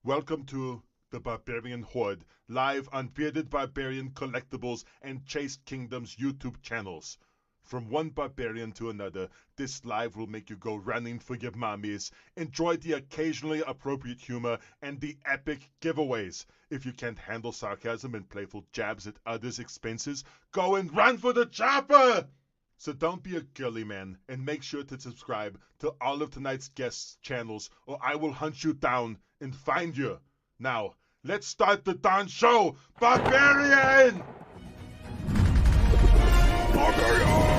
Welcome to the Barbarian Horde, live on Bearded Barbarian Collectibles and Chased Kingdoms YouTube channels. From one barbarian to another, this live will make you go running for your mommies. Enjoy the occasionally appropriate humor and the epic giveaways. If you can't handle sarcasm and playful jabs at others' expenses, go and run for the chopper! So don't be a girly man, and make sure to subscribe to all of tonight's guests' channels, or I will hunt you down and find you. Now, let's start the darn show! Barbarian! Barbarian!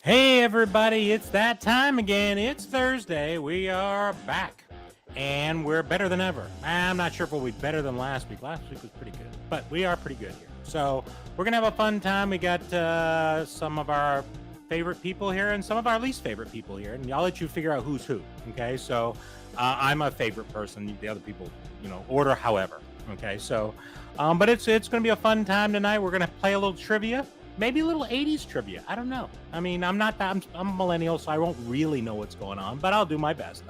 Hey everybody, it's that time again. It's Thursday. We are back and we're better than ever. I'm not sure if we'll be better than last week. Last week was pretty good, but we are pretty good here. So we're gonna have a fun time. We got some of our favorite people here and some of our least favorite people here, and I'll let you figure out who's who. Okay, so I'm a favorite person. The other people, order however. Okay, so but it's gonna be a fun time tonight. We're gonna play a little trivia. Maybe a little 80s trivia. I don't know. I mean, I'm a millennial, so I won't really know what's going on, but I'll do my best.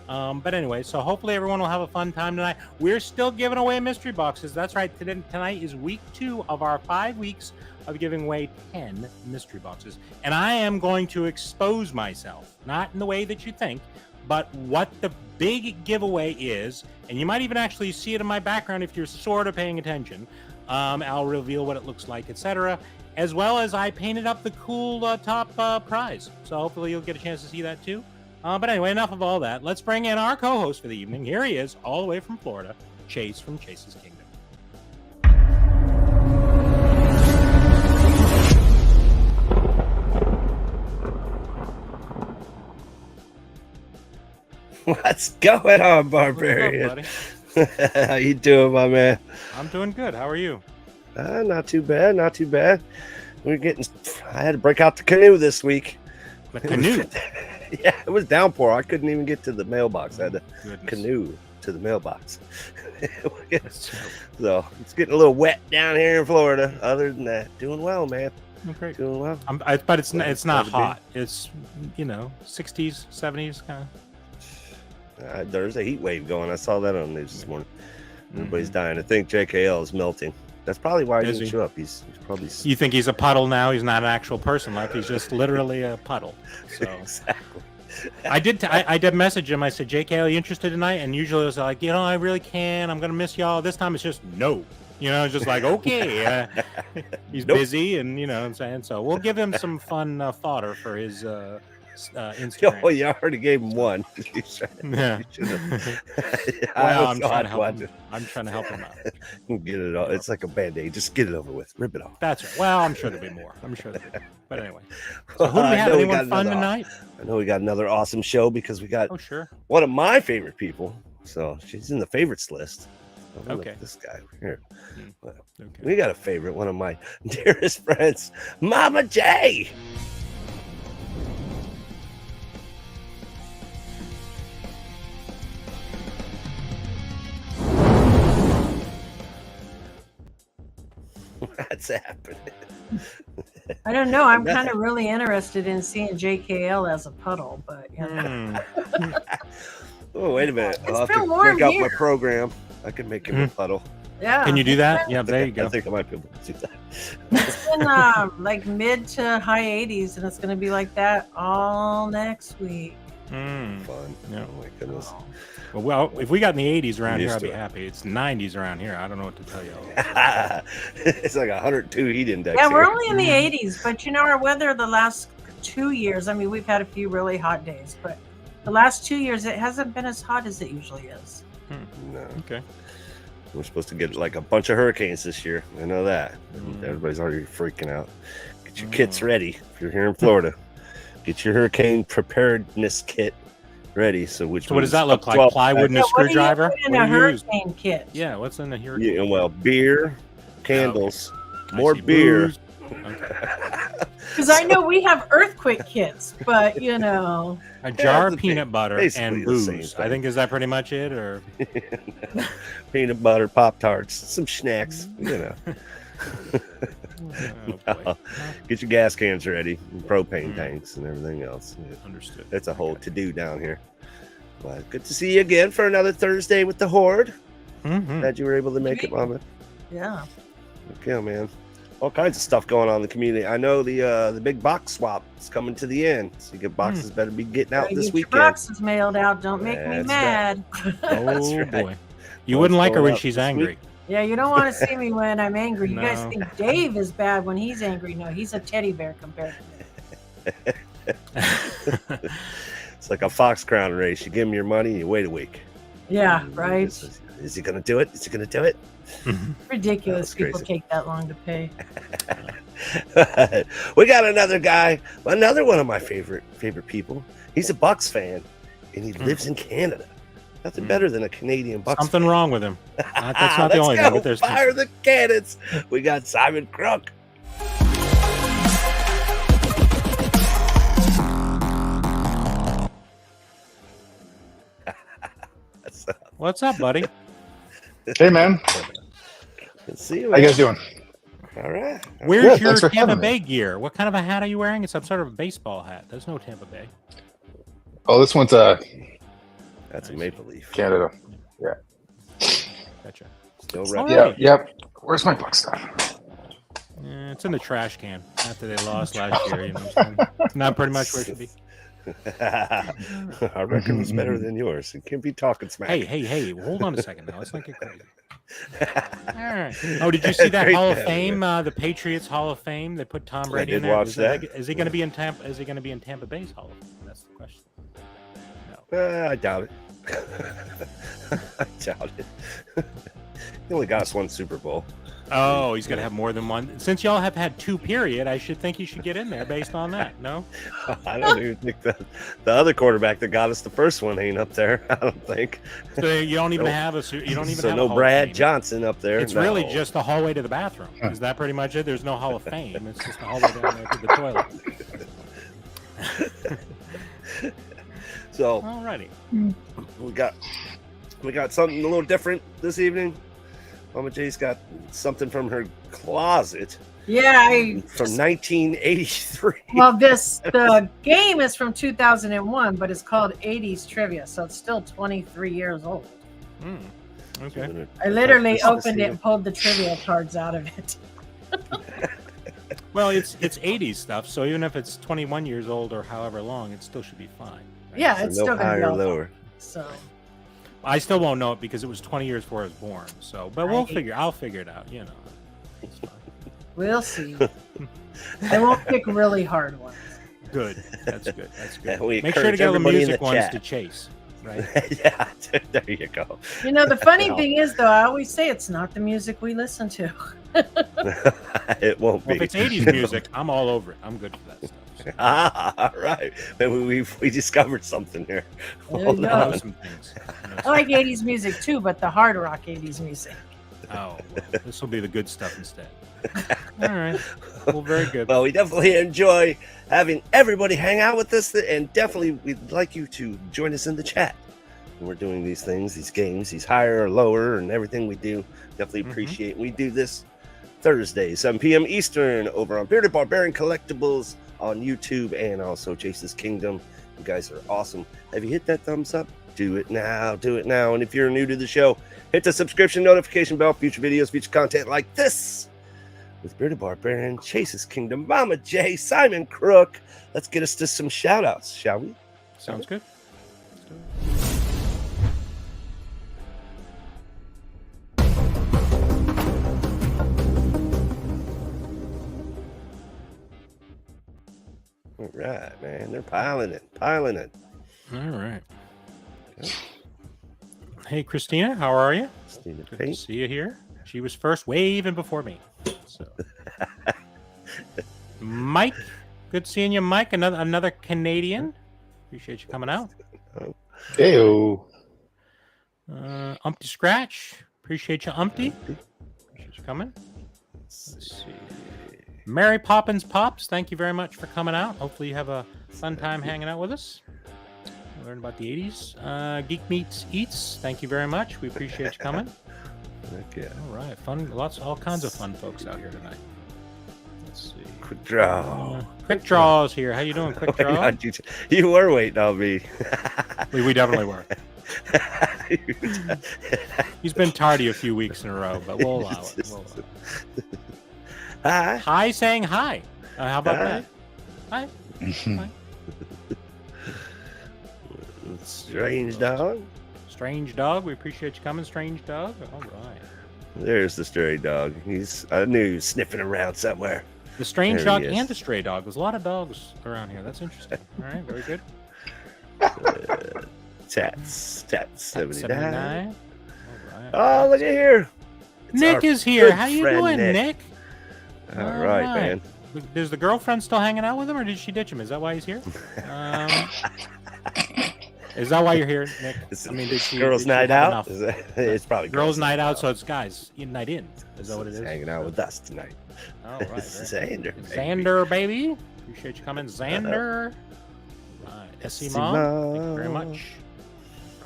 But anyway, so hopefully everyone will have a fun time tonight. We're still giving away mystery boxes. That's right. Tonight is week 2 of our 5 weeks of giving away 10 mystery boxes. And I am going to expose myself, not in the way that you think, but what the big giveaway is. And you might even actually see it in my background if you're sort of paying attention. I'll reveal what it looks like, etc. As well as I painted up the cool top prize. So hopefully you'll get a chance to see that too. But anyway, enough of all that. Let's bring in our co-host for the evening. Here he is, all the way from Florida, Chase from Chase's Kingdom. What's going on, Barbarian? What's up, buddy? How you doing, my man? I'm doing good. How are you? Not too bad, not too bad. I had to break out the canoe this week. The canoe? Yeah, it was downpour. I couldn't even get to the mailbox. I had to canoe to the mailbox. So it's getting a little wet down here in Florida. Other than that, doing well, man. Great. Doing well. But it's not hot. It's 60s, 70s kind of. There's a heat wave going. I saw that on the news this morning. Everybody's dying. I think JKL is melting. That's probably why he didn't show up. He's probably. You think he's a puddle now? He's not an actual person. Like he's just literally a puddle. So. Exactly. I did message him. I said, JKL, are you interested tonight? And usually it was like, I really can. I'm gonna miss y'all. This time it's just no. It's just like okay. He's busy, and what I'm saying. So we'll give him some fun fodder for his. Instagram. Oh, you already gave him one. Yeah. Well, I'm trying to help him. I'm trying to help him out. Get it all. It's like a band-aid. Just get it over with. Rip it off. That's right. Well, I'm sure there'll be more. But anyway. So who do we have? Anyone fun tonight? I know we got another awesome show because we got one of my favorite people. So she's in the favorites list. Okay. This guy here. Okay. We got a favorite. One of my dearest friends, Mama J. What's happening? I don't know. I'm kind of really interested in seeing JKL as a puddle, but Oh, wait a minute. It's I'll been have to warm break out here. my program. I can make him a puddle. Yeah. Can you do that? Yeah, there you I go. think I might be able to do that. It's been like mid to high 80s, and it's going to be like that all next week. Mm. Fun. Yeah. Oh my goodness. Oh. Well, if we got in the 80s around I'm here, used I'd to be it. happy. It's 90s around here. I don't know what to tell you. It's like 102 heat index. Yeah, we're here. only in the 80s, but you know, our weather the last 2 years, I mean, we've had a few really hot days, but the last 2 years, it hasn't been as hot as it usually is. No. Okay. We're supposed to get like a bunch of hurricanes this year. I know that. Mm. Everybody's already freaking out. Get your kits ready if you're here in Florida. Get your hurricane preparedness kit ready. So what does that look like? 12 Plywood and a Yeah, what do you screwdriver? put in What a do you use? hurricane kit? Yeah, what's in the hurricane? Yeah, well, beer, candles, I more see beer. booze. Okay. Because I know we have earthquake kits, but you know, A jar it's of peanut butter basically and the same booze. thing. I think, is that pretty much it? Or Peanut butter, Pop Tarts, some snacks, you know. Oh, boy. Get your gas cans ready, and propane Mm. tanks, and everything else. Yeah. Understood. That's a whole to-do down here. But good to see you again for another Thursday with the Horde. Mhm. Glad you were able to make it, Mama. yeah. Okay, man. All kinds of stuff going on in the community. I know the big box swap is coming to the end, so your boxes better be getting out Gotta this get your weekend. boxes mailed out. Don't make me That's mad. Oh right. boy. You What's wouldn't like her going when up she's this angry. week? Yeah, you don't want to see me when I'm angry. You guys No. think Dave is bad when he's angry. No, he's a teddy bear compared to me. It's like a fox crown race. You give him your money, you wait a week. Yeah, right. Is he gonna do it? Is he gonna do it? Ridiculous. That's People crazy. take that long to pay. We got another guy, another one of my favorite people. He's a Bucks fan, and he lives in Canada. Nothing better than a Canadian Bucks. Something wrong with him. That's not the Let's only go. thing, but there's Fire the cannons. We got Simon Crook. What's up, buddy? Hey, man. Let's see you. How you guys doing? All right. Where's Good, your thanks for Tampa having me. Bay gear? What kind of a hat are you wearing? It's some sort of a baseball hat. There's no Tampa Bay. Oh, this one's That's a maple leaf. Canada. Gotcha. Still All rep. right. Yep. Where's my Buck stuff? It's in the trash can after they lost last year. You know, it's not pretty much where it should be. I reckon it's better than yours. It can be talking smack. Hey! Hold on a second now. Let's not get crazy. All right. Oh, did you see that Great Hall of man, Fame? The Patriots Hall of Fame. They put Tom Brady in did there. watch that. Is he going to be in Tampa? Is he going to be in Tampa Bay's Hall of Fame? That's the question. No. I doubt it. I doubt it. He only got us one Super Bowl. Oh, he's going to have more than one. Since y'all have had two, period, I should think he should get in there based on that. No. I don't even think the other quarterback that got us the first one ain't up there. I don't think. So you don't even No. have a. You don't even So have no a Hall Brad of Fame. Johnson up there. It's No. really just the hallway to the bathroom. Is that pretty much it? There's no Hall of Fame. It's just the hallway down there to the toilet. So Alrighty. we got something a little different this evening. Mama J's got something from her closet Yeah, from 1983. well, the game is from 2001, but it's called 80s Trivia, so it's still 23 years old. Okay. I literally Just to opened see it and pulled the trivia cards out of it. Well, it's 80s stuff, so even if it's 21 years old or however long, it still should be fine. right? Yeah, So it's no still gonna be higher or all lower. so. I still won't know it because it was 20 years before I was born. So, but I'll figure it out. You know. It's fine. We'll see. I won't pick really hard ones. Good. That's good. That's And good. we Make sure to encourage get all the everybody in music the ones chat. to chase. Right. Yeah, there you go. You know, the funny Well. thing is, though, I always say it's not the music we listen to. It won't Well, be. if it's 80s music, I'm all over it. I'm good for that stuff. So. All right. Maybe we discovered something here. There you Hold go. I know on. some things. I like 80s music too, but the hard rock 80s music. Oh, well, this will be the good stuff instead. All right. Well, very good. Well, we definitely enjoy having everybody hang out with us, and definitely we'd like you to join us in the chat. When we're doing these things, these games, these higher or lower, and everything we do. Definitely appreciate. We do this Thursday, 7 p.m. Eastern, over on Bearded Barbarian Collectibles on YouTube and also Chase's Kingdom. You guys are awesome. Have you hit that thumbs up? Do it now. Do it now. And if you're new to the show, hit the subscription notification bell. Future videos, future content like this with Bearded Barbarian, Chase's Kingdom, Mama J, Simon Crook. Let's get us to some shout outs, shall we? Sounds good. All right, man. They're piling it. Piling it. All right. Hey, Christina, how are you? Christina Good to Pate. see you here. She was first, way even before me. So, Mike, good seeing you, Mike. Another Canadian. Appreciate you coming out. Heyo. Umpty Scratch. Appreciate you, Umpty. Appreciate you coming. Let's see. Mary Poppins Pops, thank you very much for coming out. Hopefully you have a fun time hanging out with us. Learn about the 80s. Geek Meats Eats, thank you very much. We appreciate you coming. Okay. All right, fun, all kinds of fun folks out here tonight. Let's see. Quick draw. Quick Draws here. How you doing, Quick Oh my Draw? God, you were waiting on me. We definitely were. He's been tardy a few weeks in a row, but we'll allow it. We'll allow it. Hi. Hi saying hi. How about that? Hi. Hi. Strange dog. Strange Dog, we appreciate you coming, Strange Dog. All right. There's the stray dog. I knew he was sniffing around somewhere. The Strange There Dog he is. and the Stray Dog. There's a lot of dogs around here. That's interesting. All right, very good. Tats 79. 79. All right. Oh, look at here. It's Nick our is here. good How you friend, doing, Nick? All right, man. Is the girlfriend still hanging out with him, or did she ditch him? Is that why he's here? Is that why you're here, Nick? It's I mean, did she? girls' did she night have out. enough? It's probably Girls' night out, so it's guys night in. Is that what it is? Hanging out with us tonight. All right. Xander. baby. Xander, baby. Appreciate you coming, Xander. Right. SC Mom. Thank you very much.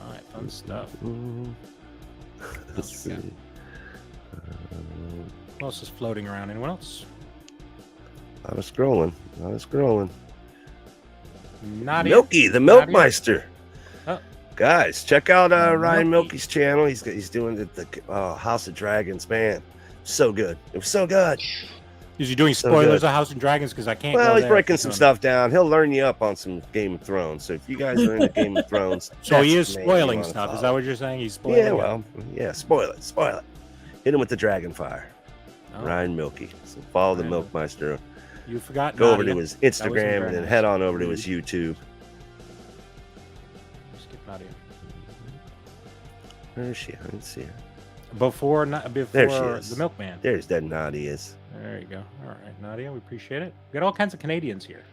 All right. Fun stuff. Let's see. Okay. Who else is floating around? Anyone else? I was scrolling. Nadia. Milky, the Nadia? Milkmeister. Oh. Guys, check out Ryan Milky. Milky's channel. He's doing the House of Dragons. Man, so good. It was so good. Is he doing So spoilers good. of House and Dragons? Because I can't. Well, go he's there breaking if some he's stuff down. He'll learn you up on some Game of Thrones. So if you guys are into Game of Thrones, So he that's is the man you spoiling wanna stuff. Is that follow. what you're saying? He's spoiling. Yeah, it? well, yeah. Spoil it. Hit him with the dragon fire. Oh, Ryan Milky. So follow the Ryan Milkmeister. You forgot. Go over Nadia. to his That wasn't Instagram very and then nice. head on over to his YouTube. Skip Nadia. Where is she? I didn't see her. Before There she is. the Milkman. There's that Nadia is. There you go. All right, Nadia, we appreciate it. We got all kinds of Canadians here.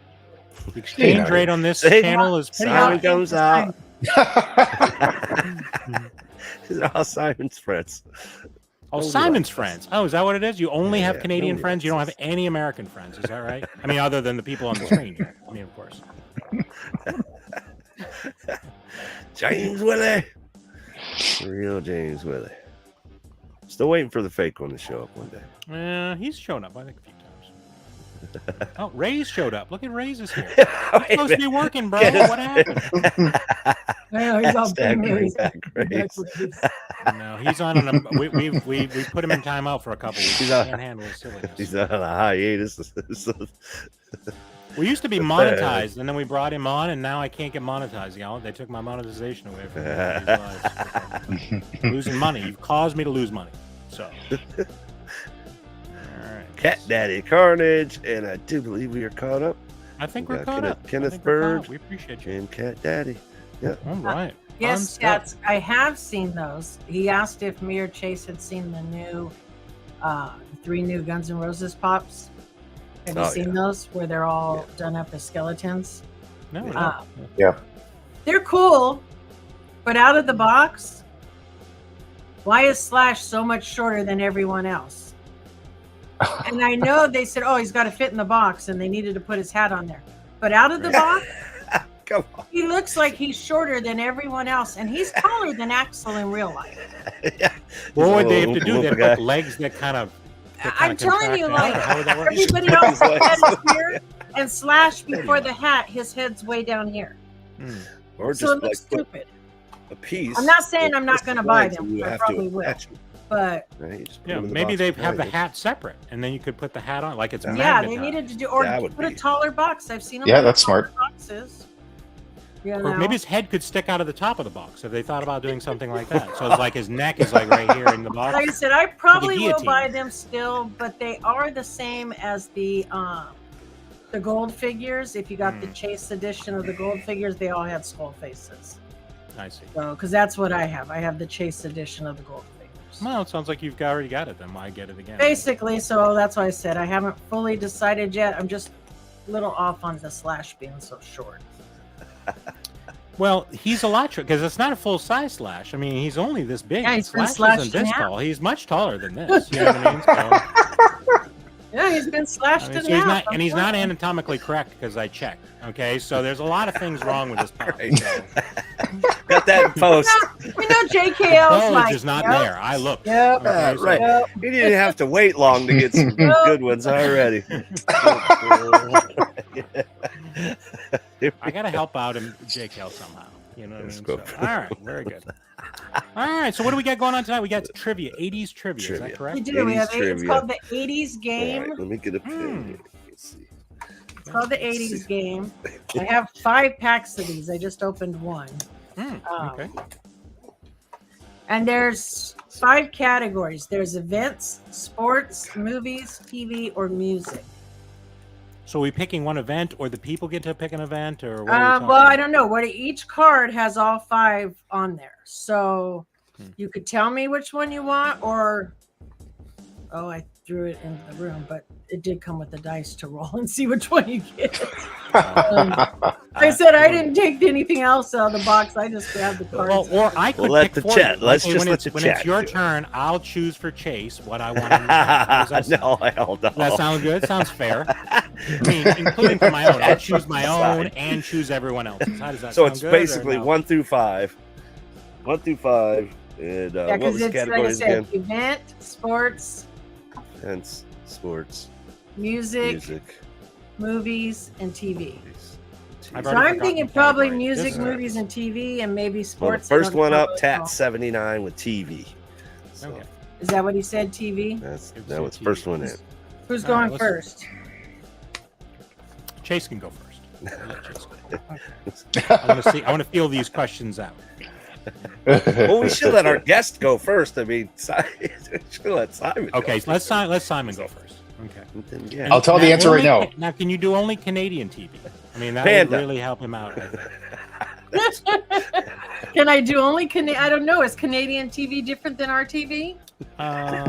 The exchange Nadia. rate on this See? channel is pretty Simon high. comes out. These are all Simon's friends. Oh, Nobody Simon's likes us. friends. Oh, is that what it is? You only have Yeah, Canadian nobody friends. You don't likes have any American friends. Is that right? I mean, other than the people on the screen here. I mean, of course. James Willie. Real James Willie. Still waiting for the fake one to show up one day. He's shown up, I think, a few times. Oh, Ray's showed up. Look at Ray's is here. Wait You're supposed to be working, bro. Get his- What happened? Yeah, he's on Hashtag Bring bring Race. back Grace. No, he's on an. We put him in timeout for a couple weeks. He He's on- can't handle his silliness. He's on a hiatus. We used to be monetized, and then we brought him on, and now I can't get monetized. You know, they took my monetization away from me. Losing money. You've caused me to lose money. So, all right. Cat Daddy Carnage, and I do believe we are caught up. I think We we're got caught up. Kenneth I think we're caught Bird up. We appreciate you. And Cat Daddy. Yeah. All right. Yes, Fun stuff. Cats. I have seen those. He asked if me or Chase had seen the new, 3 new Guns N' Roses pops. Have you Oh, seen yeah. those where they're all done up as skeletons? No, we're Yeah. not. Yeah. They're cool, but out of the box, why is Slash so much shorter than everyone else? And I know they said, oh, he's got to fit in the box, and they needed to put his hat on there. But out of the box, Come on. he looks like he's shorter than everyone else, and he's taller than Axel in real life. Yeah. What would they have He's to a do? little They have guy. like legs that kind of. I'm telling you, like, how would that work? everybody else's head is here, and Slash before the hat, his head's way down here. Hmm. Or just So it like looks stupid. a piece. I'm not saying I'm not It's going to the buy legs, them. and you I have to probably will. attach them, But right? You just put Yeah, them in the maybe box they behind have the you. hat separate, and then you could put the hat on, like it's yeah, magnetized. they needed to do, or That would put a be- taller box. I've seen them. Yeah, put that's taller smart. boxes. You Or know? maybe his head could stick out of the top of the box if they thought about doing something like that. So it's like his neck is like right here in the box. Like I said, I probably will guillotine. buy them still, but they are the same as the gold figures. If you got the Chase edition of the gold figures, they all had skull faces. I see. So, because that's what I have. I have the Chase edition of the gold figures. Well, it sounds like you've already got it. Then why get it again? Basically, so that's why I said I haven't fully decided yet. I'm just a little off on the Slash being so short. Well, he's a lot because it's not a full size Slash. I mean, he's only this big. Yeah, he's been Slash slashed isn't in this half. tall. He's much taller than this. You know what I mean? So, Yeah, he's been slashed in so he's half. not, and he's not unfortunately. anatomically correct because I checked. Okay, so there's a lot of things wrong with this pop. Right. Got that in post. You know, JKL's Knowledge like, is not yep, there. I looked. Yep. Okay, so- Right. Yep. You didn't have to wait long to get some good ones already. I gotta help out him, JKL somehow. You know what Let's I mean? go So, for all right, very good. All right, so what do we got going on tonight? We got trivia, 80s trivia. Is Trivia. that We correct? do. We 80s have it's trivia. called the 80s All game. right, let me get a pen. Let's see. It's called the 80s game. I have 5 packs of these. I just opened one. Okay. And there's 5 categories. There's events, sports, movies, TV, or music. So are we picking one event, or the people get to pick an event, or what are we Well, talking I don't know. What each card has all 5 on there. So you could tell me which one you want, or I threw it into the room, but it did come with the dice to roll and see which one you get. I said I didn't take anything else out of the box. I just grabbed the cards. Well, or I could Well, let pick the for chat- you. let's Okay, just when let it's, the when chat it's your do it. turn, I'll choose for Chase what I want. How does that No, hell no. Does that sound good? Sounds fair. I mean, including for my own. I'll choose my own and choose everyone else's. How does that So sound it's good, or basically no? 1 through 5. 1 through 5. And yeah, what because was the it's like I categories said, again? event, sports, Events, sports, music, music, movies, and TV. movies, I've So already I'm forgotten thinking the probably category. music, This- movies, and TV, and maybe Well, the sports. first one up, Tat. Tat 79 with TV. So Okay. Is that what he said? TV. that was the first one in. Who's All going right, let's- first? Chase can go first. I'll let Chase go. Okay. I want to feel these questions out. Well, we should let our guest go first. I mean, we should let Simon go Okay, first. so let Simon go first. Okay. Then, yeah. I'll tell the answer right now. Now, can you do only Canadian TV? I mean, that Panda. would really help him out. I think. Can I do only I don't know. Is Canadian TV different than our TV?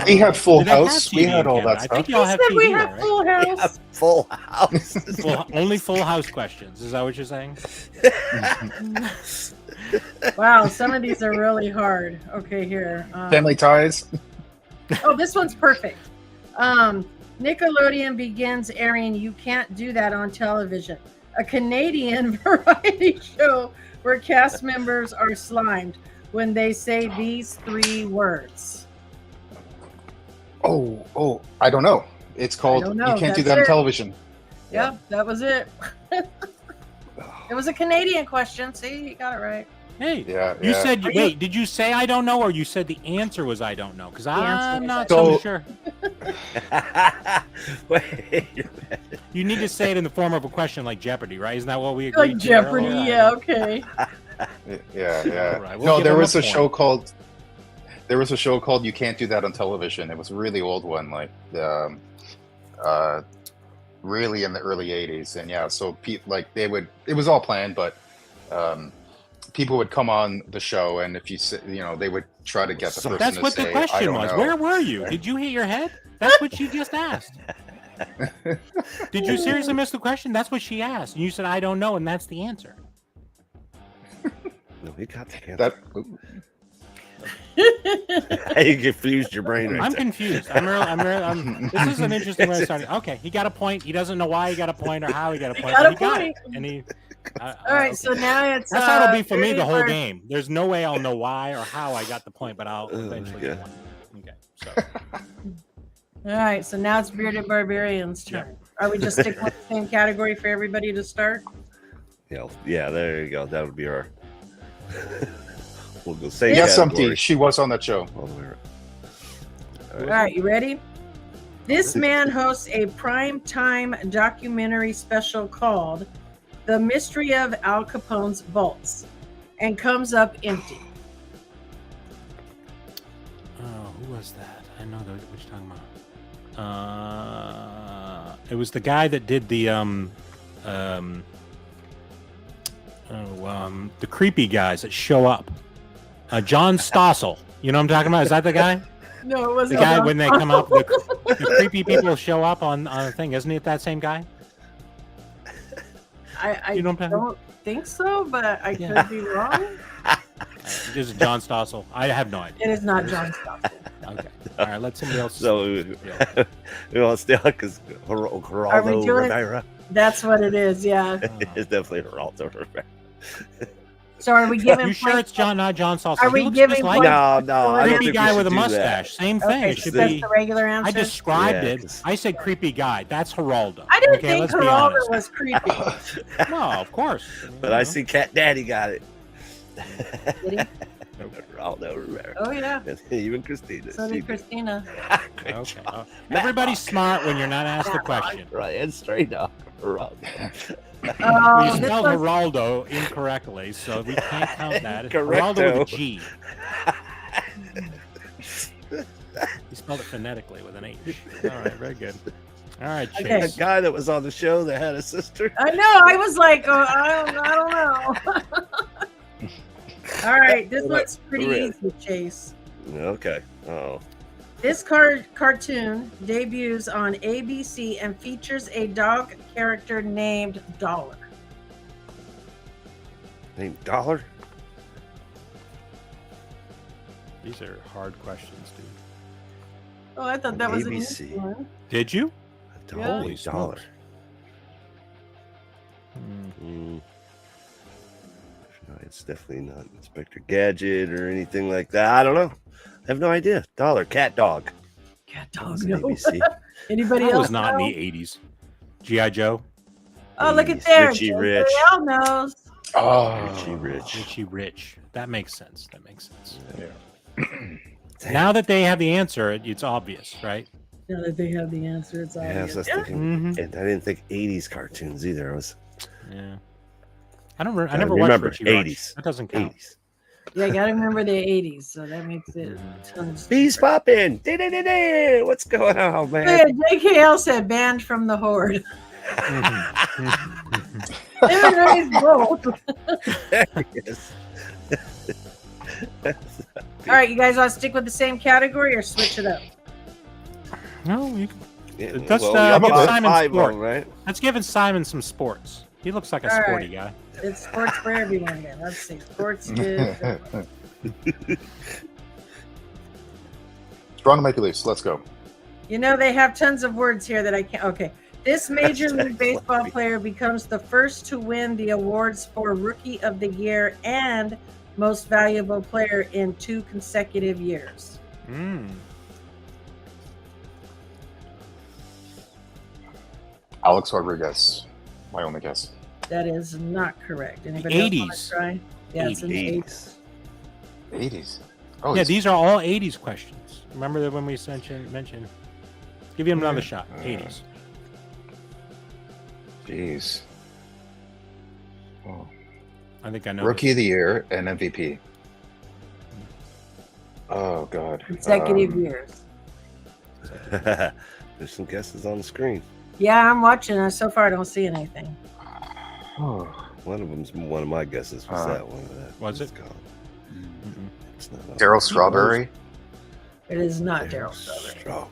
We had Full do they have House. We TV had in all Canada? that I stuff. think y'all have Said TV we there, have right? Full Yeah, House. full house. Only Full House questions. Is that what you're saying? Wow, some of these are really hard. Okay, here. Family Ties. Oh, this one's perfect. Nickelodeon begins airing You Can't Do That on Television, a Canadian variety show where cast members are slimed when they say these 3 words. Oh, I don't know. It's called don't know. You Can't Do That's That on it. Television. Yep, that was it. It was a Canadian question. See, you got it right. Hey, Yeah, you yeah. said, Are you- wait, did you say I don't know, or you said the answer was I don't know? Because answer I'm was not I don't so know. sure. Wait a minute. You need to say it in the form of a question like Jeopardy, right? Isn't that what we agreed Like to Jeopardy, earlier? yeah, okay. Yeah. All right, we'll No, give there him was a a show point. called. There was a show called You Can't Do That on Television. It was a really old one, like really in the early '80s. And yeah, so like they would. It was all planned, but people would come on the show, and if you say, they would try to get the So person That's to what say, the "I question don't was. know." Where were you? Did you hit your head? That's what she just asked. Did you seriously miss the question? That's what she asked. And you said, I don't know, and that's the answer. No, we got the answer. That You confused your brain right I'm there. confused. This is an interesting way of starting. Okay, he got a point. He doesn't know why he got a point or how he got a point. got but a he got point. it. And he. All right, so now it's That's how it'll be for me Bearded the whole Bar- game. There's no way I'll know why or how I got the point, but I'll eventually get God. one. Okay, so All right, so now it's Bearded Barbarian's turn. Are we just sticking with the same category for everybody to start? Yeah, there you go. That would be our. We'll go same Yes, category. Sumpty. She was on that show. All the way around. All right, you ready? This man hosts a prime time documentary special called The Mystery of Al Capone's Vaults and comes up empty. Oh, who was that? I know what you're talking about. It was the guy that did the the creepy guys that show up. John Stossel. You know what I'm talking about? Is that the guy? No, it The wasn't. guy when they come up, the creepy people show up on a thing. Isn't it that same guy? I You know what I'm talking don't think so, but I could be wrong. This is John Stossel. I have no idea. It is not John Stossel. Okay. All right. Let somebody else. So we want to stay on because Geraldo doing- Rivera. That's what it is, yeah. It's definitely Geraldo Rivera. So are we giving You sure points? it's not John Stossel? Are He we looks giving just like points? No, I don't creepy think guy we with a should do mustache. Same thing. Okay, It so should that's be. the regular answer. I described Yeah, it. 'cause- I said creepy guy. That's Geraldo. I didn't Okay, think let's be Geraldo honest. was creepy. No, of course. But I see Cat Daddy got it. Did he? Geraldo Rivera. Oh yeah. Even Christina. So she did Christina. Great Okay. job. Everybody's smart when you're not asked the Matt Lodge. question. Right, and straight up. Geraldo. You this spelled was- Geraldo incorrectly, so we can't count that. It's Geraldo Correcto. with a G. He spelled it phonetically with an H. All right, very good. All right, Chase. Okay. The guy that was on the show that had a sister. I know. I was like, I don't know. All right, this one's pretty Really? easy, Chase. Okay. Oh. This cartoon debuts on ABC and features a dog character named Dollar. Named Dollar? These are hard questions, dude. Oh, I thought that was an ABC. easy one. Did you? Yeah. Holy dollar. Hmm. No, it's definitely not Inspector Gadget or anything like that. I don't know. I have no idea. Dollar. Cat dog. Cat That dog. was No. ABC. Anybody That else? was not in know? the 80s. G.I. Joe? Oh, look at Jeez, there. Richie Jose Rich. Al knows. Oh, Richie Rich. Richie Rich. That makes sense. That makes sense. Damn. Now that they have the answer, it's obvious, right? Now that they have the answer, it's Yeah, I obvious. was Yeah. thinking, Mhm. and I didn't think 80s cartoons either. I was Yeah. I never watched remember, Richie Rich. 80s. That doesn't count. 80s. Yeah, you gotta remember the 80s, so that makes it tons. Bees popping. Da-da-da-da. What's going on, man? Yeah, JKL said banned from the Horde. Him and Ray's both. Yes. All right, you guys want to stick with the same category or switch it up? No, you can, Yeah, Let's, well, give we got Simon five sport. on, right? let's give Simon some sports. He looks like a All sporty right. guy. It's sports for everyone here. Let's see. Sports is. Toronto Maple Leafs. Let's go. You know, they have tons of words here that I can't. Okay. This Major League Baseball funny. player becomes the first to win the awards for Rookie of the Year and Most Valuable Player in 2 consecutive years. Mm. Alex Rodriguez. My only guess. That is not correct. Anybody else want 80s. to try? Yeah, it's in the 80s. 80s. 80s. Oh, Yeah, he's- these are all 80s questions. Remember that when we mentioned? Give him another shot. 80s. Jeez. Oh. I think I know. Rookie of the Year and MVP. Oh God. Consecutive years. There's some guesses on the screen. Yeah, I'm watching. So far, I don't see anything. Oh. One of them's one of my guesses was that one. Was it? It's gone. It's not on. Daryl Strawberry. It is not Daryl Daryl Strawberry. Strawberry.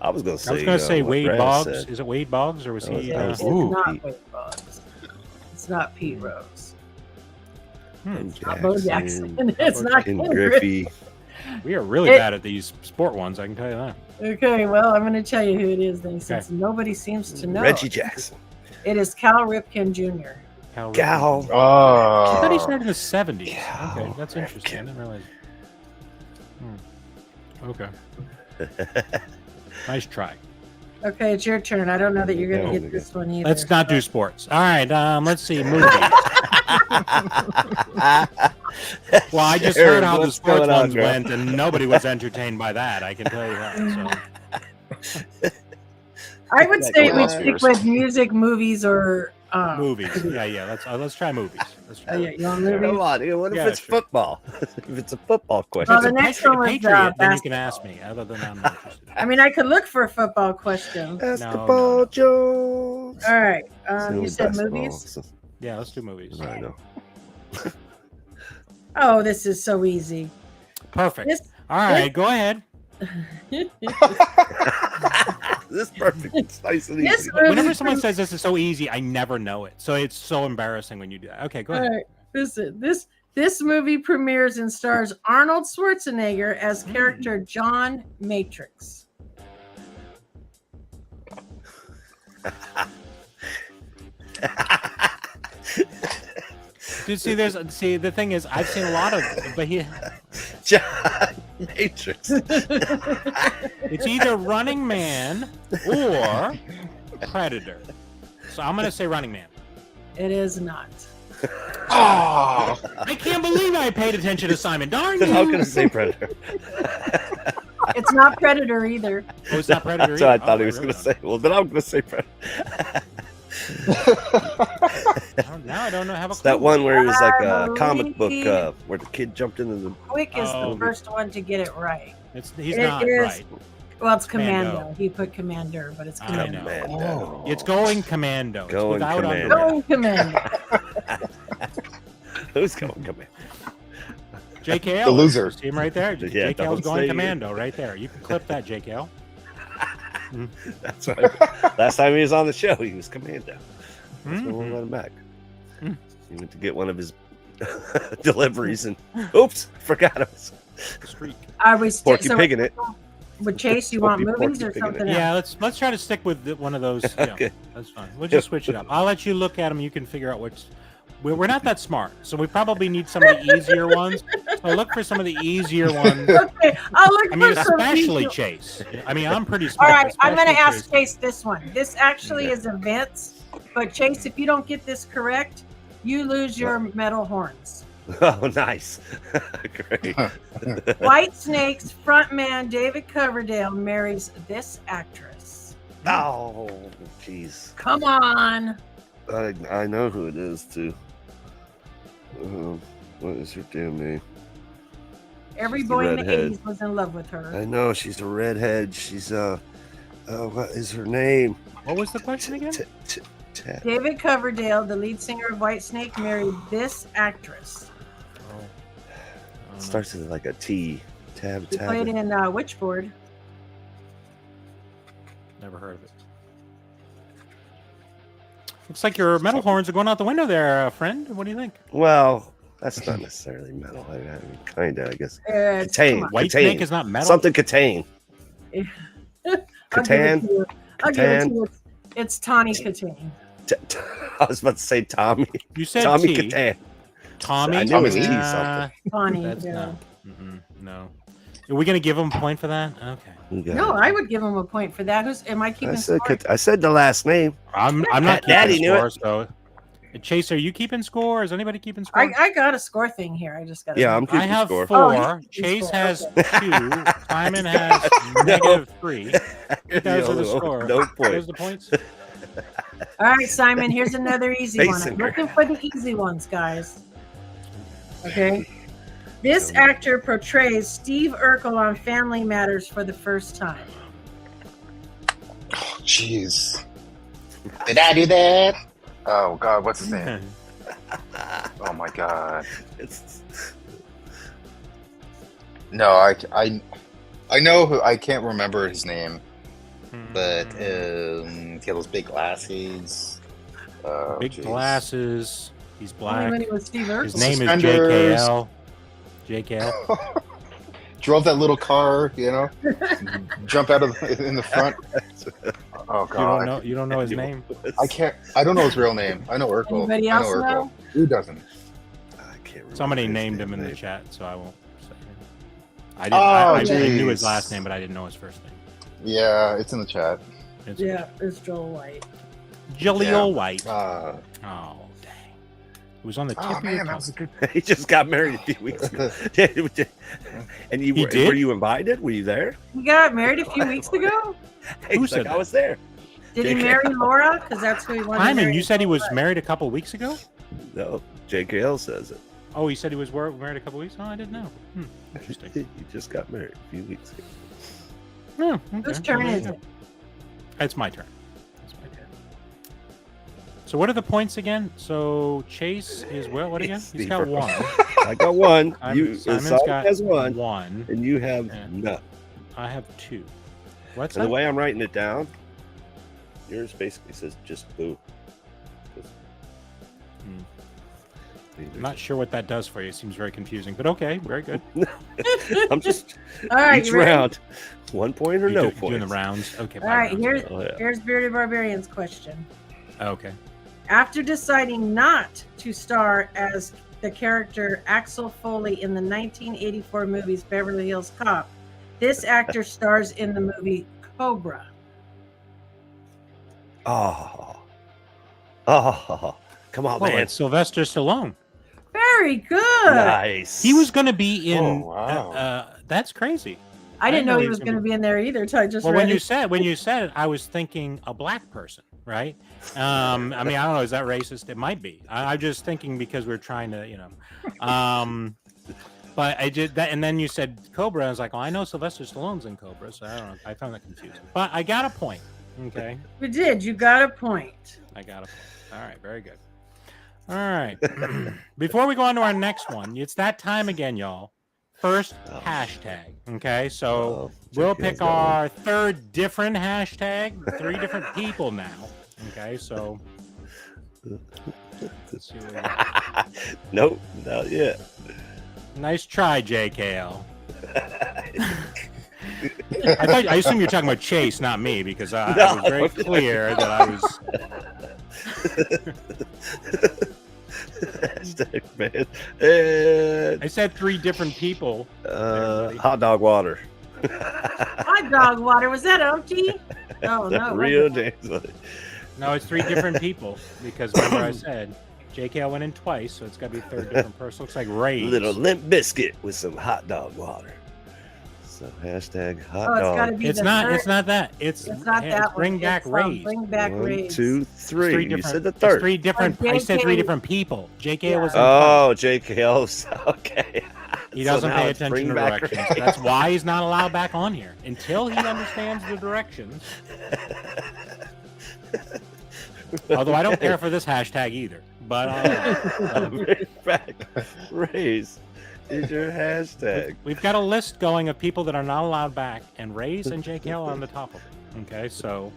I was gonna say. I was going to say what Wade Brad Boggs. said. Is it Wade Boggs or was Oh, he? that It's was- Ooh. not Pete. Wade Boggs. It's not Pete Rose. Ken Not Bo Jackson. Jackson, It's not Ken Ken Griffey. We are really bad at these sport ones. I can tell you that. Okay, well, I'm going to tell you who it is then, since nobody seems to know. Reggie Jackson. It is Cal Ripken Jr. Cal Gal. Ripken. I thought he Oh. started in the 70s. Cal Okay, that's interesting. I Ripken. didn't realize. Okay, nice try. Okay, it's your turn. I don't know that you're going to Yeah, get this one either. Let's not do but- sports. All right, let's see. Movies. Well, I just Sharon, heard how the what's sports going on, ones girl? went, and nobody was entertained by that. I can tell you that. So, I would Like say what we else stick viewers? with music, movies, or movies. Yeah. Let's try movies. Let's try. yeah, you want movies? Come on, dude, what if Yeah, it's sure. football? If it's a football question. Well, If the it's a next one was, Patriot, then you can basketball. ask me. Other than that, I'm not interested. I mean, I could look for a football question. Basketball no. jokes. All right. Silly You said basketball. movies? Yeah, let's do movies. I know. Oh, this is so easy. Perfect. This- All right, go ahead. This is perfect. It's nice and This easy. movie Whenever someone says this is so easy, I never know it. So it's so embarrassing when you do that. Okay, go All ahead. right. This movie premieres and stars Arnold Schwarzenegger as character John Matrix. Dude, see, the thing is, I've seen a lot of, but John Matrix. it's either Running Man or Predator. So I'm gonna say Running Man. It is not. Oh, I can't believe I paid attention to Simon. Darn How can I you! say Predator? It's not Predator either. Oh, it's not Predator. That's what I either? thought Oh, he was really going to say. Well, then I'm going to say Predator. Now I don't know. Have a It's that clue. one where he was like a I comic book believe- where the kid jumped into the. Quick is Oh. the first one to get it right. He's It not is- right. Well, it's Commando. Commando. He put Commander, but it's I Commando. know. Commando. It's going Commando. It's Going without Commando. underwear. Going Commando. Who's going Commando? JKL. The loser. See him right there. Yeah, JKL's don't going say- Commando right there. You can clip that, JKL. That's right. Last time he was on the show, he was Commando. That's when we'll Mhm. let him back. Mhm. He went to get one of his deliveries and oops, forgot it was Streak. Are we Porky Pig in it. With Chase, you want Porky movies or Pig in it. something Yeah, else? let's try to stick with one of those. Yeah, Okay. that's fine. We'll just switch it up. I'll let you look at them. You can figure out which. We're not that smart, so we probably need some of the easier ones. So look for some of the easier ones. Okay, I'll look I mean, for some. especially easy- Chase. I mean, I'm pretty All smart. right, I'm going to especially ask Chase this one. This actually is events, but Chase, if you don't get this correct, you lose your metal horns. Oh, nice. Great. White Snake's frontman David Coverdale marries this actress. Oh, jeez. Come on. I know who it is, too. What is her damn name? Every She's the boy in the redhead. 80s was in love with her. I know she's a redhead. She's what is her name? What was the question again? David Coverdale, the lead singer of Whitesnake, married this actress. Starts with like a T. He played in Witchboard. Never heard of it. Looks like your metal horns are going out the window there, friend. What do you think? Well, that's not necessarily metal. I mean, kind of, I guess. It's- Catan. come on. White Catan. Snake is not metal. Something Catan. I'll give it Catan. to you. I'll give it to you. It's Tawny Katane. I was about to say Tommy. You said Tommy T. Catan. Tommy. I knew it was Tommy T Lee. something. Tawny. That's Yeah. no. Are we gonna give him a point for that? Okay. You got No, it. I would give him a point for that. Am I keeping I said, score? I said the last name. I'm not Daddy keeping knew score. So, Chase, are you keeping score? Is anybody keeping score? I got a score thing here. I just got. Yeah, I'm keeping I have score. 4. Oh, he's Chase score. has Okay. 2. Simon has -3. Those are the No, score. no Those point. the points. All right, Simon. Here's another easy one. I'm Basinger. looking for the easy ones, guys. Okay. This actor portrays Steve Urkel on Family Matters for the first time. jeez. Did I do that? Oh God, what's his name? Oh my God. It's No, I know who. I can't remember his name, but he had those big glasses. Oh, Big jeez. glasses. He's Only black. when it was Steve Urkel. His name is Suspenders. JKL. JKL. Drove that little car, you know, jump out of in the front. Oh God, You don't know his name. I can't. I don't know his real name. I know Urkel. Anybody I else know Urkel. know? Who doesn't? I can't remember Somebody his named damn him in the name. chat, so I won't say it. I didn't. Oh, I knew his jeez. last name, but I didn't know his first name. Yeah, it's in the chat. It's Yeah, it's Joel White. Jaleel Yeah. White. Uh, Oh dang! It was on the tip Oh of your man, that tongue. was a good. He just got married a few weeks ago. And He were did? you invited? Were you there? He got married a few weeks ago. Who He's said like, I that? was there. Did he JK. marry Laura? Because that's who he wanted. to Hyman, marry. you said he was married a couple weeks ago? No, JKL says it. Oh, he said he was married a couple weeks? Oh, I didn't know. Interesting. He just got married a few weeks ago. Oh, okay. Whose turn is it? It's my turn. It's my turn. So what are the points again? So Chase is what again? It's He's the got first. one. I got one. Simon's Simon got has one, one. and you have Yeah. none. I have two. What's And the that? way I'm writing it down, yours basically says just boo. I'm not sure what that does for you. It seems very confusing, but okay, very good. I'm just All right, each you ready? round, 1 point or no Doing the point. rounds. Okay. All right, here's. here's Bearded Barbarian's question. Okay. After deciding not to star as the character Axel Foley in the 1984 movies Beverly Hills Cop, this actor stars in the movie Cobra. Oh, come on, Well, man! it's Sylvester Stallone. Very good. Nice. He was going to be in. Oh, wow. That's crazy. I didn't know he was gonna going to be in there either until I just Well, read when you it. said it, I was thinking a black person, right? I mean, I don't know. Is that racist? It might be. I'm just thinking because we're trying to, But I did that, and then you said Cobra. I was like, well, I know Sylvester Stallone's in Cobra, so I don't know. I found that confusing. But I got a point. Okay, You did. You got a point. I got a point. All right, very good. All right. Before we go on to our next one, it's that time again, y'all. First hashtag. Okay, so we'll pick our third different hashtag. 3 different people now. Okay, so let's see what we got. Nope, not yet. Nice try, JKL. I assume you're talking about Chase, not me, because I was very clear that I was. Hashtag, man. And, I said 3 different people. hot dog water. Hot dog water. Was that empty? Oh, no. Rio James. No, it's 3 different people because remember I said JKL went in twice, so it's got to be a third different person. Looks like Ray. Little limp biscuit with some hot dog water. So hashtag hot Oh, it's dog. got to be It's the not. third. It's not that. It's not that Bring one. back It's, Rays. Bring back 1, Rays. 2, It's 3. 3 You different. said the It's third. 3 different. I said 3 different people. JKL was in twice. Oh, JKL. Okay. He So doesn't now pay it's attention bring to back directions. Ray. That's why he's not allowed back on here until he understands the directions. Although I don't care for this hashtag either. But Bring back Rays is your hashtag. we've got a list going of people that are not allowed back, and Rays and JKL are on the top of it. Okay, so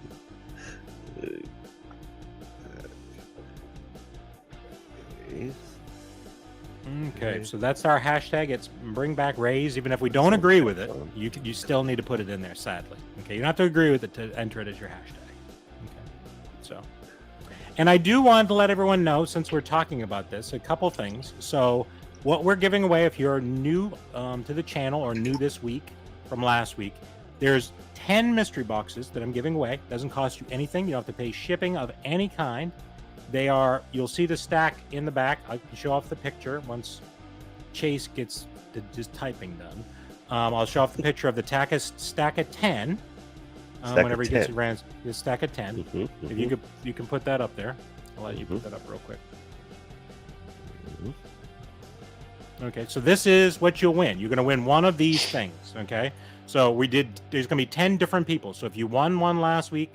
okay, so that's our hashtag. It's bring back Rays. Even if we don't agree with it, you still need to put it in there. Sadly, okay, you don't have to agree with it to enter it as your hashtag. Okay, so, and I do want to let everyone know, since we're talking about this, a couple things. So, what we're giving away, if you're new to the channel or new this week from last week, there's 10 mystery boxes that I'm giving away. Doesn't cost you anything. You don't have to pay shipping of any kind. They are, you'll see the stack in the back. I can show off the picture once Chase gets just typing done. I'll show off the picture of the stack of 10. Whenever he gets around the stack of 10. If you can put that up there. I'll let you put that up real quick. Okay, so this is what you'll win. You're going to win one of these things, okay? So there's going to be 10 different people. So if you won one last week,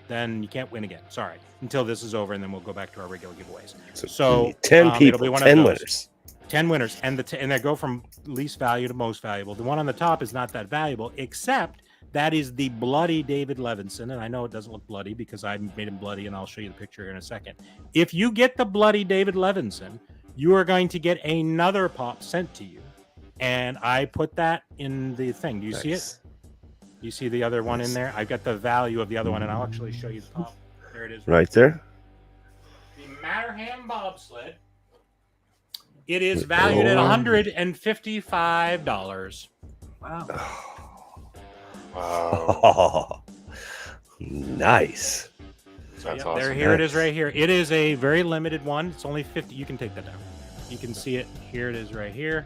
then you can't win again. Sorry. Until this is over, and then we'll go back to our regular giveaways. So 10 it'll people, be one 10 of those. winners. 10 winners, and they go from least value to most valuable. The one on the top is not that valuable, except that is the bloody David Levinson, and I know it doesn't look bloody because I made him bloody, and I'll show you the picture here in a second. If you get the bloody David Levinson, you are going to get another pop sent to you, and I put that in the thing. Do you see it? You see the other one in there? I've got the value of the other one, and I'll actually show you the top. There it is. Right there. The Matterham bobsled. It is valued at $155. Wow. Wow. Oh, nice. That's Yep, awesome. there, here it is right here. It is a very limited one. It's only 50. You can take that down. You can see it. Here it is right here.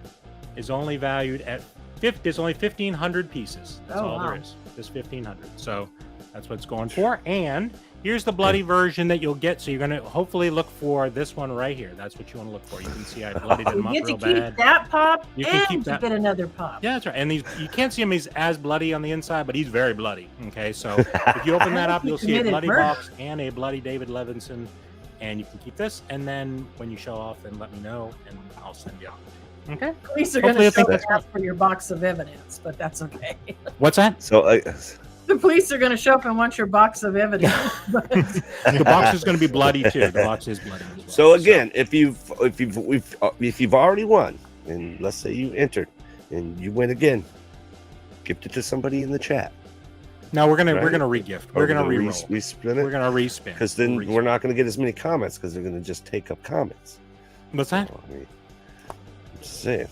It's only valued at 50. It's only 1,500 pieces. That's all there is. Just 1,500. So that's what it's going for. And here's the bloody version that you'll get. So you're going to hopefully look for this one right here. That's what you want to look for. You can see I bloodied him up You get real to keep bad. that pop, You and can keep you that. get another pop. Yeah, that's right. And these, you can't see him. He's as bloody on the inside, but he's very bloody. Okay, so if you open that up, you'll see a Committed bloody murder. box and a bloody David Levinson. And you can keep this. And then when you show off, then let me know, and I'll send you off. Okay. Police are going Hopefully to I think show that's up and ask for your box of evidence, but that's okay. What's that? So The police are going to show up and want your box of evidence. But The box is going to be bloody too. The box is bloody as well. So again, if you've already won, and let's say you entered and you win again, gift it to somebody in the chat. no, we're gonna Right? regift. Or We're gonna re-roll. respin We're it, gonna respin. because then We'll we're not going to get as many comments because they're going to just take up comments. What's that? So, I mean, I'm just saying,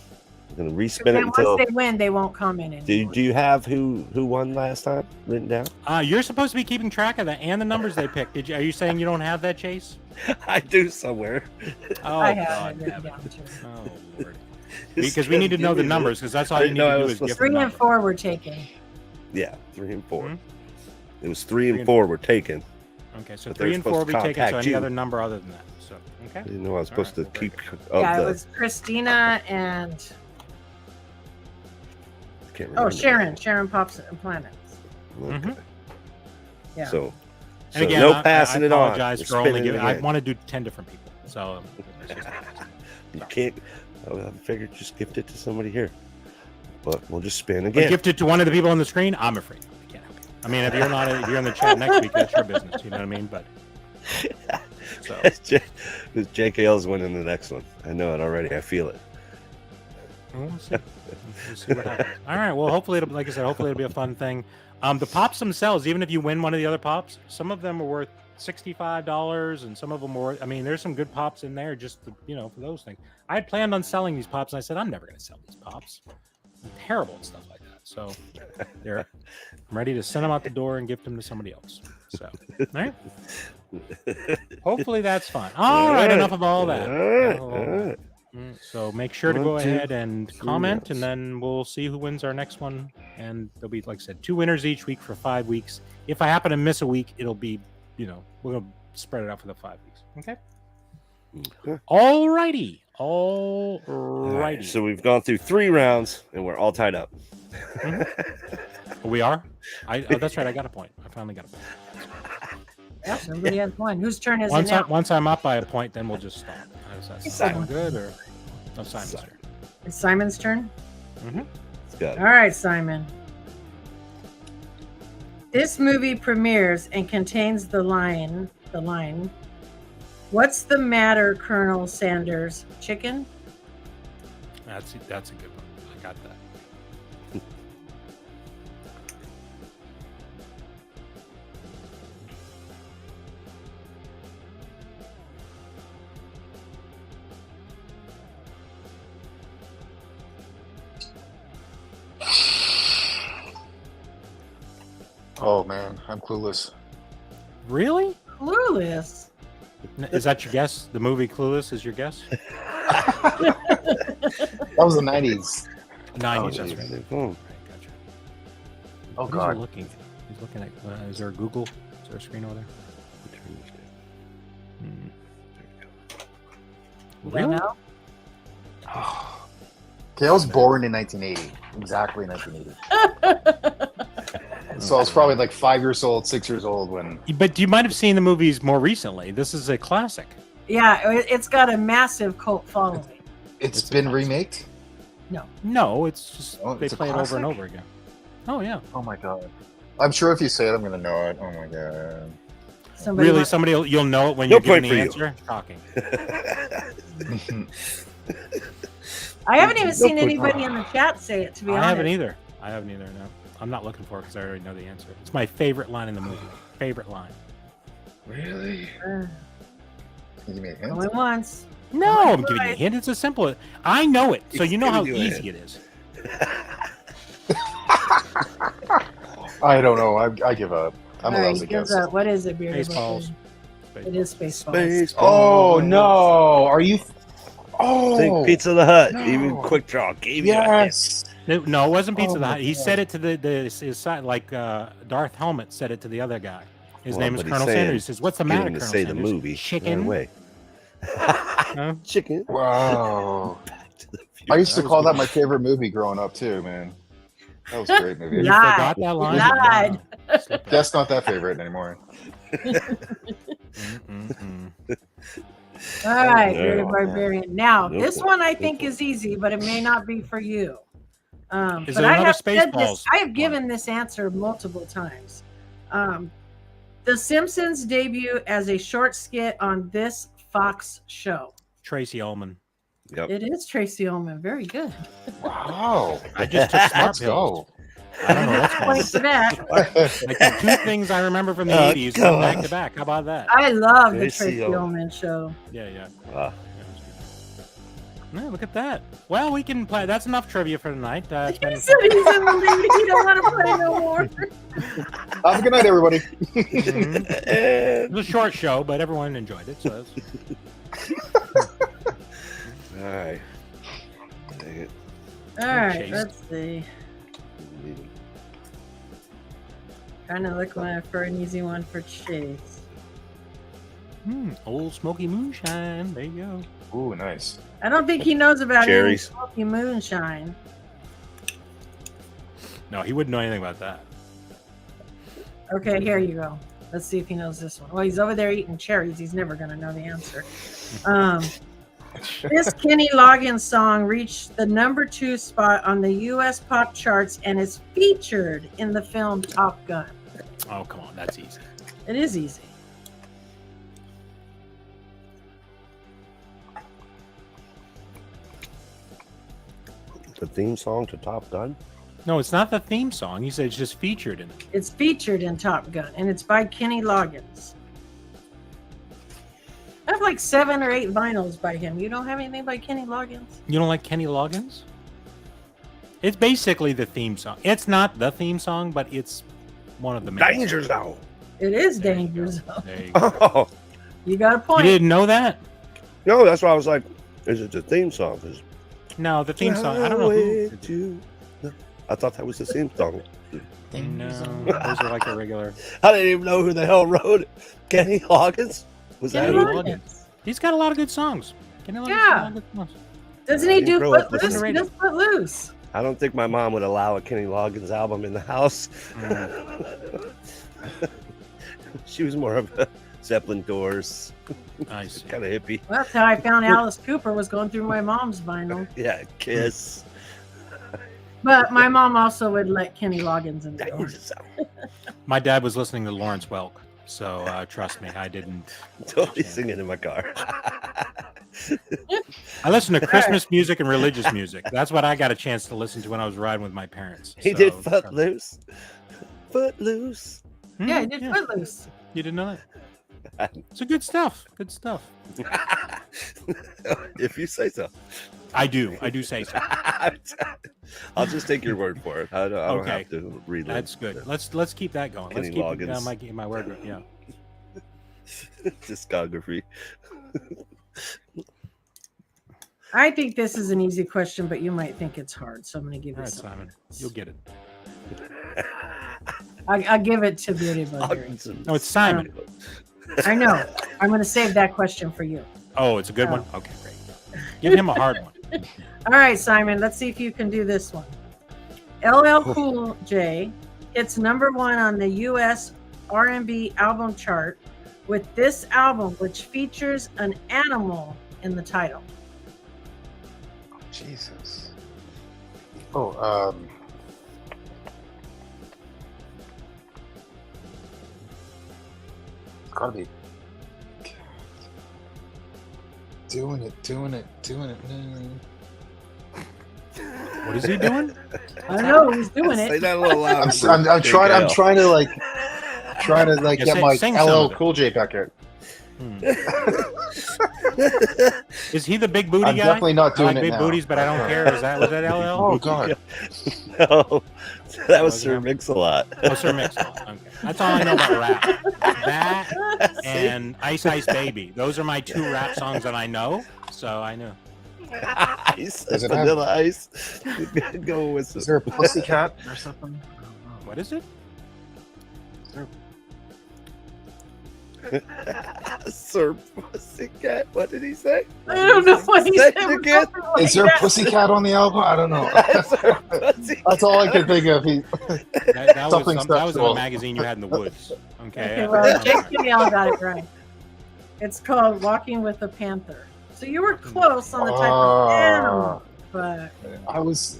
we're going to respin it then until. once they win, they won't comment anymore. Do you have who won last time written down? You're supposed to be keeping track of that and the numbers they picked. Are you saying you don't have that, Chase? I do somewhere. Oh, I God, have it written heaven. down too. Oh, Lord. Because we need to know the numbers, because that's all you need No, I to do was is supposed gift to- the 3 and numbers. 4 were taken. Yeah, 3 and 4. Mhm. It was 3 3 and 4 were taken. Okay, so But 3 they're and 4 supposed will to be taken, so contact any you. other number other than that. So, okay. I didn't know I was All supposed right, to well, keep very of Yeah, the. it was Christina and I can't remember. Sharon Pops and Planets. Okay. Mhm. Yeah. So, And again, no I passing it on. apologize We're for only spinning giving. it I again. want to do 10 different people. So, it's just- You can't. I figured just gift it to somebody here, but we'll just spin But again. gift it to one of the people on the screen. I'm afraid I can't help you. I mean, if you're in the chat next week, that's your business. You know what I mean? But so JKL's winning the next one. I know it already. I feel it. we'll see. We'll see what happens. All right. Well, hopefully, like I said, hopefully it'll be a fun thing. The pops themselves, even if you win one of the other pops, some of them are worth $65, and some of them were. I mean, there's some good pops in there, just to, for those things. I had planned on selling these pops, and I said I'm never going to sell these pops. They're terrible and stuff like that. So, I'm ready to send them out the door and gift them to somebody else. So, all right. Hopefully that's fun. All right, enough of all that. All right. So make sure to 1, go 2, ahead and 3 comment, rounds. and then we'll see who wins our next one. And there'll be, like I said, 2 winners each week for 5 weeks. If I happen to miss a week, it'll be, we're gonna spread it out for the 5 weeks. Okay. Okay. All righty. All All righty. right, so we've gone through 3 rounds and we're all tied up. We are. That's right. I got a point. I finally got a point. Yeah, everybody has one. Whose turn is Once it now? once I'm up by a point, then we'll just stop. Does that sound good or? No, Simon's Simon. turn. It's Simon's turn. Let's go. All right, Simon. This movie premieres and contains the line, "What's the matter, Colonel Sanders? Chicken?" That's a good one. I got that. Oh man, I'm clueless. Really? Clueless. Is that your guess? The movie Clueless is your guess? That was the 90s. 90s. That's geez. right. Oh, Right, gotcha. Oh What is he god. looking? He's looking at. Is there a Google? Is there a screen over there? Hmm. You Really? know? Okay, I was born in 1980. Exactly 1980. So I was probably like 5 years old, 6 years old when. But you might have seen the movies more recently. This is a classic. Yeah, it's got a massive cult following. It's It's a been classic. remaked? No, it's just Oh, they it's a play it over and classic? over again. Oh yeah. Oh my god. I'm sure if you say it, I'm gonna know it. Oh my god. Somebody Really, wants- you'll know it when No you're giving point the for you. answer. Shocking. I haven't even No seen point. anybody in the chat say it. To be honest, I haven't either. No, I'm not looking for it because I already know the answer. It's my favorite line in the movie. Favorite line. Really? Uh, Can you give me a hint? Only once. No, Oh, I'm giving you a right. hint. It's a simple. I know it, so He's you know how giving you a easy hint. it is. I don't know. I give up. I'm All allowed right, to he gives guess. up. What is it, Beardy? Spaceballs. It is Spaceballs. Space. Oh no! Are you? Oh, Think Pizza the Hut. no. Even Quick Draw gave you a hit. yes. No, it wasn't Pizza Oh the my Hut. He God. said it to his side, like Darth Helmet said it to the other guy. His Well, name is but he's Colonel saying, Sanders. He says, "What's the Get matter, him to Colonel say Sanders? the movie. Chicken." Right away. Huh? Chicken. Wow. Back to the Future. I used to That was call good. that my favorite movie growing up too, man. That was a great movie. You Lied. forgot that line? Lied. Yeah. Slip that. That's not that favorite anymore. Mm-mm-mm. All right, No. you're a barbarian. Now, No this point. one I No think point. is easy, but it may not be for you. Is But there I another have said Spaceballs this. I have one? given this answer multiple times. The Simpsons debut as a short skit on this Fox show. Tracy Ullman. Yep. It is Tracy Ullman. Very good. Wow. I just took smart Let's pills. go. I don't know what's going on. Points for that. Like the two things I remember from the Oh, 80s God. back to back. How about that? I love the Tracy Tracy Ullman. Ullman show. Yeah. Wow. No, look at that. Well, we can play. That's enough trivia for tonight. It's He been said he's in the lead. He don't want to play no more. Have a good night, everybody. Mhm. It was a short show, but everyone enjoyed it. So All right. Dang it. All right, Chase. let's see. Trying to look for an easy one for Chase. Old Smoky Moonshine. There you go. Ooh, nice. I don't think he knows about any Cherries. Smoky Moonshine. No, he wouldn't know anything about that. Okay, here you go. Let's see if he knows this one. Well, he's over there eating cherries. He's never going to know the answer. This Kenny Loggins song reached the #2 spot on the U.S. pop charts and is featured in the film Top Gun. Oh, come on. That's easy. It is easy. The theme song to Top Gun. No, it's not the theme song. He said it's just featured in it. It's featured in Top Gun, and it's by Kenny Loggins. I have like 7 or 8 vinyls by him. You don't have anything by Kenny Loggins? You don't like Kenny Loggins? It's basically the theme song. It's not the theme song, but it's one of the main. Danger Zone. It is There you Danger go. Zone. There you go. Oh You got a You point. didn't know that? no, that's why I was like, is it the theme song? 'Cause No, the theme song. I don't know who. Highway to- I thought that was the theme song. No, those are like the regular. I didn't even know who the hell wrote it. Kenny Loggins? Was that Kenny who? Loggins. He's got a lot of good songs. Kenny Loggins Yeah. got a lot of good songs. Doesn't he You do grow up Footloose? listening He to does Footloose. I don't think my mom would allow a Kenny Loggins album in the house. She was more of a Zeppelin Doors I see. kind of hippie. Well, that's how I found Alice Cooper, was going through my mom's vinyl. Yeah, Kiss. But my mom also would let Kenny Loggins in the door. Danger Zone. My dad was listening to Lawrence Welk, so trust me, I didn't. Totally singing in my car. I listened to Christmas music and religious music. That's what I got a chance to listen to when I was riding with my parents. He So, did Footloose. Footloose. Yeah, he did Footloose. You didn't know that? So good stuff. Good stuff. If you say so. I do say so. I'll just take your word for it. I don't Okay. have to read it. That's good. Let's keep that going. Let's Kenny keep Loggins. my word. Yeah. Discography. I think this is an easy question, but you might think it's hard. So I'm going to give All you right, something. Simon. You'll get it. I'll give it to Beauty Barbarian. No, it's Simon. I know. I'm going to save that question for you. Oh, it's a good one? Okay, great. Give him a hard one. All right, Simon, let's see if you can do this one. LL Cool J hits #1 on the U.S. R&B album chart with this album, which features an animal in the title. Jesus. Oh, gotta be doing it. What is he doing? I know he's doing Say it. that a little loud. I'm trying to like Yeah, get my sing some LL of it. Cool J back here. Is he the big booty I'm guy? definitely not I doing like it big now. booties, but I don't care. Was that LL? Oh God. No, that was Was Sir it? Mix-a-Lot. Oh, Sir Mix. Okay. That's all I know about rap. That Same and Ice Ice Baby. Those are my 2 rap songs that I know, so I knew. Ice, Does it Vanilla Ice. Go with Is there a pussycat or something? What is it? Is there Sir Pussycat. What did he say? I don't know what he Say said. it again. Is there a pussycat on the album? I don't know. Sir Pussycat. That's all I could think of. That Something was in a sexual. magazine you had in the woods. Okay. Okay, well, Jake Kimmel got it right. It's called Walking with a Panther. So you were close on the type of animal, but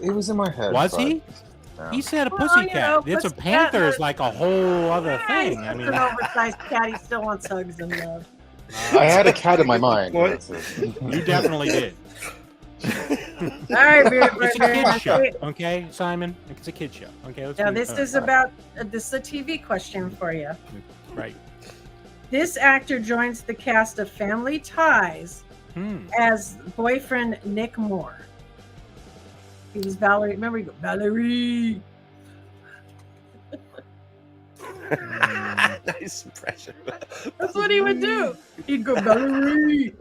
It was in my head. Was but, he? yeah. He said a Well, pussycat. you know, It's a pussycat panther is knows- like a whole other thing. yeah, I he's mean, an oversized cat. He still wants hugs and love. I had a cat in my mind. What? That's it. you definitely did. All right, Beard It's a Burger. kid show, okay, Simon? It's a kid show. Okay, let's Now move this on. is about this is a TV question for you. right. This actor joins the cast of Family Ties as boyfriend Nick Moore. He was Valerie. Remember, you go Valerie. Nice impression. That's what he would do. He'd go Valerie.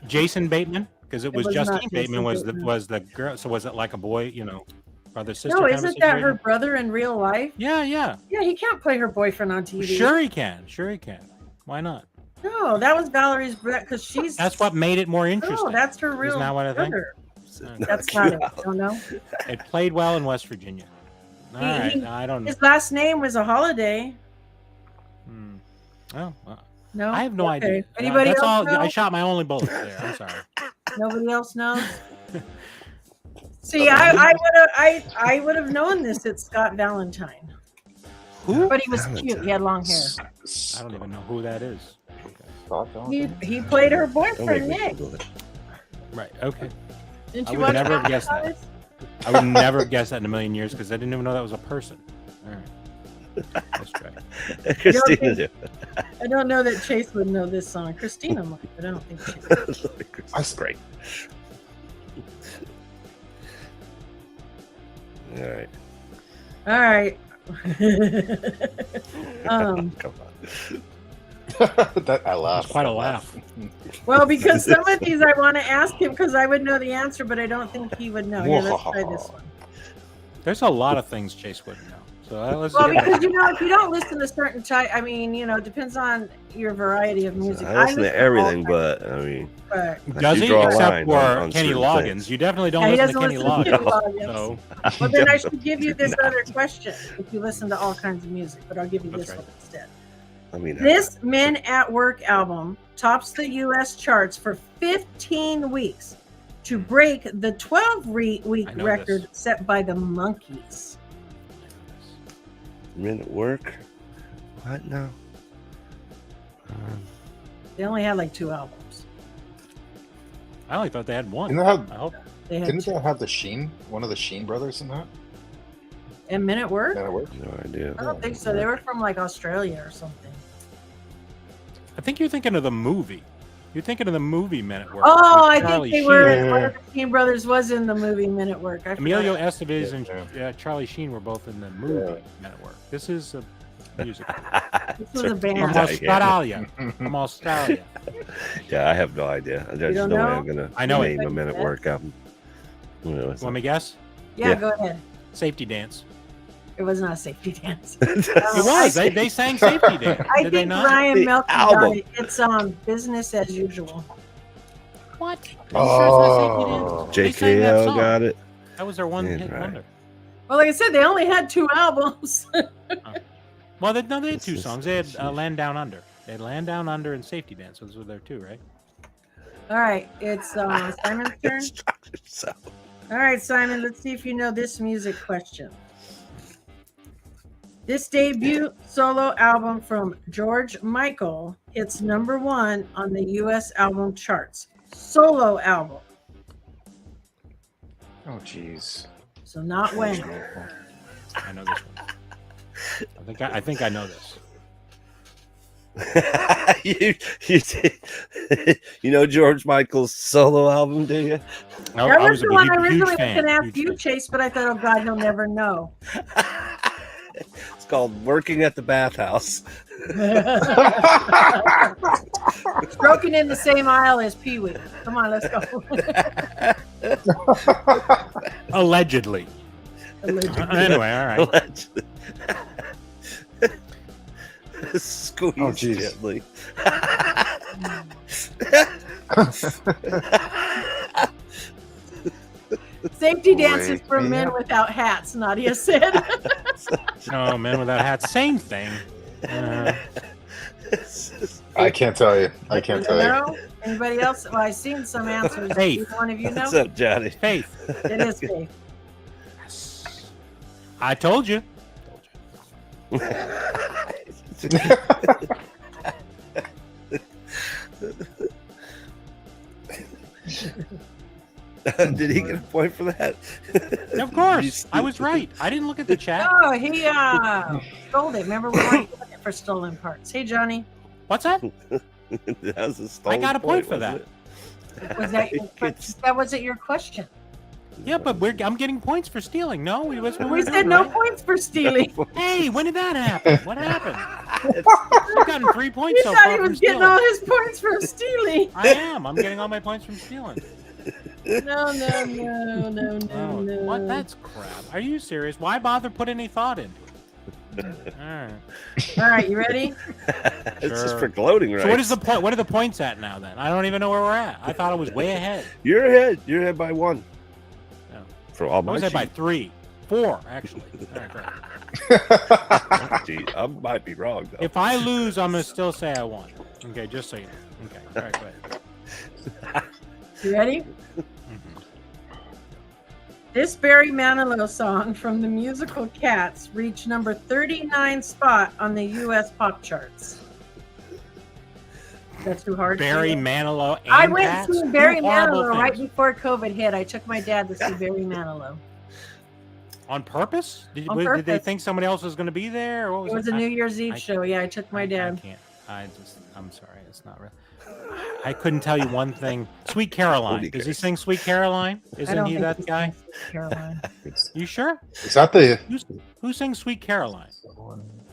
Jason Bateman, because it was was Justine not Bateman Jason was Bateman. the girl. So was it like a boy, you know, brother sister? No, kind of a isn't that her situation? brother in real life? Yeah. Yeah, he can't play her boyfriend on TV. Sure he can. Why not? No, that was Valerie's brother because she's. That's what made it more interesting. No, that's her real Isn't that what I think? brother. That's not it. Don't know. It played well in West Virginia. All right, he- I don't know. His last name was a Holiday. Oh, well, No, I have no Okay. idea. Anybody That's else all. know? I shot my only bullet there. I'm sorry. Nobody else knows. See, I would have known this. It's Scott Valentine. Who? But he was cute. He had long hair. I don't even know who that is. He played her Don't make boyfriend me Nick. Google it. Right. Okay. Didn't I you would watch never have Family guessed that. Ties? I would never have guessed that in a million years because I didn't even know that was a person. All right. Let's try. Christina do. I don't know that Chase would know this song. Christina might, but I don't think she would. That's great. All right. All right. Come on. That I That's laughed. quite a laugh. Well, because some of these I want to ask him because I would know the answer, but I don't think he would know. Here, let's try this one. There's a lot of things Chase wouldn't know. So let's Well, get because if you don't listen to certain type, I mean, it depends on your variety of music. I listen to everything, all but I mean, types, but Does you he? draw a Except line for on Kenny certain Loggins. things. You definitely don't Yeah, he listen to doesn't Kenny listen to Loggins. Kenny Loggins. So Well, then I should give you this other question if you listen to all kinds of music, but I'll give you That's this right. one instead. I mean, This Men at Work album tops the U.S. charts for 15 weeks to break the 12-week I know record this. set by the Monkees. Men at work. What now? They only had like 2 albums. I only thought they had one. Didn't they have, I hope. They had didn't 2. they have the Sheen? One of the Sheen brothers in that? And Men at Work? Did that work? No idea. I don't think so. They were from like Australia or something. I think you're thinking of the movie. You're thinking of the movie Men at Work. Oh, I with Charlie think they were. Sheen. One of the Sheen brothers was in the movie Men at Work. I Emilio forgot. Estevez Yeah, and Charlie Sheen were both in the movie Men at Work. This is a musical. This was a From band. Australia. From Australia. Yeah, I have no idea. I just don't know know? I'm gonna I know name it. a Men at Work album. Want me to guess? Yeah, Yeah. go ahead. Safety Dance. It was not a safety dance. It was. They sang Safety Dance. I Did they think not? Ryan The Melton album. got it. It's business as usual. What? Are you sure it's not Safety Dance? Oh. They sang that JKL song. got it. That was their one Yeah, hit right. wonder. Well, like I said, they only had 2 albums. Well, they had This two is- songs. They had Land Down Under. They had Land Down Under and Safety Dance. Those were their 2, right? All right, it's Simon's turn. So, All right, Simon, let's see if you know this music question. This debut solo album from George Michael hits #1 on the U.S. album charts. Solo album. Oh, jeez. So not when. I know this one. I think I know this. you know George Michael's solo album, do you? That was the one I huge originally was fan, going to ask huge you, fan. Chase, but I thought, oh God, he'll never know. It's called Working at the Bathhouse. Stroking in the same aisle as Pee Wee. Come on, let's go. Allegedly. Anyway, all right. Allegedly. Squeeze Oh, jeez. gently. Safety dances for Wake me men up. without hats, Nadia said. No, men without hats. Same thing. I can't tell you. I can't tell you. No? Anybody else? Well, I've seen some answers. Faith. Either one of you know? What's up, Johnny? Faith. It is Faith. I told you. Did he get a point for that? Of course. I was right. I didn't look at the chat. Oh, he stole it. Remember, we weren't doing it for stolen parts. Hey, Johnny. What's that? That was a stolen I got a point for wasn't that. Was that your It's- that wasn't your question? Yeah, but I'm getting points for stealing. No, we was We said no points for stealing. Hey, when did that happen? What happened? I've gotten 3 points You so thought far he from was getting stealing. all his points from stealing. I am. I'm getting all my points from stealing. No. Oh, what? That's crap. Are you serious? Why bother put any thought into it? All right. All right, you ready? It's just Sure. for gloating, right? So what is the point? What are the points at now? Then I don't even know where we're at. I thought I was way ahead. You're ahead. You're ahead by 1. No. For all I my was ahead by sheep. 3, 4 actually. All right, great. Gee, I might be wrong though. If I lose, I'm gonna still say I won. Okay, just so you know. Okay, all right, go ahead. You ready? This Barry Manilow song from the musical Cats reached number 39 spot on the U.S. pop charts. That's too hard. Barry for you? Manilow. And I went Cats? to see Two Barry horrible Manilow right things. before COVID hit. I took my dad to see Barry Manilow. On purpose? Did, On did they purpose. think somebody else was going to be there? Or what It was a New Year's Eve I- show. Yeah, I took my dad. I can't. I'm sorry. It's not real. I couldn't tell you one thing. Sweet Caroline. Holy Does he cow. sing Sweet Caroline? I Isn't don't he think that he guy? sings Caroline. You sure? Is that the? Who sings Sweet Caroline?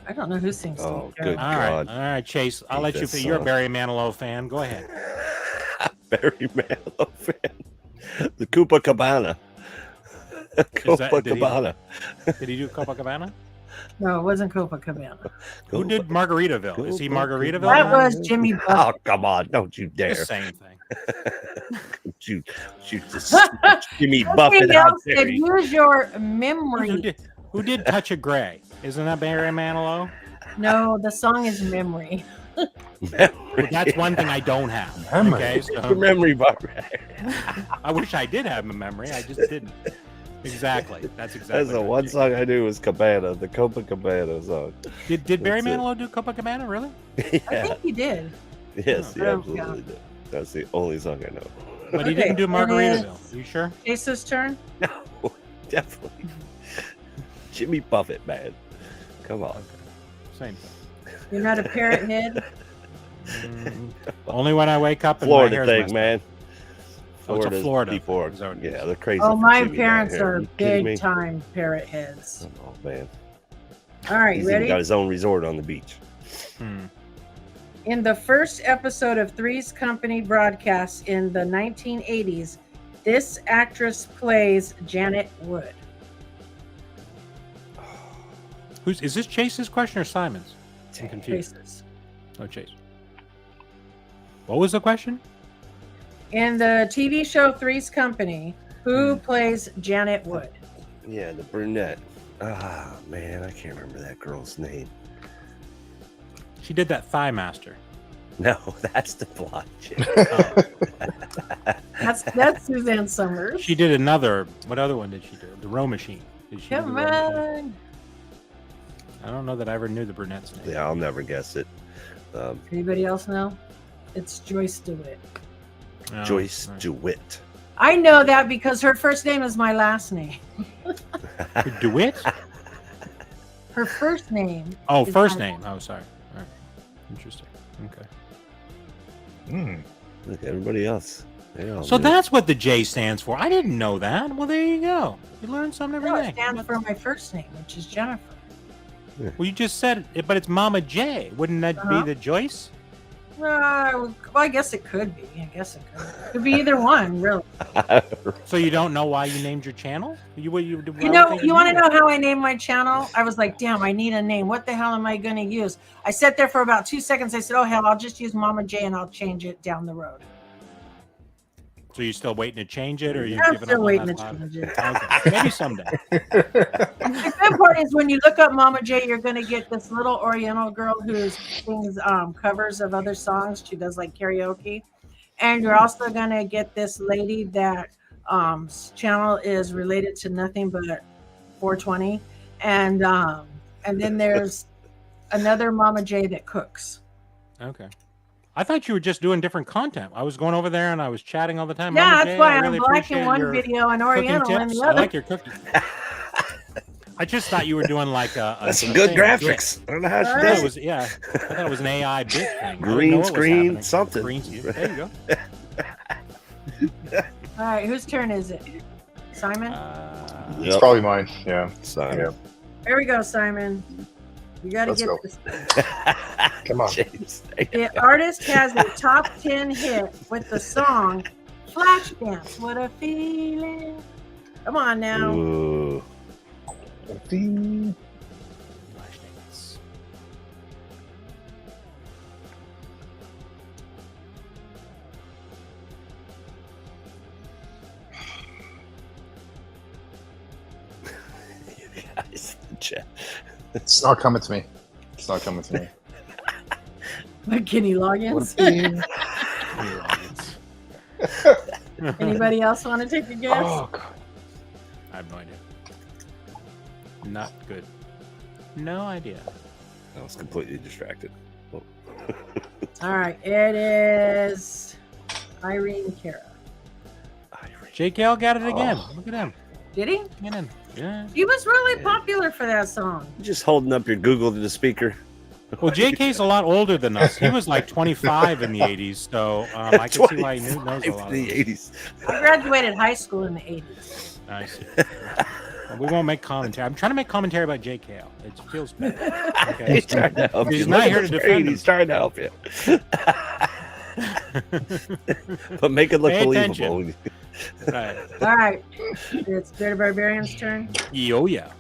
I don't know who sings Oh, Sweet good Caroline. All right. God. All right, Chase. I'll let you. this You're a song. Barry Manilow fan. Go ahead. Barry Manilow fan. The Copacabana. Copacabana. Did he do Copacabana? No, it wasn't Copacabana. Who did Margaritaville? Is he Margaritaville? That now? was Jimmy Oh, Buffett. come on. Don't you the dare. same thing. Shoot just Jimmy Buffett Something out else there. said, use your Who memory. did Touch of Grey? Isn't that Barry Manilow? No, the song is Memory. Well, that's one thing I don't have. Memory. Okay, Your so memory bar. I wish I did have a memory. I just didn't. Exactly. That's exactly. That's the what one I song I knew was Cabana, the Copacabana song. did Barry That's it. Manilow do Copacabana? Really? I Yeah, think he did. yes, he Oh, absolutely yeah. did. That's the only song I know. But he Okay, didn't do and then- Margaritaville. You sure? Chase's turn. No, definitely. Jimmy Buffett, man. Come on. Same thing. You're not a parrot head. Only when I wake up and my Florida hair's thing, messed up. man. Oh, it's a Florida's Florida before. thing, is that what it Yeah, is? they're crazy. Oh, for my Jimmy down parents here. are you kidding me? big time parrot heads. Oh, man. All right, He's even ready? got his own resort on the beach. Hmm. In the first episode of Three's Company broadcasts in the 1980s, this actress plays Janet Wood. Is this Chase's question or Simon's? I'm confused. Chase's. Oh, Chase. What was the question? In the TV show Three's Company, who plays Janet Wood? Yeah, the brunette. Ah, man, I can't remember that girl's name. She did that Thigh Master. No, that's the blonde chick. That's Suzanne Summers. She did another. What other one did she do? The Row Machine. Did she do the Come Row Machine? on. I don't know that I ever knew the brunette's name. Yeah, I'll never guess it. Anybody else know? It's Joyce DeWitt. No, Joyce all right. DeWitt. I know that because her first name is my last name. DeWitt? Her first name. Oh, is first my- name. Oh, sorry. All right. Interesting. Okay. Hmm. Look, everybody else. They all So knew. that's what the J stands for. I didn't know that. Well, there you go. You learn something every No, day. it stands for my first name, which is Jennifer. Well, you just said it, but it's Mama J. Wouldn't that be the Joyce? Well, I guess it could be. I guess it could. It could be either one, really. So you don't know why you named your channel? You want to know how I named my channel? I was like, damn, I need a name. What the hell am I going to use? I sat there for about 2 seconds. I said, oh, hell, I'll just use Mama J and I'll change it down the road. So you're still waiting to change it, or you're I'm still waiting to change it. Okay. Maybe someday. The good part is when you look up Mama J, you're going to get this little Oriental girl who sings covers of other songs. She does like karaoke. And you're also going to get this lady that channel is related to nothing but 420. And then there's another Mama J that cooks. Okay. I thought you were just doing different content. I was going over there and I was chatting all the time. Yeah, Mama that's J, why I I'm really black in appreciate one your video and Oriental in the I other. like your cooking. I just thought you were doing like That's some good graphics. I don't know how she does it. I thought it was an AI bit thing. Green screen, something. There you go. All right, whose turn is it? Simon? It's probably mine. Yeah. Simon. Yeah. There we go, Simon. You got to Let's get go. this. Come on. The artist has a top 10 hit with the song Flashdance. What a feeling. Come on now. Ooh. Flashdance. You guys, chat. It's not coming to me. It's not coming to me. Kenny Loggins. Anybody else want to take a guess? Oh, God. I have no idea. Not good. No idea. I was completely distracted. All right, it is Irene Cara. JKL got it again. Look at him. Did he? Get in. Yeah. He was really popular for that song. Just holding up your Google to the speaker. Well, JK's a lot older than us. He was like 25 in the 80s, so I can see why he knows a lot. In the 80s. I graduated high school in the 80s. I see. Well, we won't make commentary. I'm trying to make commentary about JKL. It feels bad. Okay. He's trying to help you. He's not here to defend him. He's trying to help you. But make it look Pay believable. attention. Right. All right, it's Bearded Barbarian's turn. Oh, yeah.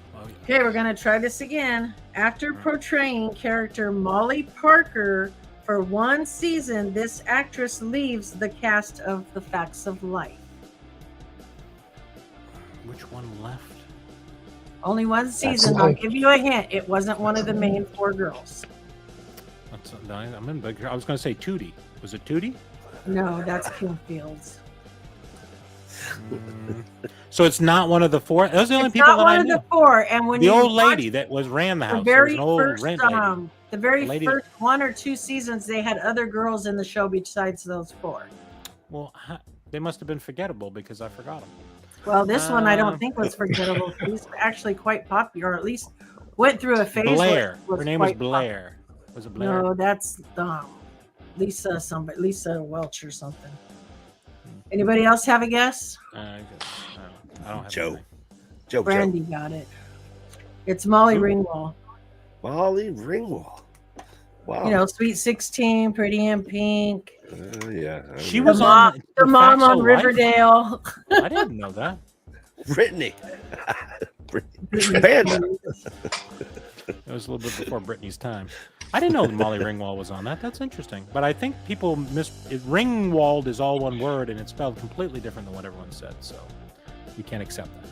Okay, we're going to try this again. After portraying character Molly Parker for one season, this actress leaves the cast of The Facts of Life. Which one left? Only one season. I'll give you a hint. It wasn't one of the main 4 girls. I'm in big. I was going to say Tootie. Was it Tootie? No, that's Kim Fields. So it's not one of the 4. Those are the only It's people not that one I of knew. the 4. And when The you old watch lady that ran the house. the very There was an old first, rent lady. the very lady- first 1 or 2 seasons, they had other girls in the show besides those 4. Well, they must have been forgettable because I forgot them. Well, this one I don't think was forgettable. He's actually quite popular, or at least went through a phase. Blair. Where Her name was quite Blair. Was it Blair? No, that's Lisa Welch or something. Anybody else have a guess? I don't have Joe. anything. Joe. Brandy got it. It's Molly Ringwald. Molly Ringwald. Wow. You know, Sweet 16, Pretty in Pink. Yeah. She was on The mom Facts on of Life? Riverdale. I didn't know that. Brittany. Panda. It was a little bit before Britney's time. I didn't know that Molly Ringwald was on that. That's interesting. But I think people Ringwald is all one word, and it's spelled completely different than what everyone said. So we can't accept that.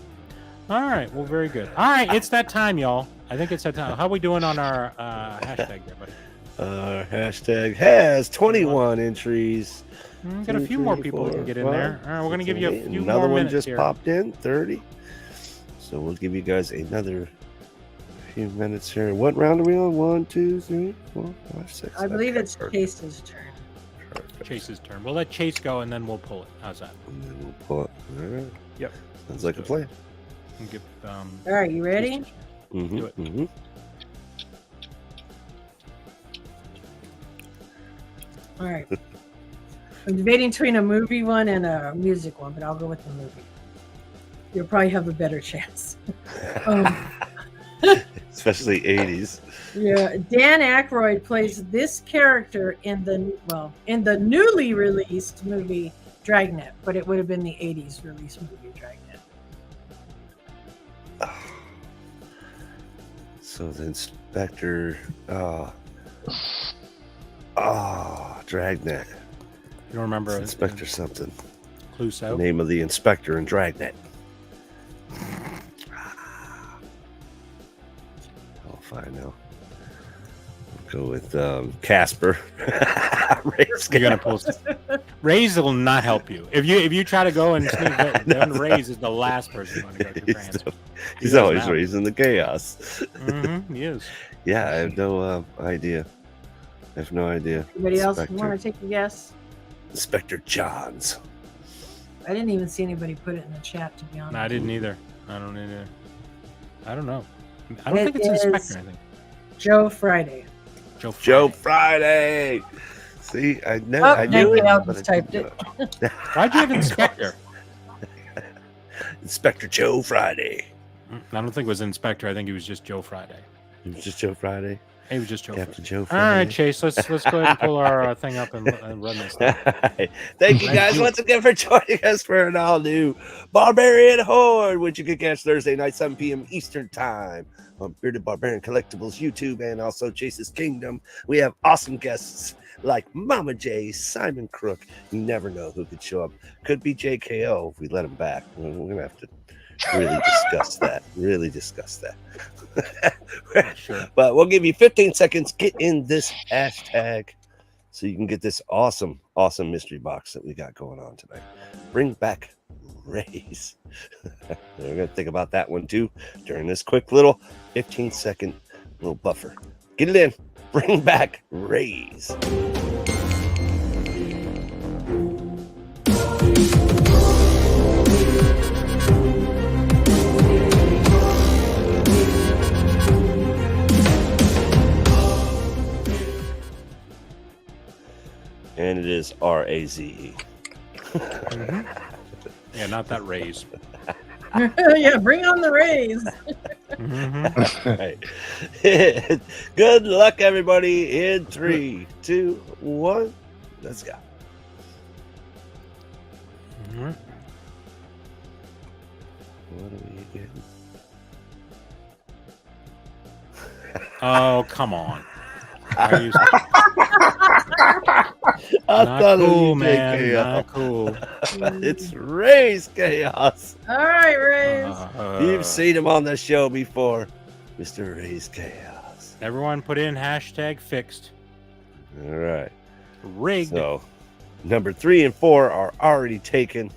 All right. Well, very good. All right. It's that time, y'all. I think it's that time. How are we doing on our hashtag there, buddy? Hashtag has 21 entries. Got a few more people who can get in there. All right. We're going to give you a few Another more one minutes just here. popped in, 30. So we'll give you guys another few minutes here. What round are we on? 1, 2, 3, 4, 5, 6. I believe it's Perfect. Chase's turn. Perfect. Chase's turn. We'll let Chase go, and then we'll pull it. How's that? And then we'll pull it. All right. Yep. Sounds like a plan. We'll give, All right, you ready? Mm-hmm. Do it. Mm-hmm. All right. I'm debating between a movie one and a music one, but I'll go with the movie. You'll probably have a better chance. It's especially 80s. Yeah, Dan Aykroyd plays this character in the newly released movie Dragnet, but it would have been the 80s release movie Dragnet. So the Inspector, Dragnet. You don't remember It's Inspector something. Clouseau? Name of the Inspector in Dragnet. I'll find out. Go with Casper. You're gonna post it. Raise will not help you. If you try to go and sneak it, then Raise is the last person you want to go to for answer. He's always raising the chaos. He is. Yeah, I have no idea. I have no idea. Anybody else want to take a guess? Inspector Johns. I didn't even see anybody put it in the chat, to be honest. No, I didn't either. I don't either. I don't know. I don't think it's Inspector. I think Joe Friday. Joe Friday. See, I know. I knew it. But typed it. Why'd you have Inspector? Inspector Joe Friday. I don't think it was Inspector. I think he was just Joe Friday. It was just Joe Friday. He was just Joe Captain Friday. Joe All Friday. right, Chase. Let's go ahead and pull our thing up and run this thing. Thank you guys once again for joining us for an all-new Barbarian Horde, which you can catch Thursday night, 7 p.m. Eastern Time on Bearded Barbarian Collectibles YouTube and also Chase's Kingdom. We have awesome guests like Mama J, Simon Crook. You never know who could show up. Could be JKO if we let him back. We're going to have to really discuss that. Really discuss that. Sure. But we'll give you 15 seconds. Get in this hashtag so you can get this awesome mystery box that we got going on tonight. Bring back Raise. We're going to think about that one too during this quick little 15-second little buffer. Get it in. Bring back Raise. And it is R-A-Z-E. Yeah, not that Raise. Yeah, bring on the Raise. All right. Good luck, everybody. In 3, 2, 1. Let's go. What are we getting? Oh, come on. Are you... Not cool, man. Not cool. It's Raise Chaos. All right, Raise. You've seen him on the show before, Mr. Raise Chaos. Everyone put in hashtag fixed. All right. Rigged. So, number 3 and 4 are already taken,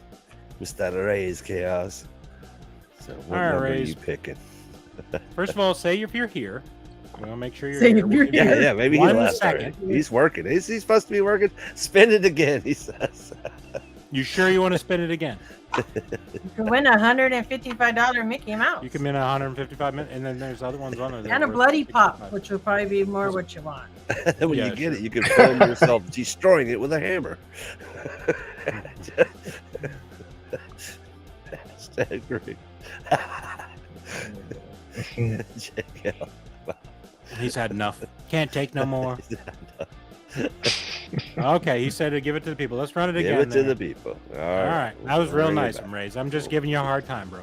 Mr. Raise Chaos. So, what All right, number Raise. are you picking? First of all, say if you're here. We want to make sure you're Say here. if you're here. Yeah, maybe he 1 left second. already. He's working. Is he supposed to be working? Spin it again, he says. You sure you want to spin it again? You can win $155 Mickey Mouse. You can win 155 minutes, and then there's other ones on there. that and a are worth bloody pop, 65. which will probably be more what you want. When Yeah, you get sure. it, you can film yourself destroying it with a hammer. Hashtag great. Check it out. He's had enough. Can't take no more. Okay, he said to give it to the people. Let's run it again. Give it to there. the people. All All right. That was real Bring it nice, back. Raise. I'm just giving you a hard time, bro.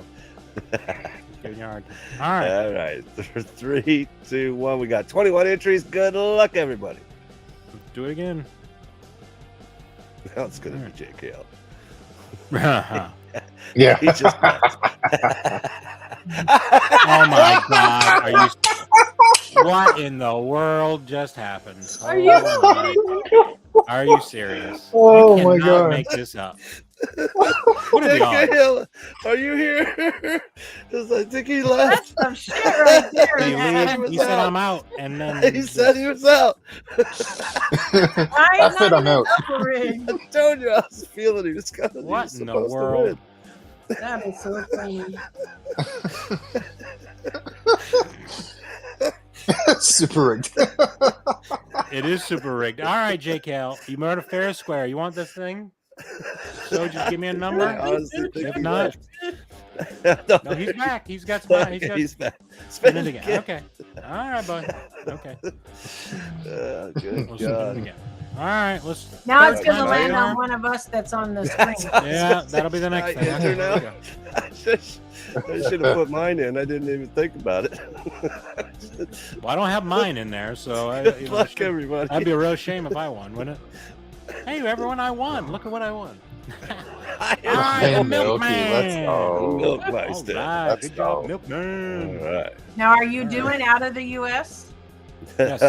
Giving you a hard time. All right. All right. 3, 2, 1. We got 21 entries. Good luck, everybody. Do it again. Now it's going to be JKL. Yeah. He just Oh my God! Are you? What in the world just happened? Are you Are you serious? Oh You my cannot God. Make this up. What are the odds? JKL, are you here? Because I think he left. That's some shit right there. He, man. leaves, he said I'm out, and then He said he was out. I said I'm out. I told you I was feeling he was coming. What He was in the supposed to world? win. That is so funny. Super rigged. It is super rigged. All right, JKL, you made a fair square. You want this thing? So just give me a number. I honestly think If he not, left. No, he's back. He's got some. He's back. Spin it again. Okay. All right, bud. Okay. Good We'll spin it God. again. All right. Let's. Now it's That's going to right. land on one of us that's on the screen. Yeah, that'll be the next thing. Enter Okay, now. here we go. I should have put mine in. I didn't even think about it. Well, I don't have mine in there, so Good luck, everybody. that'd be a real shame if I won, wouldn't it? Hey, everyone, I won. Look at what I won. I All right, Hey, the Milky, let's milkman. go. All Milkmeister. right, Let's good job, go. milkman. All right. Now, are you doing out of the U.S.? Yes,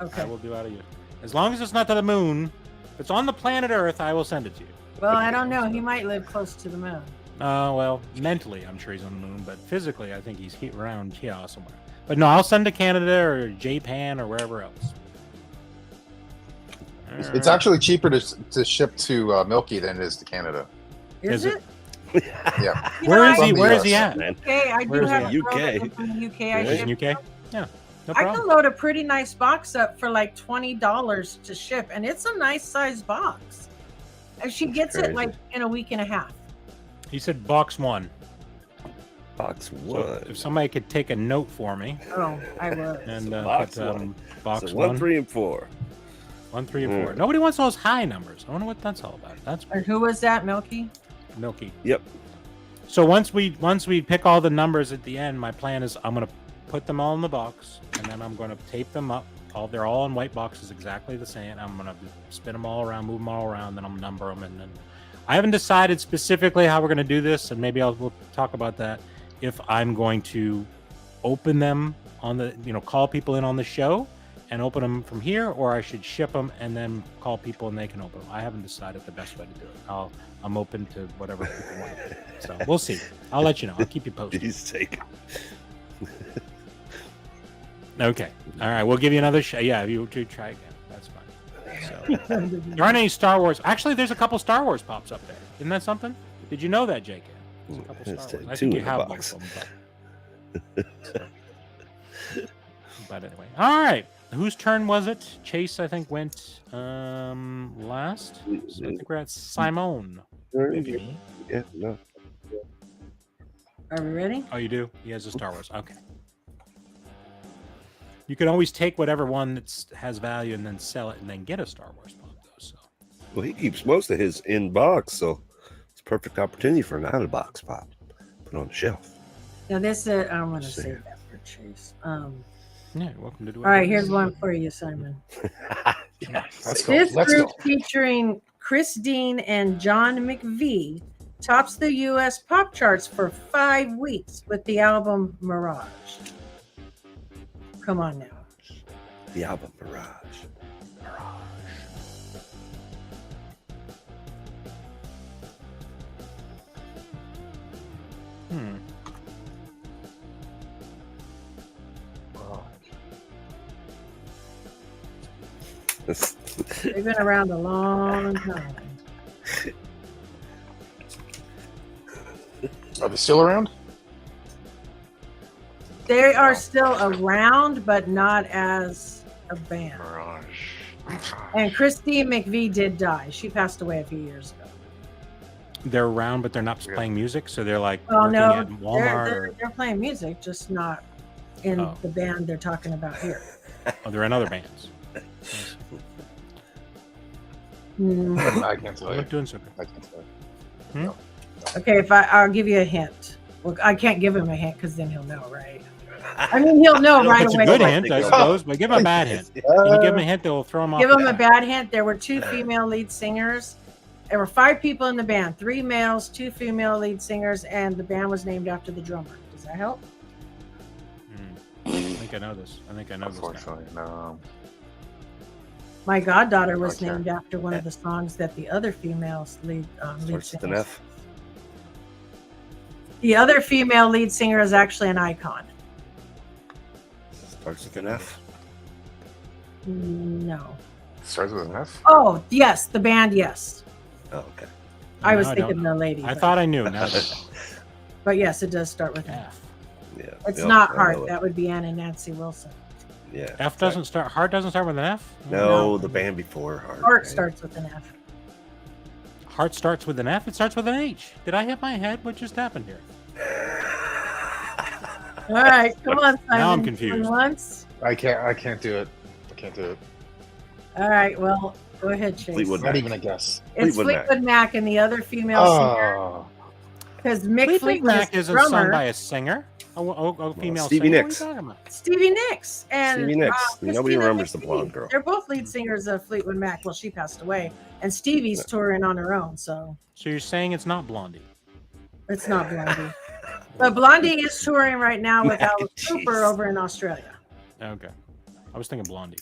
Okay. I will do out of you. As long as it's not to the moon. If it's on the planet Earth, I will send it to you. Well, I don't know. He might live close to the moon. Well, mentally, I'm sure he's on the moon, but physically, I think he's around here somewhere. But no, I'll send to Canada or Japan or wherever else. It's actually cheaper to ship to Milky than it is to Canada. Is it? Yeah. Where is From he? the Where is US. he at? Man. Okay, I do Where is have he a at? girl that UK. lives in the UK. Yeah. I He's ship in UK? Yeah, no I problem. can load a pretty nice box up for like $20 to ship, and it's a nice size box. And she gets it crazy. like in a week and a half. He said box one. Box So one. if somebody could take a note for me Oh, I will. and So box put one. box So one, 1, 3, and 4. 1, 3, and 4. Nobody wants those high numbers. I wonder what that's all about. That's And who was that, Milky? Milky. Yep. So once we pick all the numbers at the end, my plan is I'm gonna put them all in the box, and then I'm gonna tape them up. They're all in white boxes, exactly the same. I'm gonna spin them all around, move them all around, then I'm number them, and then I haven't decided specifically how we're gonna do this, and maybe we'll talk about that. If I'm going to open them on the, call people in on the show and open them from here, or I should ship them and then call people and they can open them. I haven't decided the best way to do it. I'm open to whatever people want. So we'll see. I'll let you know. I'll keep you posted. He's taking. Okay. All right. We'll give you another shot. Yeah, you do try again. That's fine. So, there aren't any Star Wars. Actually, there's a couple Star Wars pops up there. Isn't that something? Did you know that, JK? There's a couple It's Star Wars. I two think you in the have box. both of them. But anyway. All right. Whose turn was it? Chase, I think, went last. So I think we're at Simone. Maybe. Yeah, no. Are we ready? Oh, you do? He has a Star Wars. Okay. You can always take whatever one that has value and then sell it and then get a Star Wars pop, though. So Well, he keeps most of his in box, so it's a perfect opportunity for an out of box pop. Put on the shelf. Now this is, I'm going to See. save that for Chase. yeah, you're welcome to do it. All right, here's one for you, Simon. Let's go. This Let's group go. featuring Chris Dean and John McVie tops the U.S. pop charts for 5 weeks with the album Mirage. Come on now. The album Mirage. Hmm. They've been around a long time. Are they still around? They are still around, but not as a band. Mirage. And Christine McVie did die. She passed away a few years ago. They're around, but they're not Yeah. playing music, so they're like Oh working no, at Walmart. they're playing music, just not in Oh. the band they're talking about here. They're in other bands. Mm, I can't tell They're you. not doing so good. I can't tell you. Okay, I'll give you a hint. Well, I can't give him a hint because then he'll know, right? I mean, he'll know right It's a away. good I hint, think I they'll- suppose, but give him a bad hint. If you give him a hint, they'll throw him off. Give the him a track. bad hint. There were 2 female lead singers. There were 5 people in the band, 3 males, 2 female lead singers, and the band was named after the drummer. Does that help? I think I know this. I think I know this. Now. Unfortunately, no. My goddaughter was Okay. named after one of the songs that the other females lead Starts with an singers. F. The other female lead singer is actually an icon. Starts with an F. No. Starts with an F. Oh, yes, the band, yes. Oh, okay. I was No, don't thinking know. the lady. I but- thought I knew. Now that But yes, it does start with an F. F. Yeah. It's Yep, not I Hart. know it. That would be Ann and Nancy Wilson. Yeah. F doesn't start. Heart doesn't start with an F. No, the band before Hart. Hart right? starts with an F. Heart starts with an F. It starts with an H. Did I hit my head? What just happened here? All right, come on, Simon. Now I'm confused. Going Once. I can't do it. I can't do it. All right, well, go ahead, Chase. Fleetwood Not Mac. even a guess. It's Fleetwood Mac. Fleetwood Mac and the other female singer. Oh, Because Mick Fleetwood Fleetwood Mac is isn't sung drummer. by a singer. A female Stevie singer. Nicks. What are you talking about? Stevie Nicks. And Stevie Nicks. Nobody Christina remembers the McVie. blonde girl. They're both lead singers of Fleetwood Mac. Well, she passed away. And Stevie's touring on her own, so So you're saying it's not Blondie? it's not Blondie. But Blondie is touring right now with Alice Jeez. Cooper over in Australia. Okay. I was thinking Blondie.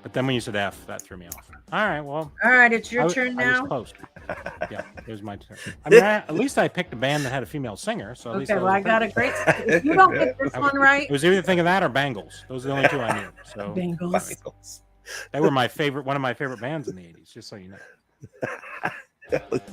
But then when you said F, that threw me off. All right, well. All right, it's your I turn I now. was close. Yeah, it was my turn. I mean, at least I picked a band that had a female singer. So at least Okay, that well, was I got a pretty great. If you don't get this good. one right, It was either thinking that or Bangles. Those are the only two I knew. So Bengals. they were my favorite, one of my favorite bands in the '80s. Just so you know.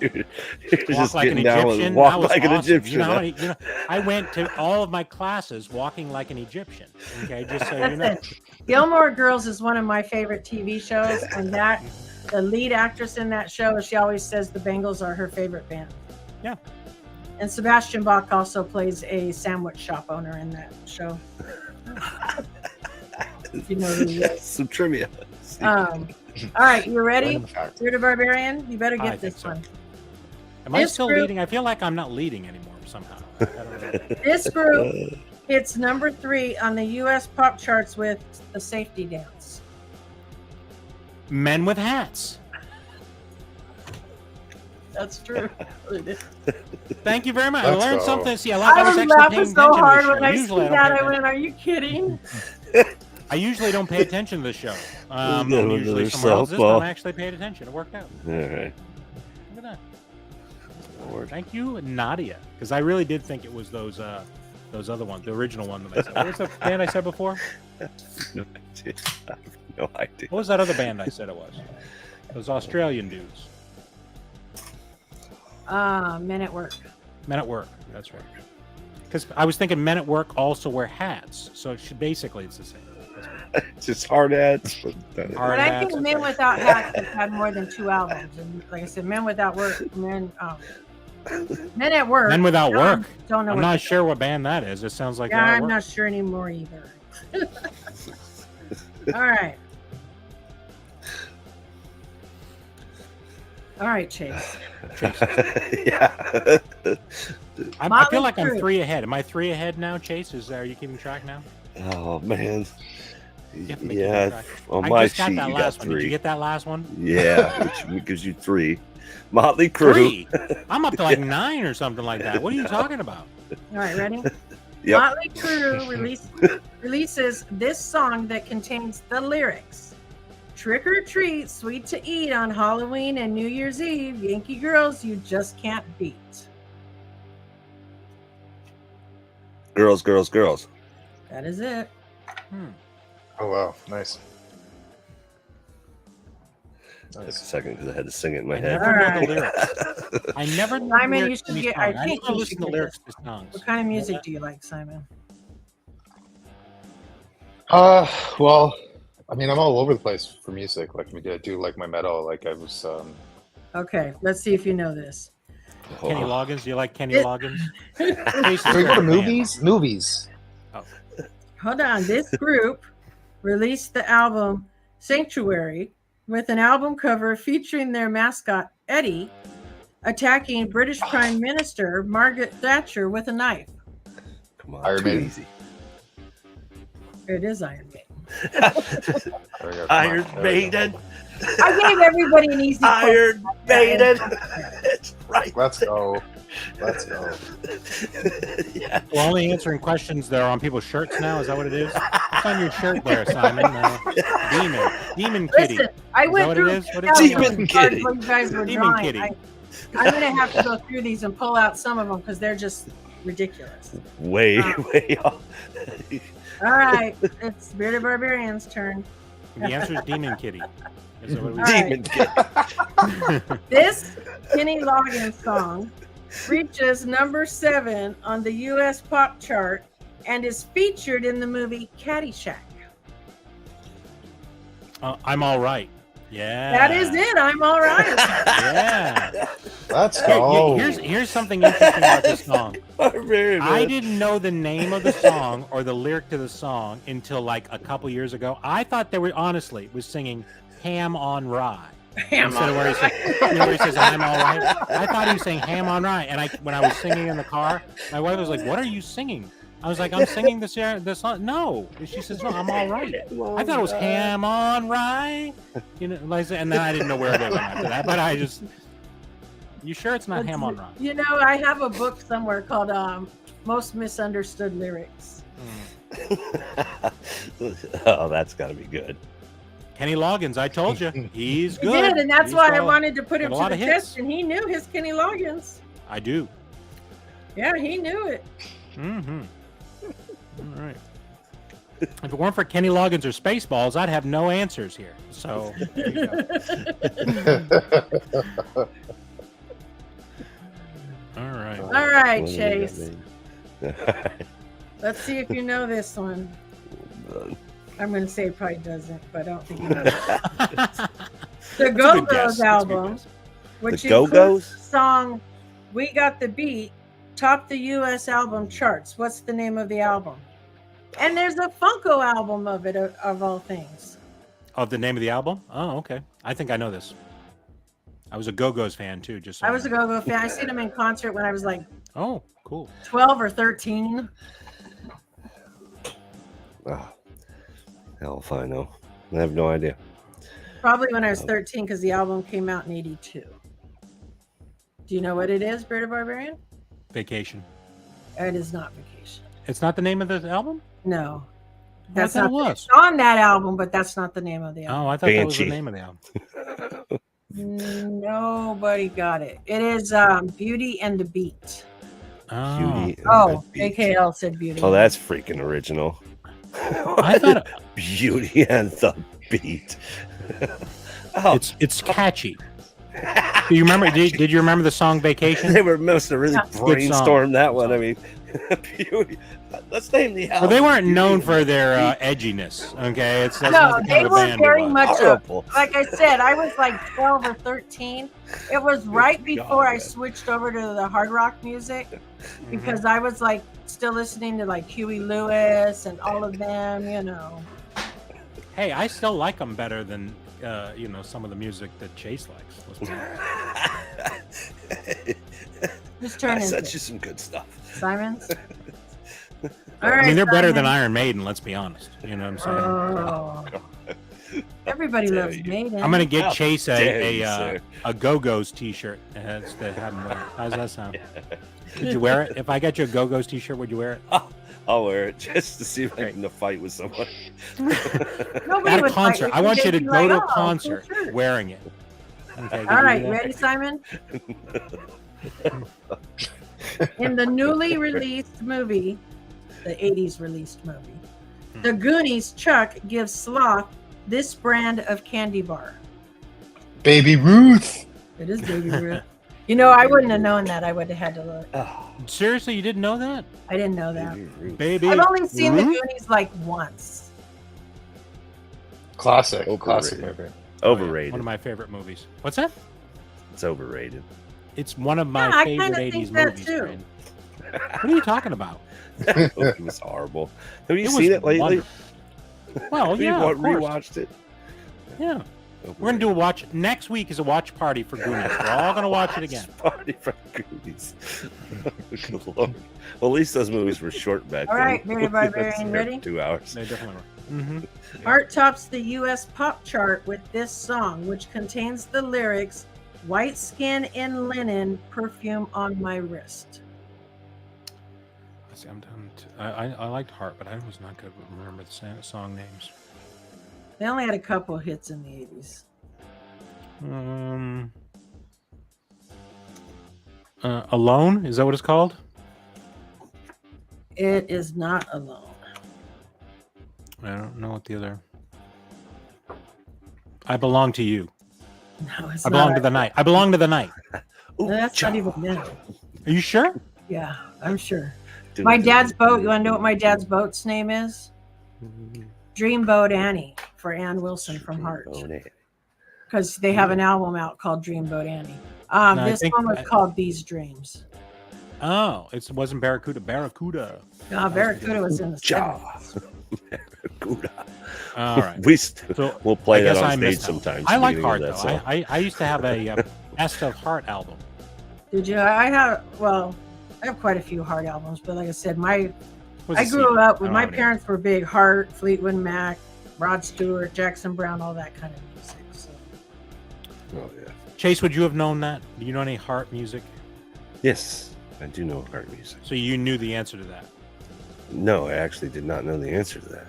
You're Walk just like an getting down with Egyptian. walk That was like an awesome. Egyptian. You know, huh? you know, I went to all of my classes walking like an Egyptian. Okay, just so you know. That's it. Gilmore Girls is one of my favorite TV shows, and that the lead actress in that show, she always says the Bengals are her favorite band. Yeah. And Sebastian Bach also plays a sandwich shop owner in that show. If you know who he is. Some trivia. All right, you ready? random fact. You're the Barbarian. You better I get think this so. one. Am I This still group- leading? I feel like I'm not leading anymore somehow. I don't know. This group, it's number 3 on the U.S. pop charts with the Safety Dance. Men with hats. That's true. Thank you very much. I Let's learned go. something. See, I I was was actually laughing paying so attention hard to when the I show. see Usually that. I I don't pay went, "Are you kidding?" I usually don't pay attention to the show. I'm No, usually no, somewhere else. This softball. time I actually paid attention. It worked out. All right. Look at that. Lord. Thank you, Nadia. Because I really did think it was those other ones, the original one that I said. What was the band I said before? No idea. I have no idea. What was that other band I said it was? Those Australian dudes. Men at Work. Men at Work. That's right. Because I was thinking Men at Work also wear hats. So it should, basically it's the same. That's what- Just hard ads. Hard But I hats, think that's Men right. Without Hats have had more than 2 albums. And like I said, Men Without Work, Men at Work. Men Without Don't- Work. Don't know I'm what not they- sure what band that is. It sounds like Yeah, Men at I'm Work. not sure anymore either. All right. All right, Chase. Yeah. I Motley feel like I'm Crue. 3 ahead. Am I 3 ahead now, Chase? Are you keeping track now? Oh man. have to make it Yeah. track. On I my just got sheet, that you last got one. Did you 3. get that last one? Yeah, which gives you 3. Motley Crue. 3. I'm up to like 9 or something like that. What are you talking about? All right, ready? Yep. Motley Crue releases this song that contains the lyrics. Trick or treat, sweet to eat on Halloween and New Year's Eve. Yankee girls you just can't beat. Girls, girls, girls. That is it. Oh wow, nice. Took a Nice. second because I had to sing it in my I head. never know Alright. the lyrics. I never know Simon, the you lyrics to should these get- songs. I I think never you listen should to get lyrics to songs. What kind of music do you like, Simon? Well, I mean, I'm all over the place for music. Like, I do like my metal. Like, I was. Okay, let's see if you know this. Kenny Oh. Loggins. Do you like Kenny It- Loggins? Can we go to movies? Movies. Hold on. This group released the album Sanctuary with an album cover featuring their mascot, Eddie, attacking British Prime Minister Margaret Thatcher with a knife. Come on, Iron too Maiden. easy. It is Iron Maiden. There we go. Come on. Iron There we go. Maiden. I gave everybody an easy Iron Maiden. It's right. Let's go. Let's go. Yeah. We're only answering questions that are on people's shirts now. Is that what it is? What's on your shirt there, Simon? Demon Kitty. Listen, I Is went that what through it is? What cards is Demon it? Kitty. what you guys were Demon drawing. Kitty. I'm going to have to go through these and pull out some of them because they're just ridiculous. Way, way off. All right, it's Bearded Barbarian's turn. The answer is Demon Kitty. Is that what we All right. Demon Kid. This Kenny Loggins song reaches number 7 on the U.S. pop chart and is featured in the movie Caddyshack. I'm all right. Yeah. That is it. I'm all right. Yeah. Let's Here- go. Here's something interesting about this song. Barbarian, I man. didn't know the name of the song or the lyric to the song until like a couple years ago. I thought they were honestly was singing "Ham on Rye" instead of where he says, where he says "I'm all right." I thought he was saying "Ham on Rye," and when I was singing in the car, my wife was like, "What are you singing?" I was like, "I'm singing this song." No, and she says, "No, I'm all right." I thought it was "Ham on Rye," you know, like, and then I didn't know where they went after that. But I just, you sure it's not "Ham on Rye"? You know, I have a book somewhere called Most Misunderstood Lyrics. Oh, that's got to be good. Kenny Loggins, I told you, he's He good. did, and that's He's why I got wanted to put him got a to lot the of hits. test, and he knew his Kenny Loggins. I do. Yeah, he knew it. Mm-hmm. All right. If it weren't for Kenny Loggins or Spaceballs, I'd have no answers here. So there you go. All right. All right, What do we Chase. got, Let's see if you know this one. man? I'm going to say it probably doesn't, but I don't think you know it. That's The a good Go-Go's guess. That's a good album, guess. which The Go-Go's? includes the song "We Got the Beat," topped the U.S. album charts. What's the name of the album? And there's a Funko album of it, of all things. Of the name of the album? Oh, okay. I think I know this. I was a Go-Go's fan too. Just so I you was a know. Go-Go fan. I seen him in concert when I was like Oh, cool. 12 or 13. Oh, hell if I know. I have no idea. Probably when I was 13 because the album came out in 82. Do you know what it is, Bird of Barbarian? Vacation. It is not Vacation. It's not the name of the album? No. I That's thought not it it's was. on that album, but that's not the name of the album. Oh, I thought that was the Banshee. name of the album. Nobody got it. It is Beauty and the Beat. Oh, Beauty and Oh, the Beast. AKL said Beauty. Oh, that's freaking original. I thought Beauty and the Beat. Oh, it's catchy. Do you remember? Did you remember the song "Vacation"? they must have really Yeah. Good song. brainstormed that one. I mean, Beauty. Let's name the Well, album. they weren't known Beauty for and their the edginess. Okay, that's No, not the they kind of were band it very was. much Beat. Horrible. like I said, I was like 12 or 13. It was right before I man. switched over to the hard rock music Mm-hmm. because I was like still listening to like Huey Lewis and all of them, you know. Hey, I still like them better than some of the music that Chase likes. Let's be honest. Just turn I into sent you some good stuff. Simon's. All right, I mean, they're better than Simon. Iron Maiden. Let's be honest. You know what I'm saying? Oh. Everybody Dare loves you. Maiden. I'm gonna get How Chase dare you, sir. a Go-Go's T-shirt and have him wear it. How's that sound? Would you wear it? If I got you a Go-Go's T-shirt, would you wear it? I'll wear it just to see if I can fight with someone. Nobody At a would fight concert. I want you to They'd be go like, to a "Oh, cool concert shirt." wearing it. Okay, All can you right, do that? ready, Simon? In the newly released movie, the 80s released movie, The Goonies, Chuck gives Sloth this brand of candy bar. Baby Ruth. It is Baby Ruth. You know, I wouldn't have known that. I would have had to look. Oh, Seriously, you didn't know that? I didn't know that. Baby. I've only seen The Ruth? Goonies like once. Classic. Overrated. Classic movie. Overrated. One of my favorite movies. What's that? It's overrated. It's one of my Yeah, I favorite kinda 80s think that movies. too. Brandon. What are you talking about? It was horrible. Have you It seen was it lately? wonderful. Well, Have you yeah, of course. rewatched it? Yeah. We're gonna do a watch. Next week is a watch party for Goonies. We're all gonna watch it again. Party from Goonies. Good Lord. Well, at least those movies were short back All then. right, Mary Barbarian, They're ready? 2 hours. They definitely were. Mm-hmm. Art tops the U.S. pop chart with this song, which contains the lyrics, "White skin in linen, perfume on my wrist." See, I'm done. I liked Heart, but I was not good to remember the song names. They only had a couple hits in the 80s. Alone? Is that what it's called? It is not Alone. I don't know what the other. I belong to you. No, it's I belong not. to the night. I belong to the night. Ooh, That's not John. even them. Are you sure? Yeah, I'm sure. Do My it, dad's do it, boat. do You it. want to know what my dad's boat's name is? Dreamboat Annie for Ann Wilson from Heart. Oh, man. Because they have an album out called Dreamboat Annie. I This think one was called These Dreams. Oh, it wasn't Barracuda. Barracuda. Barracuda was in the Ja. 70s. Barracuda. All right. We'll play I that guess on I stage missed that. sometimes. I like beginning Heart of though. that song. I used to have a Best of Heart album. Did you? I have quite a few Heart albums, but like I said, I Was grew up with I don't my have any. parents were big Heart, Fleetwood Mac, Rod Stewart, Jackson Brown, all that kind of music. So. Oh, yeah. Chase, would you have known that? Do you know any Heart music? Yes, I do know Heart music. So you knew the answer to that. No, I actually did not know the answer to that.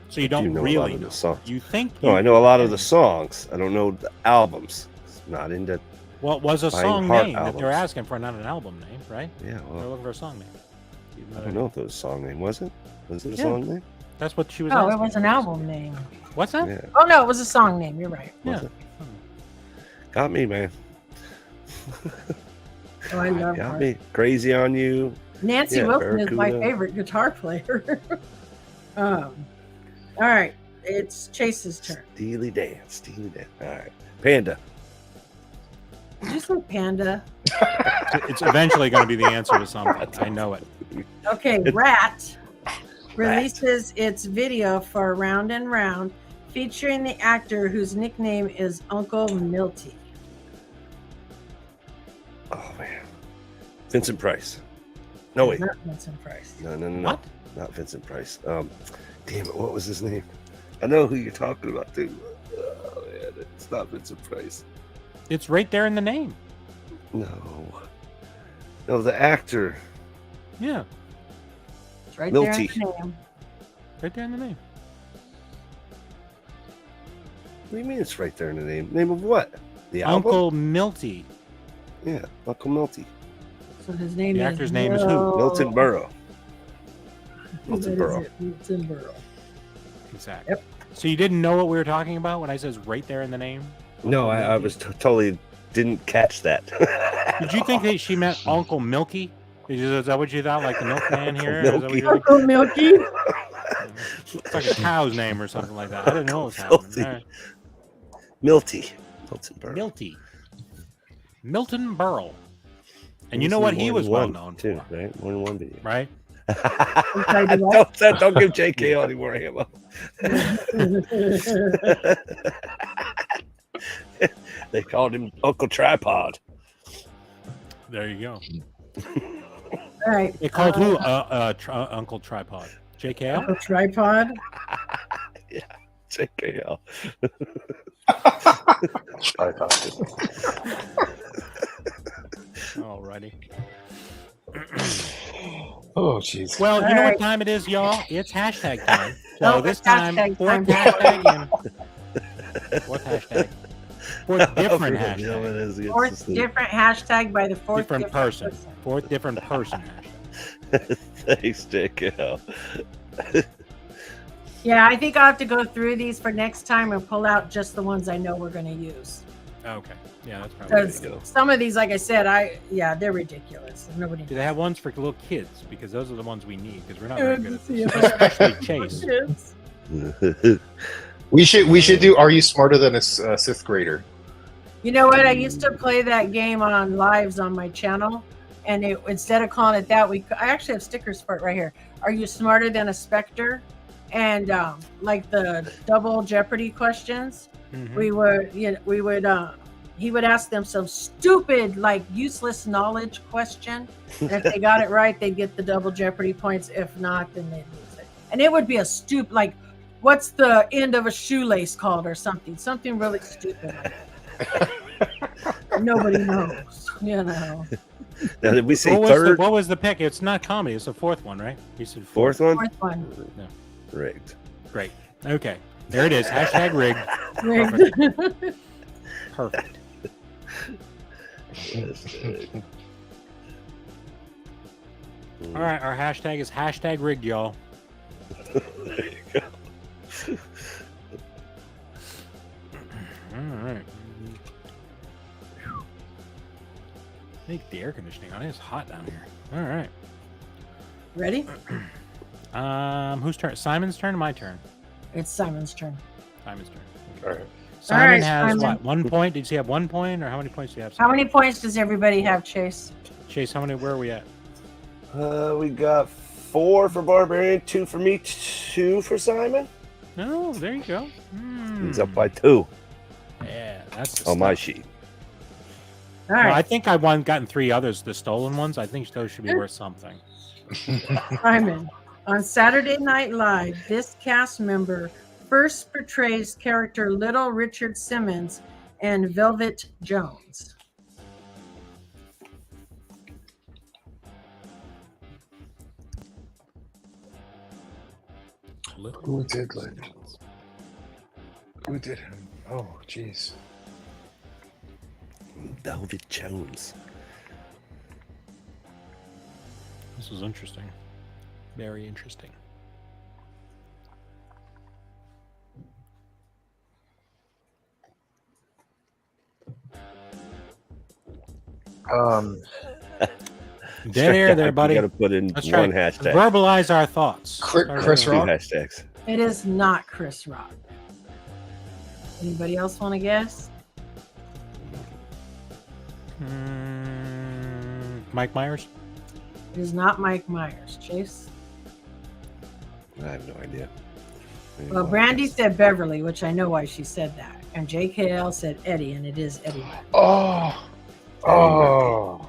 So you I do don't know a lot really of know. the songs. You think? No, I know a lot of the songs. I don't know the albums. It's not into. What was a buying song Heart name that they're albums. asking for? Not an album name, right? Yeah, They're well, looking for a song name. I don't know if it was a song name. Was it? Was it a Yeah. song name? That's what she was. Oh, asking. it was an album name. What's that? Yeah. Oh no, it was a song name. You're right. Yeah. Was it? Got me, man. Oh, I love Got Heart. me. Crazy on you. Nancy Yeah, Wilson is my Barracuda. favorite guitar player. All right, it's Chase's turn. Steely Dan. Steely Dan. All right. Panda. Did you say Panda? It's eventually going to be the answer to something. I know it. Okay, Rat releases its video for Round and Round, featuring the actor whose nickname is Uncle Milty. Oh, man. Vincent Price. No, wait. Not Vincent Price. No. What? Not Vincent Price. Damn it. What was his name? I know who you're talking about, too. Oh, man. It's not Vincent Price. It's right there in the name. No. No, the actor. Yeah, It's right Milty. there in the name. right there in the name. What do you mean it's right there in the name? Name of what? The album? Uncle Milty. Yeah, Uncle Milty. So his name The is actor's name is who? Milton Berle. That Milton is Berle. it, Milton Berle. Exactly. Yep. So you didn't know what we were talking about when I says right there in the name? No, I was totally didn't catch that. Did you think that she meant Uncle Milky? Is that what you thought, like the milkman here? Is that what Milky. you think? Uncle Milky. It's like a cow's name or something like that. I didn't know what was happening. Milty. All right. Milty. Milton Berle. Milty. Milton Berle. And you He's know in what he more was than well one, known too, for, right? More than one video. right? don't give JK any more ammo. They called him Uncle Tripod. There you go. All right. They called who Uncle Tripod? JKL? Uncle Tripod. Yeah, JKL. Alrighty. Oh, jeez. Well, you All know right. what time it is, y'all? It's hashtag time. So Oh, this it's time, hashtag fourth time. hashtag in. Fourth hashtag. Fourth different Yeah, it hashtag. is. It's Fourth just a- different hashtag by the fourth Different person. Fourth different person hashtag. Thanks, JKL. Yeah, I think I'll have to go through these for next time and pull out just the ones I know we're going to use. Okay. Yeah, that's probably Because you go. some of these, like I said, they're ridiculous. Nobody. Do they have ones for little kids? Because those are the ones we need. Because we're not very good at this. Especially Chase. We should do. Are you smarter than a sixth grader? You know what? I used to play that game on lives on my channel, and instead of calling it that, I actually have stickers for it right here. Are you smarter than a specter? And like the double Jeopardy questions, Mhm. he would ask them some stupid, like useless knowledge question. And if they got it right, they'd get the double Jeopardy points. If not, then they'd lose it. And it would be a stupid, like, what's the end of a shoelace called or something? Something really stupid. Nobody knows, you know. Now, did we say What was, third? what was the pick? It's not comedy. It's the fourth one, right? You said Fourth one? Fourth one. Rigged. Great. Okay. There it is. Hashtag rigged. Rigged. Perfect. All right. Our hashtag is hashtag rigged, y'all. There you go. All right. Make the air conditioning on. It's hot down here. All right. Ready? Whose turn? Simon's turn or my turn? It's Simon's turn. Simon's turn. All right. Simon right, has Simon. what? 1 point? Did he have 1 point, or how many points do you have? How many points does everybody have, Chase? Chase, how many? Where are we at? We got 4 for Barbarian, 2 for me, 2 for Simon. No, there you go. He's up by 2 Yeah, that's the on my stuff. sheet. All No, right, I think I've gotten 3 others, the stolen ones. I think those should be worth something. Simon. On Saturday Night Live, this cast member first portrays character Little Richard Simmons and Velvet Jones. Who did like? Who did him? Oh, jeez. Velvet Jones. This is interesting. Very interesting. Dead air there, buddy. You got to put in Let's one try. hashtag. Verbalize our thoughts. Chris 2 Rock. hashtags. It is not Chris Rock. Anybody else want to guess? Mike Myers. It is not Mike Myers. Chase? I have no idea. Well, Brandy said Beverly, which I know why she said that. And JKL said Eddie, and it is Eddie. Oh. Oh.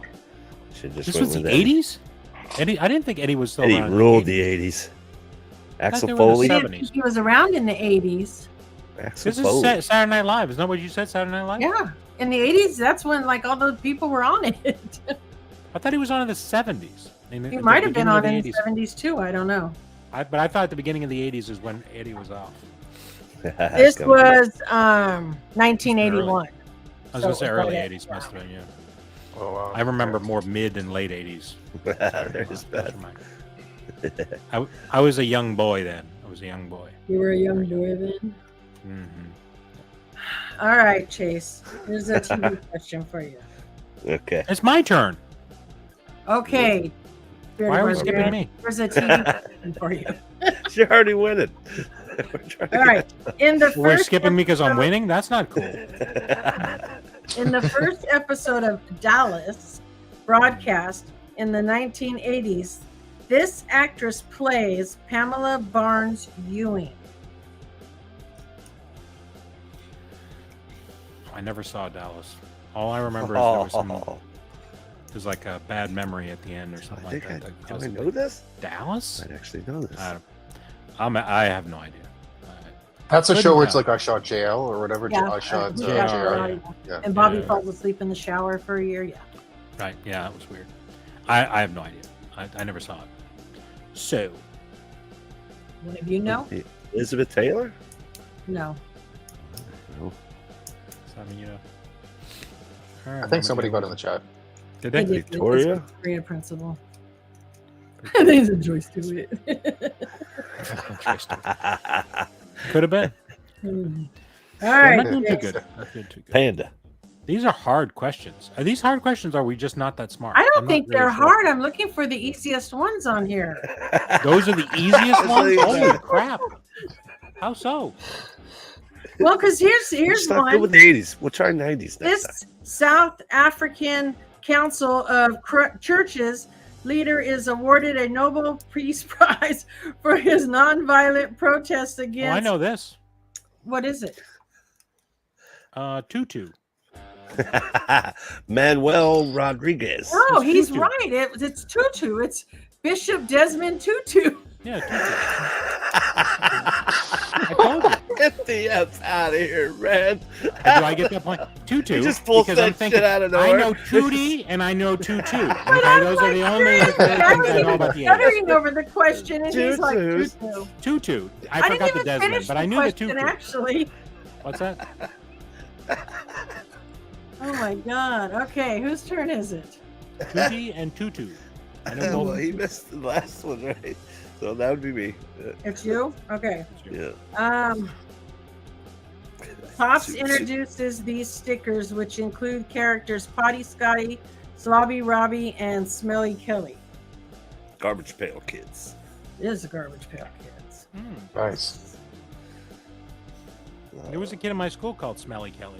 Should just This went was the with Eddie. 80s? Eddie, I didn't think Eddie was still Eddie around. in ruled the the 80s. they Axel were in the Foley. 70s. He was around in the 80s. Axel This is Foley. Saturday Night Live. Isn't that what you said, Saturday Night Live? Yeah. In the 80s, that's when like all those people were on it. I thought he was on in the 70s. He might have been on in the 70s too. I don't know. But I thought the beginning of the 80s is when Eddie was off. This was 1981. I was going to say So, early right 80s, must have been, yeah. Oh, wow. I remember more mid and late 80s. There's that. I was a young boy then. I was a young boy. You were a young boy then. Mm-hmm. All right, Chase. Here's a TV question for you. Okay. It's my turn. Okay. Why are we skipping me? Here's a TV question for you. She already winning. All right. In the We're first skipping me because I'm episode- winning? That's not cool. In the first episode of Dallas, broadcast in the 1980s, this actress plays Pamela Barnes Ewing. I never saw Dallas. All I remember is there was some. There's like a bad memory at the end or something like that. that do caused I it. know this? Dallas? I actually know this. I have no idea. That's a Couldn't show where it's tell. like I shot JL or whatever. I shot yeah, JR. yeah. Yeah. And Bobby Yeah. falls asleep in the shower for a year. Yeah. Right. Yeah, that was weird. I have no idea. I never saw it. So, One of you know? Elizabeth Taylor? No. No. Simon, you know. I think somebody got in the chat. Did It they? is- Victoria? it's Victoria Principal. I think it's a Joyce Stewart. Could have been. All right. Not doing too Chase. good. Not doing too good. Panda. These are hard questions. Are these hard questions? Or are we just not that smart? I I'm don't not think really they're sure. hard. I'm looking for the easiest ones on here. Those are the easiest That's ones. what he Holy said. crap! How so? Well, because here's Let's not go one. with the 80s. We'll try 90s next time. This South African Council of Churches leader is awarded a Nobel Peace Prize for his nonviolent protests Oh, against. I know this. What is it? Tutu. Manuel Rodriguez. Oh, It's he's Tutu. right. It's Tutu. It's Bishop Desmond Tutu. Yeah, Tutu. I told you. Get the F out of here, man. Do I get that point? Tutu. You just pulled because that I'm thinking, shit out of I nowhere. know Tootie and I know Tutu. Okay, I'm those are the like, only dude, things I know about the 80s. stuttering over the question, and he's like Tutus. Tutu. Tutu. I didn't forgot the even Desmond, finish but the I knew the question, Tutu. actually. What's that? Oh my God. Okay, whose turn is it? Tootie and Tutu. I know Well, both. he missed the last one, right? So that would be me. It's you? Okay. Yeah. Pops introduces these stickers, which include characters Potty Scotty, Slobby Robbie, and Smelly Kelly. Garbage Pail Kids. It is a Garbage Pail Kids. Nice. There was a kid in my school called Smelly Kelly.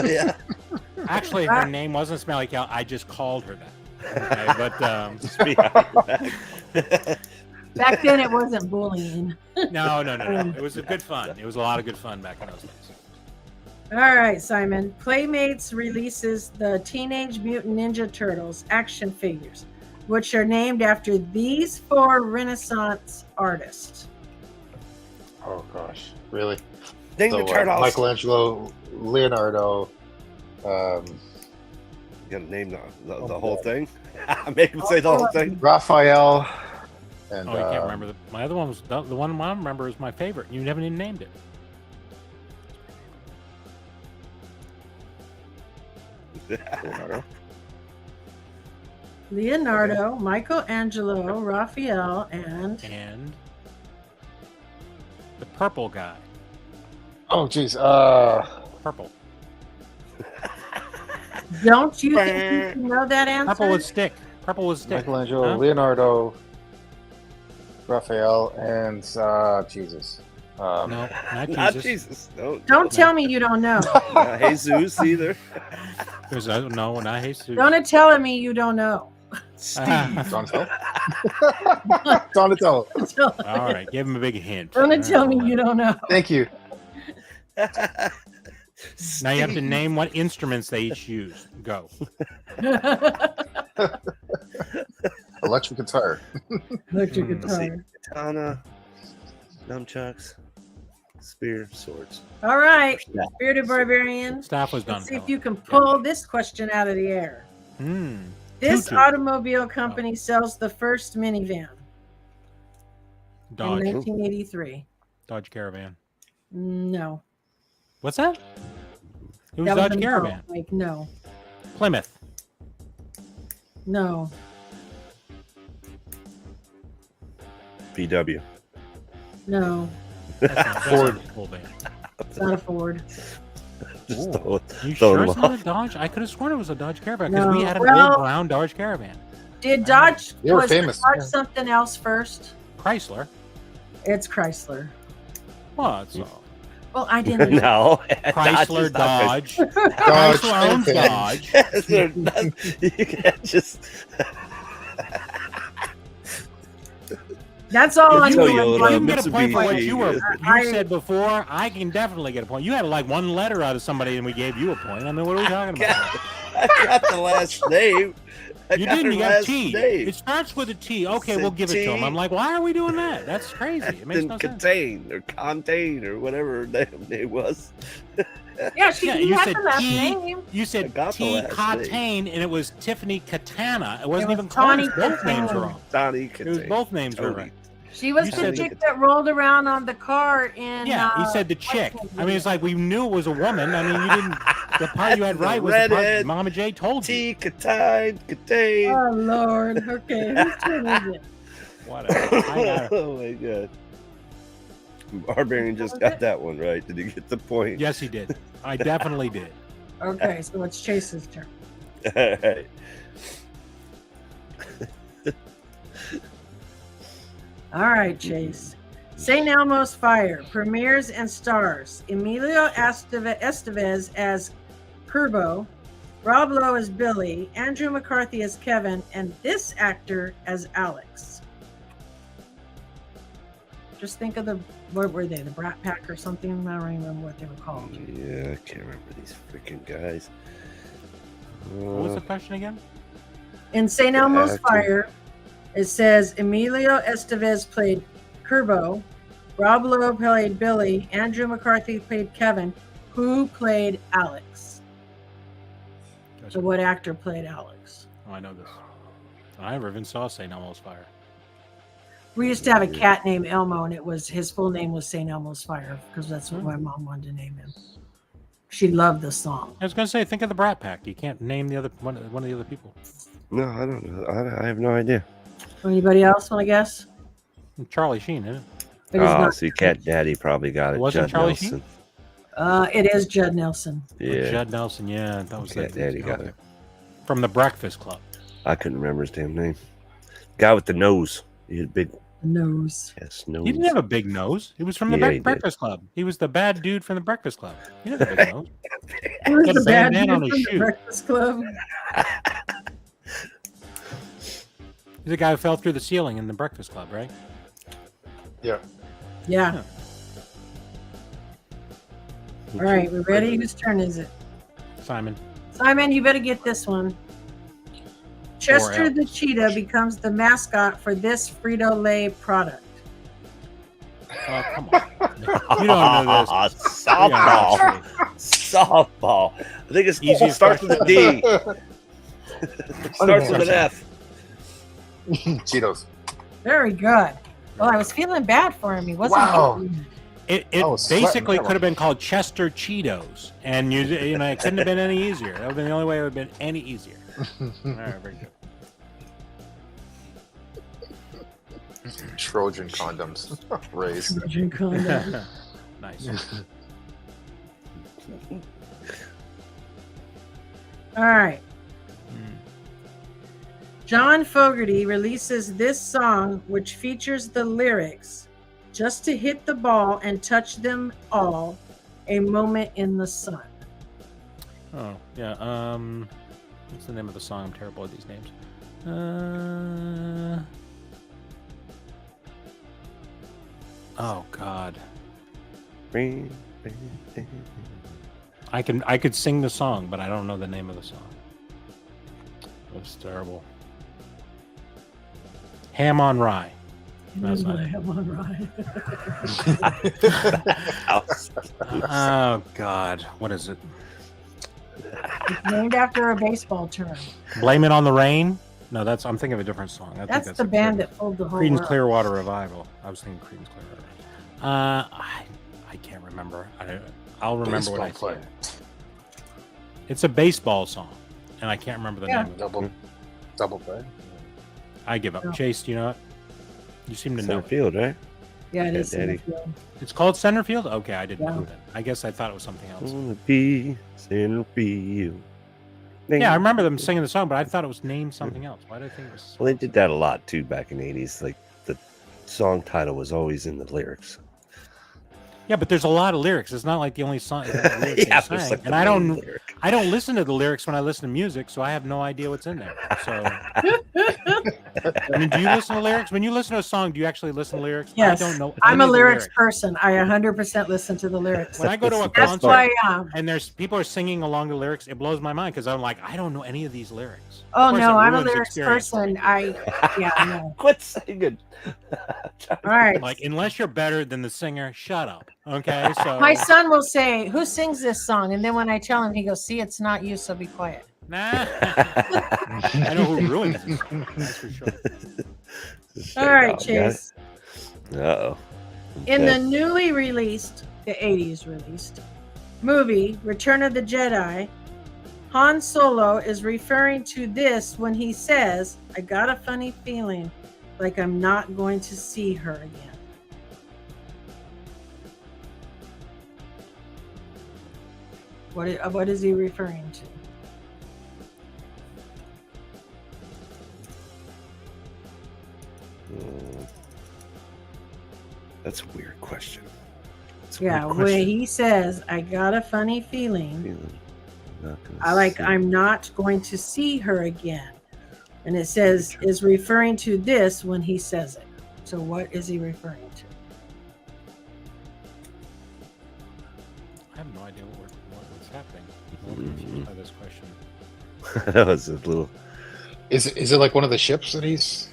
Yeah. Actually, her name wasn't Smelly Kelly. I just called her that. Okay, but Back then, it wasn't bullying. no. It was a good fun. It was a lot of good fun back in those days. All right, Simon. Playmates releases the Teenage Mutant Ninja Turtles action figures, which are named after these 4 Renaissance artists. Oh gosh, really? Name the turtles. Michelangelo, Leonardo. You gotta name the whole thing. Make him say the whole thing. Raphael. And I can't remember. My other one was the one I remember is my favorite. You haven't even named it. Leonardo, Michelangelo, Raphael, and the purple guy. Oh, geez. Purple. Don't you think you know that answer? Purple with stick. Purple with stick. Michelangelo, Huh? Leonardo, Raphael, and Jesus. No, Not Jesus. No, Don't tell me you don't know. not Jesus either. No, not Jesus. Don't tell me you don't know. Donatello. Donatello. All right, give him a big hint. Don't tell me you don't know. Thank you. Now you have to name what instruments they each use. Go. Electric guitar. Electric Let's see. guitar. Katana, nunchucks, spear, swords. All right, Bearded Barbarian. Staff was done. Let's see if you can pull this question out of the air. This Tutu. automobile company sells the first minivan in Dodge. 1983. Dodge Caravan. No. What's that? It was That Dodge a no. Caravan. Like, no. Plymouth. No. VW. No. Ford. It's not a Ford. Just Ooh. throw You throw sure them it's not a off. Dodge? I could have sworn it was a Dodge Caravan because we No. had an Well- old brown Dodge Caravan. Did Dodge They were was famous. Dodge something else first? Chrysler. It's Chrysler. Well, it's all. Well, I didn't know. No. Chrysler, Dodge. Dodge. Dodge. Chrysler owns okay. Dodge. They're not- you can't just. That's all I'm Toyota, doing. You can get a point for what Mitsubishi. you were. I- You said before. I can definitely get a point. You had like one letter out of somebody, and we gave you a point. I mean, what are we talking about? I got the last name. You didn't. her You got last T. name. It starts with a T. Okay, Said we'll give it to him. T. I'm like, why are we doing that? That's crazy. It makes Then no sense. contain or contain or whatever her damn name was. Yeah, she Yeah, you you had said the last T. name. You I said got the T. last Catane, and it was Tiffany Katana. It wasn't was even Tawny close. Both names were Katana. wrong. Donnie It was contain. both names were Tony. right. She was You the said- chick that rolled around on the car in. Yeah, you said the chick. I mean, it's like we knew it was a woman. I mean, you didn't. The part you had The right was the part redhead. Mama J told you. T. Contain. Contain. Oh Lord. Okay. Whose turn is it? Whatever. I got it. Oh my god. Barbarian just got that one right. Did he get the point? Yes, he did. I definitely did. Okay, so it's Chase's turn. All right. All right, Chase. St. Elmo's Fire premieres and stars Emilio Estevez as Kerbo, Rob Lowe as Billy, Andrew McCarthy as Kevin, and this actor as Alex. Just think of what were they? The Brat Pack or something? I don't even remember what they were called. Yeah, I can't remember these freaking guys. What was the question again? In St. Elmo's actor. Fire, it says Emilio Estevez played Kerbo, Rob Lowe played Billy, Andrew McCarthy played Kevin. Who played Alex? So what actor played Alex? Oh, I know this. I never even saw St. Elmo's Fire. We used to have a cat named Elmo, and his full name was St. Elmo's Fire because that's what my mom wanted to name him. She loved the song. I was going to say, think of the Brat Pack. You can't name the other one of the other people. No, I don't know. I have no idea. Anybody else want to guess? Charlie Sheen, isn't it? It is not. See, Cat Daddy probably got it. Wasn't Judd Charlie Nelson. It is Judd Nelson. Yeah, Judd Nelson, yeah. That was Cat the Daddy got it. From the Breakfast Club. I couldn't remember his damn name. Guy with the nose. He had big Nose. Yes, He nose. didn't have a big nose. He was from the Yeah, he did. Breakfast Club. He was the bad dude from the Breakfast Club. He had a big nose. Who's Got the a bad bandana on dude his from the shoe. Breakfast Club? He's the guy who fell through the ceiling in the Breakfast Club, right? Yeah. Yeah. All right, we ready? Whose turn is it? Simon. Simon, you better get this one. Chester else. the cheetah becomes the mascot for this Frito-Lay product. Oh, come on. You don't know this. Softball. Yeah, Softball. I think it's Easiest starts with a D. Starts with an F. Cheetos. Very good. Well, I was feeling bad for him. He wasn't. Wow. It Oh, sweating. basically could have been called Chester Cheetos, and you know it couldn't have been any easier. That would have been the only way it would have been any easier. All right, very good. Trojan condoms. Raised. Trojan condom. Nice. All right. John Fogerty releases this song, which features the lyrics, "Just to hit the ball and touch them all, a moment in the sun." Oh yeah. What's the name of the song? I'm terrible at these names. Oh God. I could sing the song, but I don't know the name of the song. That's terrible. Ham on Rye. That's not it. Ham on Rye. Oh God, what is it? It's named after a baseball term. Blame It on the Rain? No, I'm thinking of a different song. I think That's the band that pulled the whole Creedence world. Clearwater Revival. I was thinking Creedence Clearwater. I can't remember. I'll remember what I Baseball said. It's a baseball song, and I can't remember the name of it. Double play. I give up. No. Chase, do you know it? You seem to know Center it. field, right? Yeah, it Yeah, is. Daddy. Centerfield. It's called Centerfield? Okay, I didn't Yeah. know that. I guess I thought it was something else. On the B, center field. Yeah, I remember them singing the song, but I thought it was named something else. Why did I think it was... Well, they did that a lot too back in the 80s. Like the song title was always in the lyrics. Yeah, but there's a lot of lyrics. It's not like the only song lyrics they there's sang. like the And I main don't lyric. I don't listen to the lyrics when I listen to music, so I have no idea what's in there. So, I mean, do you listen to lyrics? When you listen to a song, do you actually listen to lyrics? Yes. I don't know. I'm any a of the lyrics person. I 100% listen to the lyrics. When I go to a That's That's concert why. and there's people are singing along the lyrics, it blows my mind because I'm like, I don't know any of these lyrics. Oh Of course, no, it I'm a ruins the lyrics experience. person. Yeah, no. Quit singing. All right. Like, unless you're better than the singer, shut up. Okay, so My son will say, "Who sings this song?" And then when I tell him, he goes, "See, it's not you, so be quiet." nah. I know who ruins it. That's for sure. All right, Chase. Uh-oh. In the newly released, the 80s released, movie Return of the Jedi, Han Solo is referring to this when he says, "I got a funny feeling like I'm not going to see her again." What is he referring to? That's a weird question. That's a Yeah, weird when question. he says, "I got a funny feeling I'm not going to see her again," and it says is referring to this when he says it. So what is he referring to? I have no idea what's happening. I'm a little confused by this question. That was a little. Is it like one of the ships that he's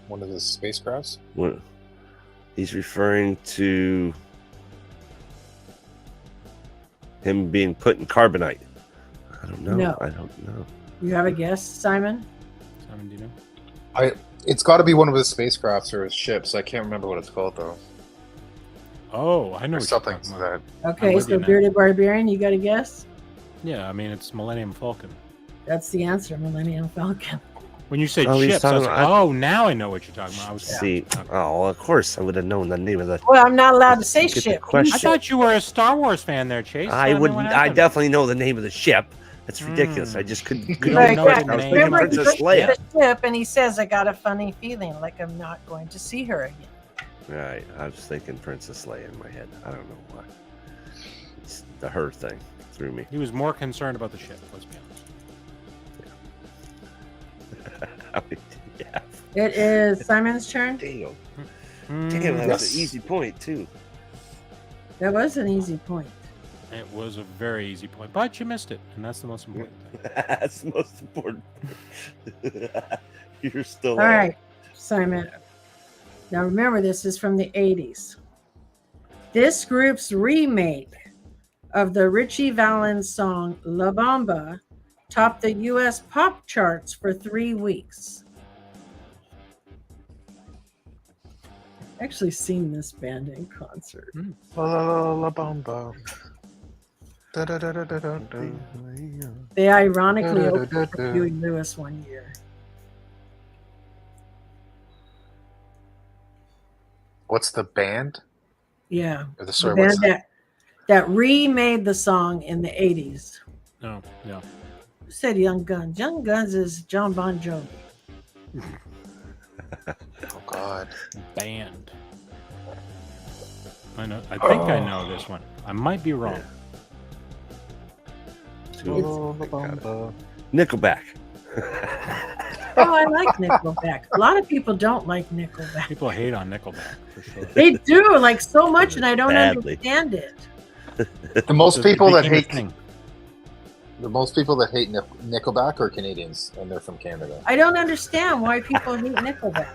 one of the spacecrafts? What, he's referring to him being put in carbonite. I don't know. No. I don't know. You have a guess, Simon? Simon, do you know? It's got to be one of his spacecrafts or his ships. I can't remember what it's called though. Oh, I know Or what you're something talking to about. that. Okay, with so you now. Bearded Barbarian, you got a guess? Yeah, I mean it's Millennium Falcon. That's the answer, Millennium Falcon. When you say Oh, he's ships, I was talking like, about- oh, now I know what you're talking about. I was See, oh, well, of course I would have known the name of the. Well, I'm not allowed to say Get the ship. question. I thought you were a Star Wars fan there, Chase. I don't know would. what I happened. definitely know the name of the ship. It's ridiculous. I just couldn't. You couldn't don't make know it. the I was name. thinking Remember, he Princess goes to Leia. the ship and he says, "I got a funny feeling, like I'm not going to see her again." Right. I was thinking Princess Leia in my head. I don't know why. It's the her thing threw me. He was more concerned about the ship. Let's be honest. Yeah. It is Simon's turn. Damn. Mm, Damn, that was Yes. an easy point too. That was an easy point. It was a very easy point, but you missed it, and that's the most important thing. That's the most important. You're still All there. right, Simon. Now remember, this is from the 80s. This group's remake of the Richie Valens song La Bamba topped the U.S. pop charts for 3 weeks. Actually seen this band in concert. La Bamba. Da-da-da-da-da-da. They ironically opened for Huey Lewis one year. What's the band? Yeah. Or the The sorry, band what's that remade the song in the 80s. No. Who said Young Guns? Young Guns is John Bon Jovi. oh God. Band. I know. I think I know this one. I might be wrong. Nickelback. Oh, I like Nickelback. A lot of people don't like Nickelback. People hate on Nickelback for sure. They do, like, so much, and I don't Badly. understand it. The most It people that became a hate thing. Nickelback are Canadians, and they're from Canada. I don't understand why people hate Nickelback.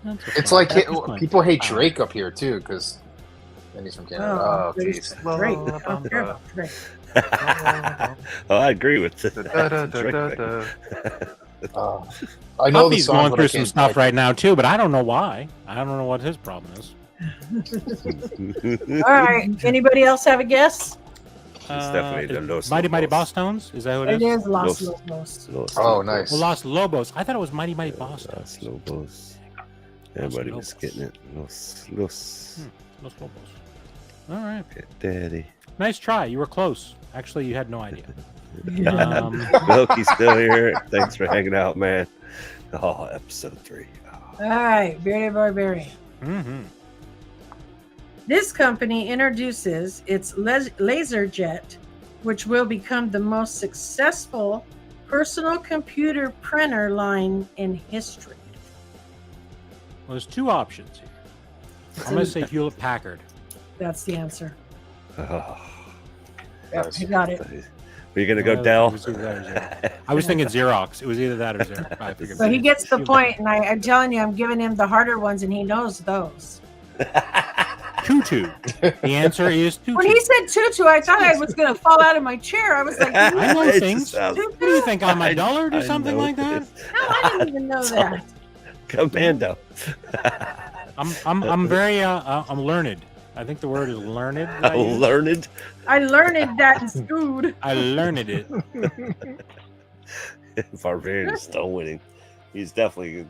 That's It's fine. like That's just fine. people hate Drake up here too, because and he's from Canada. Oh, Oh, jeez. Drake. I don't care about Drake. Oh, I agree with that. I know the Puppy's song, going but through I some can't- stuff right now too, but I don't know why. I don't know what his problem is. All right. Anybody else have a guess? definitely the Los Mighty Mighty Lobos. Boss Tones. Is that who it It is? is Los Los- Lobos. Los Oh, Lobos. nice. Well, Los Lobos. I thought it was Mighty Mighty Boss Los Tones. Lobos. Everybody was Lobos. getting it. Los Los Lobos. All right. Daddy. Nice try. You were close. Actually, you had no idea. Um, Milky's still here. Thanks for hanging out, man. Oh, episode 3. All right. Bearded Barbarian. mhm. This company introduces its LaserJet, which will become the most successful personal computer printer line in history. Well, there's two options here. I'm going to say Hewlett Packard. That's the answer. Oh, Yep, I got it. were you going to go It Dell? was either that or Xerox. I was thinking Xerox. It was either that or Xerox. I figured So he gets the Hewlett. point, and I'm telling you, I'm giving him the harder ones, and he knows those. Tutu. The answer is Tutu. When he said tutu, I thought I was going to fall out of my chair. I was like, no, I know It just things. sounds- What do you think? I'm a I- dullard or I something know like that? this. I didn't even know that. Commando. I'm very I'm learned. I think the word is learned. that I use. Learned. I learned that in school. I learned it. Barbarian is still winning. He's definitely,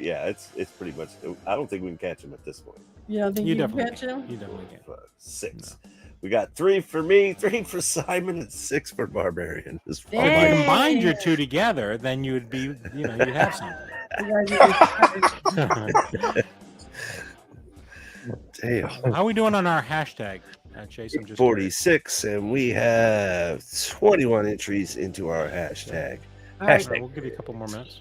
yeah. It's pretty much. I don't think we can catch him at this point. You don't think You you can definitely catch can. him? You definitely can. 6. We got 3 for me, 3 for Simon, and 6 for Barbarian. This If you Dang. combined your two together, then you would be, you'd have something. You guys are excited. Damn. How are we doing on our hashtag, Chase? I'm just 46, and we have 21 entries into our hashtag. All right, curious. We'll give you a couple more minutes.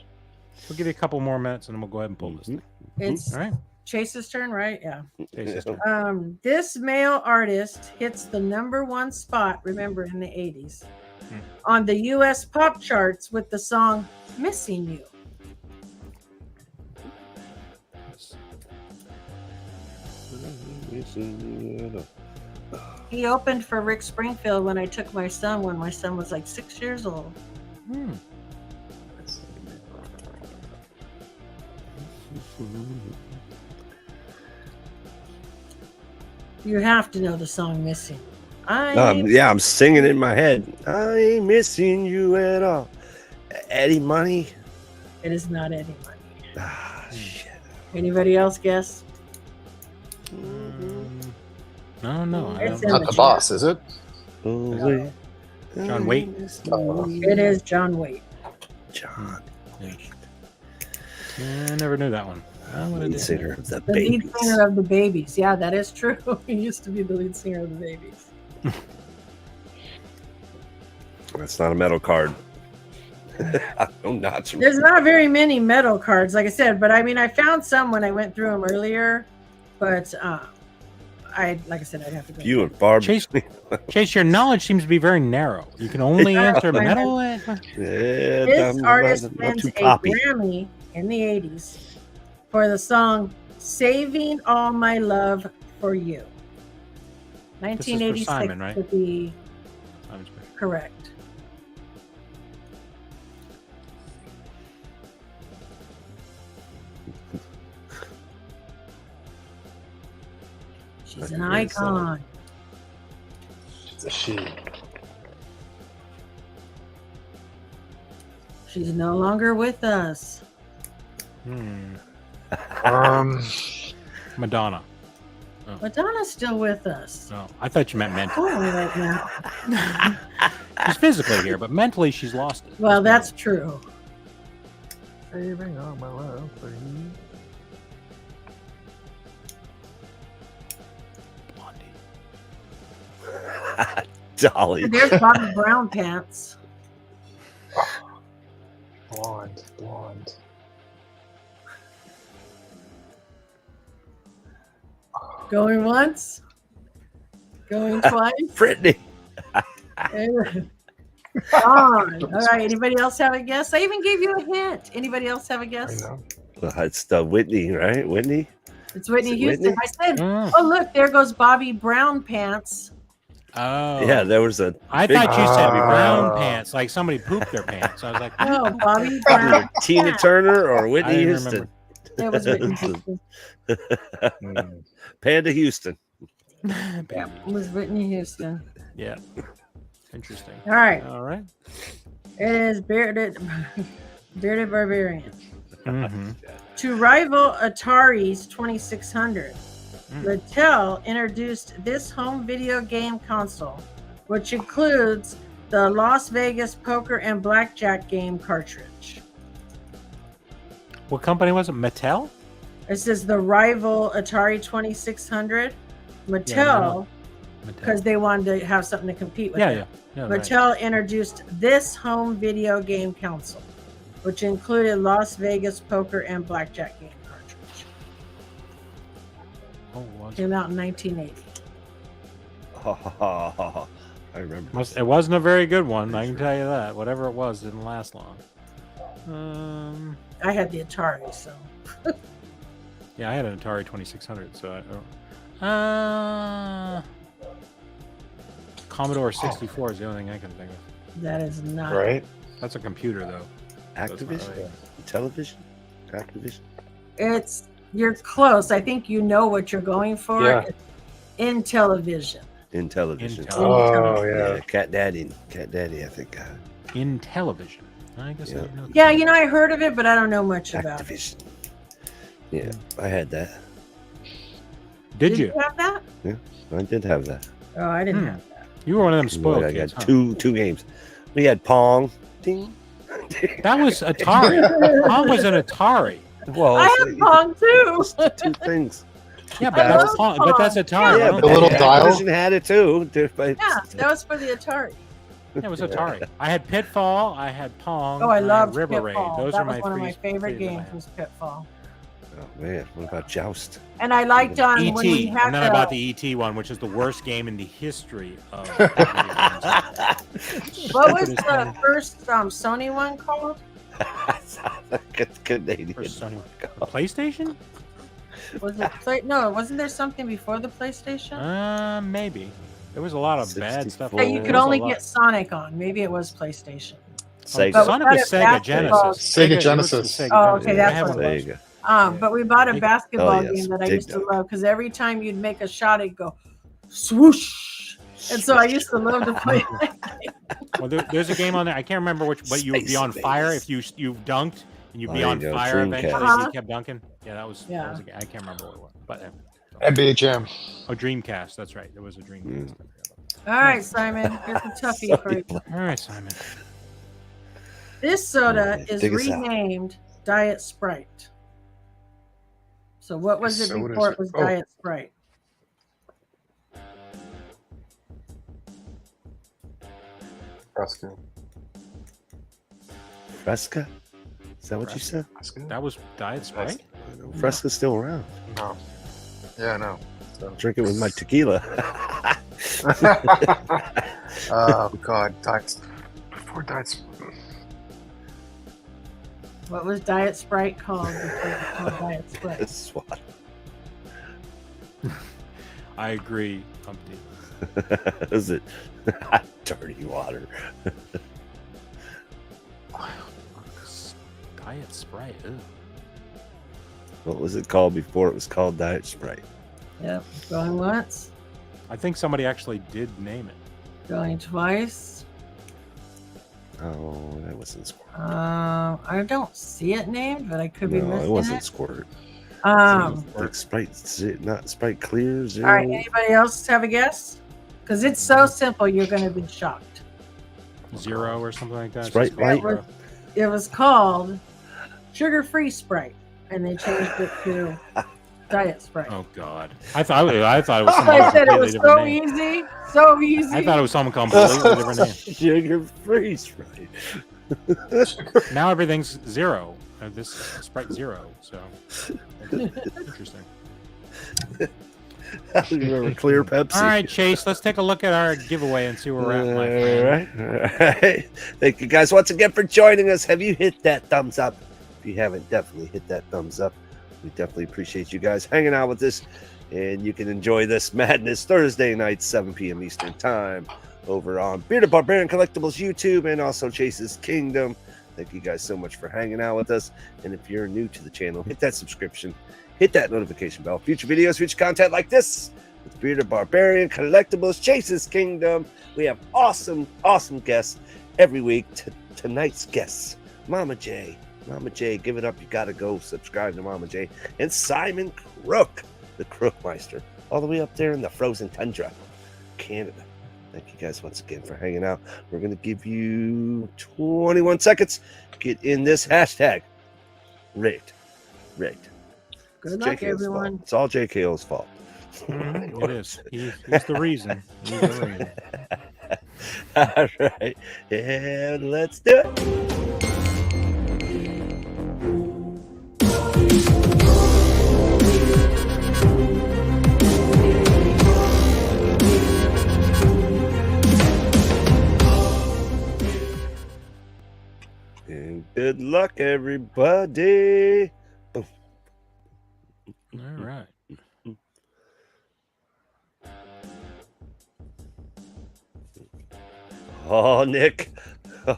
We'll give you a couple more minutes, and then we'll go ahead and pull this thing. it's All right. Chase's turn, right? Yeah. Chase's turn. This male artist hits the #1 spot, remember, in the 80s, Hmm. on the US pop charts with the song Missing You. He opened for Rick Springfield when I took my son when my son was like 6 years old. Hmm. You have to know the song Missing. Yeah, I'm singing in my head. I ain't missing you at all. Eddie Money. It is not Eddie Money. Ah, shit. Anybody else guess? No, I It's don't. in Not the boss, is it? Away. John Waite? It is John Waite. John. Yeah, I never knew that one. Lead singer of the The lead Babies. singer of the Babies. Yeah, that is true. He used to be the lead singer of the Babies. That's not a metal card. No notch. There's not very many metal cards, like I said, but I mean, I found some when I went through them earlier, but like I said, I'd have to go. You and Barb. Chase, your knowledge seems to be very narrow. You can only answer metal. This artist wins a Grammy in the 80s for the song Saving All My Love for You. 1986 Simon, right? to be correct. She's an icon. It's a she. She's no longer with us. Madonna. Madonna's still with us. Oh, I thought you meant mentally. Totally right now. She's physically here, but mentally she's lost it. Well, that's true. Saving all my love for you. Dolly. There's Bobby Brown pants. Blonde. Going once. Going twice. Brittany. On. All right. Anybody else have a guess? I even gave you a hint. Anybody else have a guess? I know. Well, it's Whitney, right? Whitney? It's Whitney Is it Houston. Whitney? I said, oh, look, there goes Bobby Brown pants. Oh. Yeah, there was a. I big thought you said Bobby brown pants, like somebody pooped their pants. I was like, No, Bobby Either Brown. Tina pants. Turner or I Whitney didn't Houston. It was Whitney Houston. Panda Houston. Yeah, it was Whitney Houston. yeah. Interesting. All right. All right. It is Bearded Barbarian. Mm-hmm. To rival Atari's 2600, Mattel introduced this home video game console, which includes the Las Vegas poker and blackjack game cartridge. What company was it? Mattel? It says the rival Atari 2600. Mattel, Yeah, no. because they wanted to have something to compete with. it. Yeah, right. Mattel introduced this home video game console, which included Las Vegas poker and blackjack game cartridge. Oh, was Came out in 1980. I remember. It wasn't a very good one, I can tell you that. Whatever it was didn't last long. I had the Atari, so. Yeah, I had an Atari 2600, so Commodore 64 is the only thing I can think of. That is not. Right? That's a computer, though. Activision? Television? Activision? You're close. I think you know what you're going for. Yeah. It's in television. In television. Oh, yeah. Cat Daddy, I think. In television. I guess I Yeah. didn't know that. Yeah, I heard of it, but I don't know much about it. Activision. Yeah, I had that. Did you? have that? I did have that. Oh, I didn't have that. You were one of them spoiled I kids, got huh? two games. We had Pong. Ding. That was Atari. Pong was an Atari. Well, I have Pong too. two things. Yeah, but I that's love Pong. But that's Pong. Atari. Yeah, I but don't the little think- dial? Activision had it too. Yeah, that was for the Atari. Yeah, it was Atari. I had Pitfall. I had Pong. Oh, I and loved River Pitfall. Raid. Those that are was my one of three. my favorite three that I games had. was Pitfall. Oh man, what about Joust? And I liked on when we E.T. had And then I bought the ET one, which is the worst game in the history of video games. What was the first Sony one called? Canadian. First Sony. The PlayStation? Was it No, wasn't there something before the PlayStation? Maybe. There was a lot of bad stuff. 64. That you There could was a only lot. get Sonic on. Maybe it was PlayStation. Sega. But Sonic we was got a Sega basketball- Genesis. Sega It was the Genesis. Sega Oh, Genesis. okay, I that's had what one it of There those. you go. But we bought a Big- basketball Oh, yes, game that I big used to time. love because every time you'd make a shot, it'd go swoosh. And so I used to love to play that game. Well, there's a game on there. I can't remember which, but you would be Space on fire Invaders. if you dunked and you'd Oh, be there on you go, fire Dreamcast. eventually. Uh-huh. You kept dunking. Yeah, that was Yeah. a game. I can't remember what it was, but NBA Jam. oh, Dreamcast. That's right. There was a Dreamcast. I forgot about that. All right, Simon. Here's a toughie for you. All right, Simon. This soda is Dig us out. renamed Diet Sprite. So what was it Soda's- before it was oh. Diet Sprite? Fresca. Fresca? Is that what you said? Fresca? That was Diet Sprite? Fresca's still around. No. Yeah, no. So. Drink it with my tequila. Oh God, Diet. Before Diet. What was Diet Sprite called before it was called Diet Sprite? This is what. I agree, Humpty. Is it dirty water? Diet Sprite. Ew. What was it called before it was called Diet Sprite? Yep. Going once, I think somebody actually did name it. going twice. Oh, that wasn't Squirt. I don't see it named, but I could be No, missing it wasn't it. Squirt. Um, Like Sprite, not Sprite Clear. Zero. all right. Anybody else have a guess? Because it's so simple, you're going to be shocked. Zero or something like that. Sprite It's just called Light? Zero. It was called Sugar-Free Sprite, and they changed it to Diet Sprite. Oh God! I thought it was someone I said it completely was different so name. easy, so easy. I thought it was someone completely different name. Sugar-free Sprite. Now everything's zero. This is Sprite Zero. So interesting. You remember Clear Pepsi? All right, Chase. Let's take a look at our giveaway and see where we're at, my friend. All right. Thank you guys once again for joining us. Have you hit that thumbs up? If you haven't, definitely hit that thumbs up. We definitely appreciate you guys hanging out with us. And you can enjoy this madness Thursday night, 7 p.m. Eastern Time, over on Bearded Barbarian Collectibles YouTube and also Chase's Kingdom. Thank you guys so much for hanging out with us. And if you're new to the channel, hit that subscription, hit that notification bell. Future videos, future content like this with Bearded Barbarian Collectibles, Chase's Kingdom. We have awesome, awesome guests every week. Tonight's guests, Mama J. Mama J, give it up. You got to go subscribe to Mama J. And Simon Crook, the Crookmeister, all the way up there in the frozen tundra, Canada. Thank you guys once again for hanging out. We're going to give you 21 seconds. Get in this hashtag. Rigged. Rigged. Good It's luck, JKO's everyone. fault. It's all JKO's fault. It is. He's the reason. He's the reason. All right. And let's do it. And good luck, everybody. All right. Oh, Nick.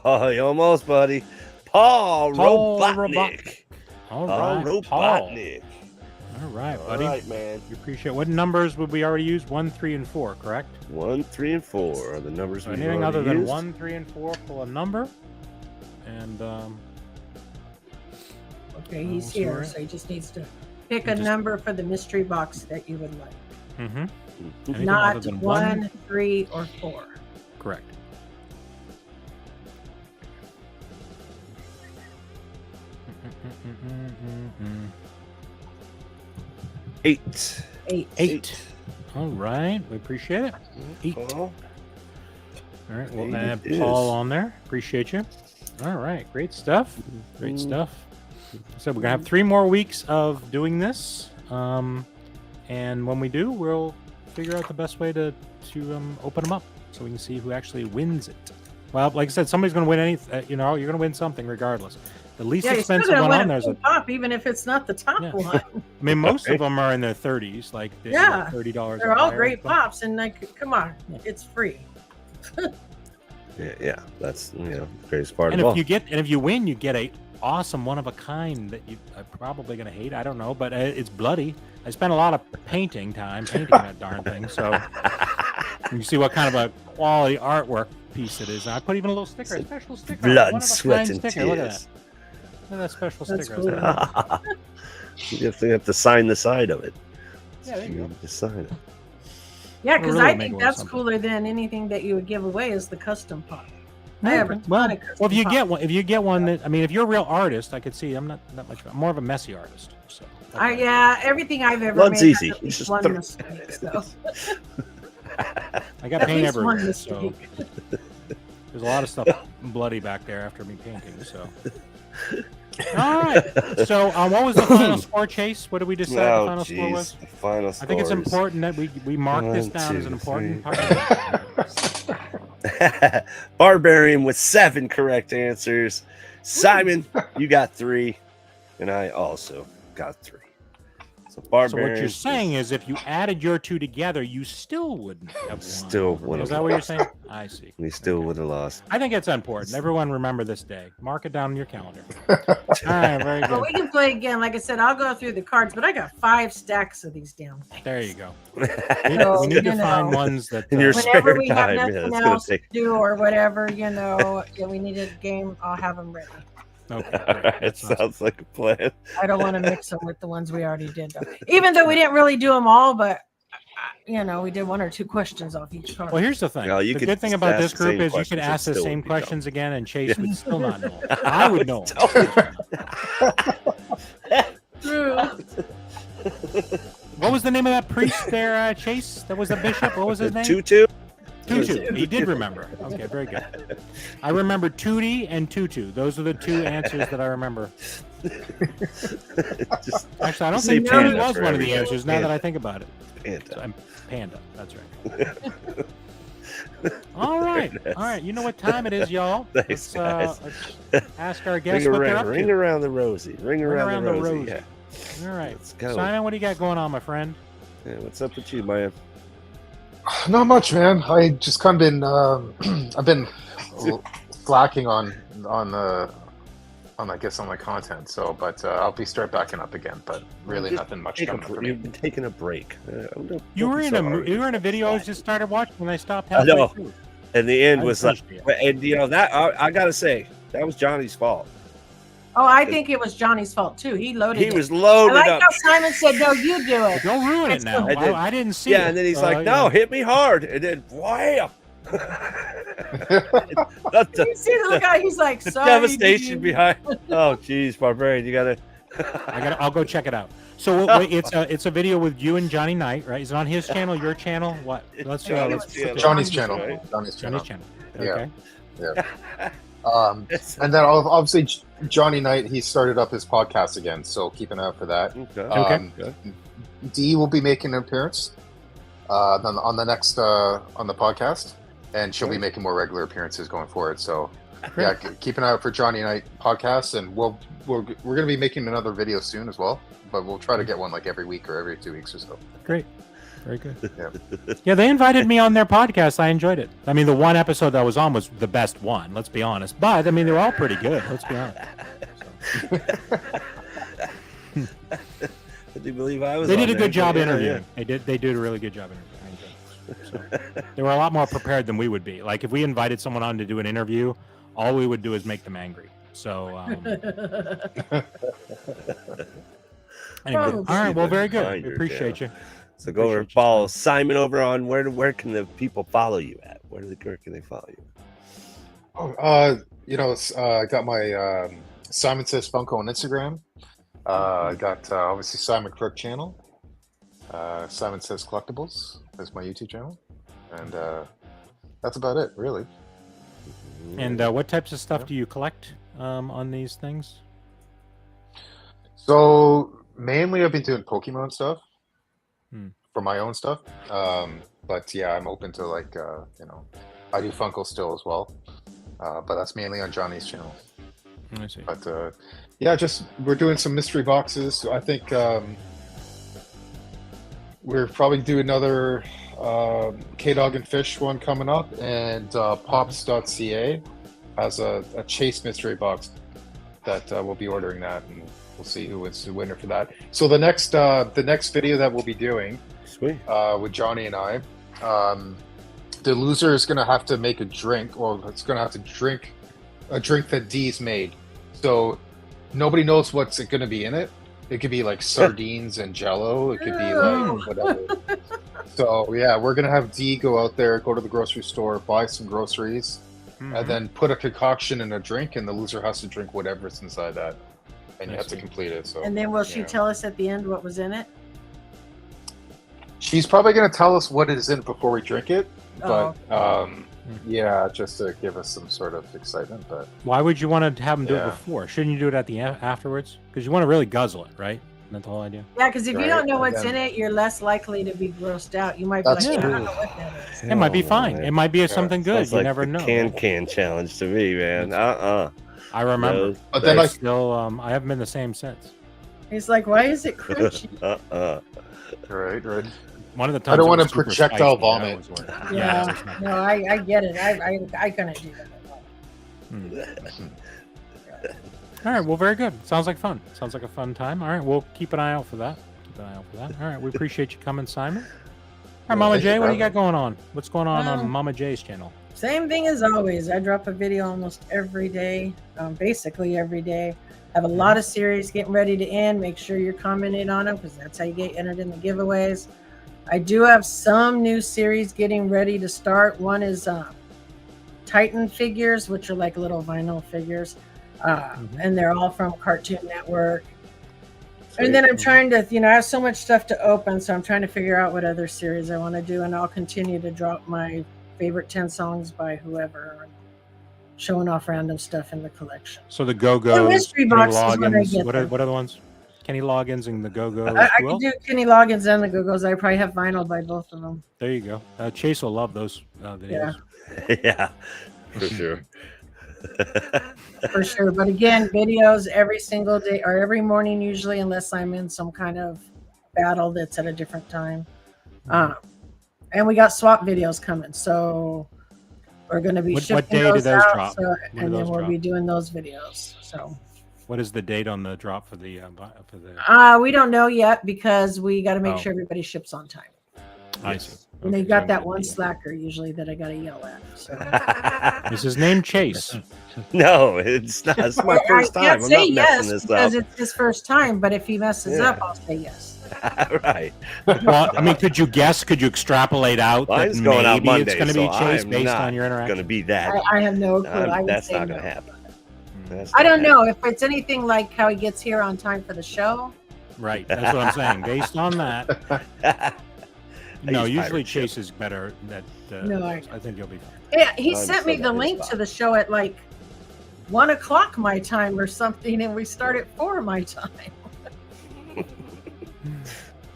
Oh, you almost, buddy. Paul Robotnik. All Paul right, Paul. Robotnik. All right, All buddy. right, man. We appreciate. What numbers would we already use? 1, 3, and 4, correct? 1, 3, and 4 are the numbers So we've anything already other than used. 1, 3, and 4, pull a number. And Okay, he's we'll see here, where- so he just needs to pick You a just- number for the mystery box that you would like. mm-hmm. Anything Not other than 1, 3, or 4. Correct. Eight. 8. 8. All right, we appreciate it. 8. Paul. All right, we'll Eight add it Paul is. on there. Appreciate you. All right, great stuff. Great stuff. So we're gonna have 3 more weeks of doing this, and when we do, we'll figure out the best way to open them up so we can see who actually wins it. Well, like I said, somebody's gonna win anything. You're gonna win something regardless. The least Yeah, you're still expensive gonna one win on a there is full pop, even if it's not the top Yeah. one. I mean, most of them are in their 30s, like Yeah, $30. They're all great pops, and like, come on, it's free. Yeah, that's the greatest part And of all. if you win, you get a awesome one of a kind that you are probably gonna hate. I don't know, but it's bloody. I spent a lot of painting that darn thing, so you see what kind of a quality artwork piece it is. And I put even a little sticker, a special sticker, Blood, one of a sweat, kind and sticker. Look at tears. that. Look at that special That's sticker. cool. You definitely have to sign the side of it. Yeah, there you go. Just sign it. Yeah, because Really I make think it worth that's something. cooler than anything that you would give away is the custom pop. I Okay. have a ton Well, of custom well, if you pop. get one, that, I mean, if you're a real artist, I could see. I'm not that much. I'm more of a messy artist. So. Yeah, everything I've ever One's made easy. has at You least just one throw- mistake. So. I got At paint least one everywhere, so mistake. there's a lot of stuff bloody back there after me painting. So. All right. So, what was the final score, Chase? What did we decide the final score was? The final score. I think it's important that we mark this 1, down as 2, an important 3. part. Barbarian with 7 correct answers. Simon, you got 3, and I also got 3. So So Barbarian. what you're saying is, if you added your two together, you still wouldn't have won. Still would Is have that what you're lost. saying? I see. We still Okay. would have lost. I think it's important. Everyone remember this day. Mark it down on your calendar. All right, very Well, good. we can play again. Like I said, I'll go through the cards, but I got 5 stacks of these damn things. There you go. So, We need to you find know, ones that. In your Whenever spare we have time, nothing it's gonna else take. to do or whatever, yeah, we need a game, I'll have them ready. Okay. All great. right, That sounds- sounds like a plan. I don't want to mix them with the ones we already did, though. Even though we didn't really do them all, but we did 1 or 2 questions off each card. Well, here's the thing. No, you The could good thing just about ask this the group same is you could questions and ask the still same would be questions again, and Chase would still not know. I would know. True. What was the name of that priest there, Chase? That was the bishop. What was his name? Tutu. Tutu. He did remember. Okay, very good. I remember Tootie and Tutu. Those are the 2 answers that I remember. Just Actually, I don't say think Tootie panda was for one of the everything. answers. Now that I think about it, Panda. so I'm Panda. That's right. All right, all right. You know what time it is, y'all. Thanks, guys. Let's ask our guests Ring what they're around, up ring to. around the rosy. Ring around the rosy. Yeah. All right, Let's go. Simon, what do you got going on, my friend? Yeah, what's up with you, man? Not much, man. I just kind of been I've been slacking on I guess on my content. So, but I'll be start backing up again. But really, Just nothing much Take a coming up for br- me. You've been taking a break. You were in a video I just started watching, and I stopped halfway know. through. And the end I was like, finished it. and that I gotta say, that was Johnny's fault. Oh, I think it was Johnny's fault, too. He loaded He it. was I loaded like up. how Simon said, no, you do But it. don't ruin it now. I did. I didn't see it. Yeah, and then he's like, "No, hit me hard," and then wham! the You see the look out, he's like, sorry. devastation dude." behind. Oh, geez, Barbarian, you gotta. I'll go check it out. So wait, it's a video with you and Johnny Knight, right? Is it on his channel, your channel? What? Let's Johnny's put channel. this- Johnny's channel. Right. Johnny's channel. Johnny's channel. Yeah. Okay. And then obviously Johnny Knight, he started up his podcast again, so keep an eye out for that. Okay. Dee will be making an appearance on the next on the podcast, and she'll be making more regular appearances going forward. So yeah, keep an eye out for Johnny Knight podcast, and we're going to be making another video soon as well. But we'll try to get one like every week or every 2 weeks or so. Great. Very good. Yeah. Yeah, they invited me on their podcast. I enjoyed it. I mean, the one episode that I was on was the best one, let's be honest. But, I mean, they're all pretty good, let's be honest. I do believe I was. They on did a there, good job but yeah, interviewing. They did a really good job interviewing. I enjoyed it. So, they were a lot more prepared than we would be. Like, if we invited someone on to do an interview, all we would do is make them angry. So, anyway. All right, well, very good. We appreciate you. So go over and follow Simon over on where can the people follow you at? Where can they follow you? I got my Simon Says Funko on Instagram. I got obviously Simon Crook channel. Simon Says Collectibles is my YouTube channel, and that's about it, really. And what types of stuff do you collect on these things? So mainly, I've been doing Pokemon stuff Hmm. for my own stuff. But yeah, I'm open to I do Funko still as well. But that's mainly on Johnny's channel. I see. But yeah, we're doing some mystery boxes. So I think we're probably do another K-Dog and Fish one coming up, and Pops.ca has a Chase mystery box that we'll be ordering that, and we'll see who wins the winner for that. So the next video that we'll be doing Sweet. with Johnny and I, the loser is going to have to make a drink, or it's going to have to drink a drink that Dee's made. So nobody knows what's going to be in it. It could be like sardines and Jello. It could be like whatever. So yeah, we're gonna have D go out there, go to the grocery store, buy some groceries, and then put a concoction in a drink, and the loser has to drink whatever's inside that, and you have to complete it. So. And then will she tell us at the end what was in it? She's probably gonna tell us what is in it before we drink it, but Oh. yeah, just to give us some sort of excitement. But Why would you want to have them do it Yeah. before? Shouldn't you do it at the afterwards? Because you want to really guzzle it, right? That's the whole idea. Yeah, because if you Right, don't know and what's then- in it, you're less likely to be grossed out. You might be That's like, I true. don't know what that is. It might be fine. man. It might be something good. Sounds You like never the know. Can challenge to me, man. I remember. No, But then I I still, I haven't been the same since. He's like, why is it crunchy? right. One of the times I don't it want was to super projectile spicy, that vomit. was worse. Yeah, it was not- no, I get it. I couldn't do that. All right. Well, very good. Sounds like fun. Sounds like a fun time. All right. We'll keep an eye out for that. All right. We appreciate you coming, Simon. All right, Mama thank you J, for what do you got having going on? What's going on Mama J's channel? Same thing as always. I drop a video almost every day, basically every day. Have a lot of series getting ready to end. Make sure you're commenting on them because that's how you get entered in the giveaways. I do have some new series getting ready to start. One is Titan figures, which are like little vinyl figures, and they're all from Cartoon Network. And then I'm trying to, I have so much stuff to open, so I'm trying to figure out what other series I want to do, and I'll continue to drop my favorite 10 songs by whoever, and showing off random stuff in the collection. So the Go-Go's, mystery Kenny box is when I Loggins. get What them. are the ones? Kenny Loggins and the Go-Go's. I Who could else? do Kenny Loggins and the Go-Go's. I probably have vinyl by both of them. There you go. Chase will love those videos. yeah, for sure. For sure. But again, videos every single day or every morning usually, unless I'm in some kind of battle that's at a different time. And we got swap videos coming, so we're going to be shipping what day do those out, drop? so, and then those we'll drop? be doing those videos. So What is the date on the drop for the? we don't know yet because we got to make Oh. sure everybody ships on time. I see. And they Okay, got so that I'm one gonna- slacker usually that I got to yell at. So. Is his name Chase? No, it's not. It's my I first time. can't I'm say not yes messing this because up. it's his first time, but if he messes Yeah. up, I'll say yes. Right. Well, I mean, could you guess? Could you extrapolate out Mine's that going out maybe Monday, it's going to be so Chase I'm based not on your Going interaction? to be that. I have no clue. I would That's say not no. going to happen. That's I not don't know if it's anything like how he gets here on time for the show. Right. That's what I'm saying. Based on that, happening. no. use Usually pirate ship. Chase is better. No, I- I think you'll be fine. Yeah, he I'm sent me still the got his link to spot. the show at like 1:00 my time or something, and we start at 4 my time.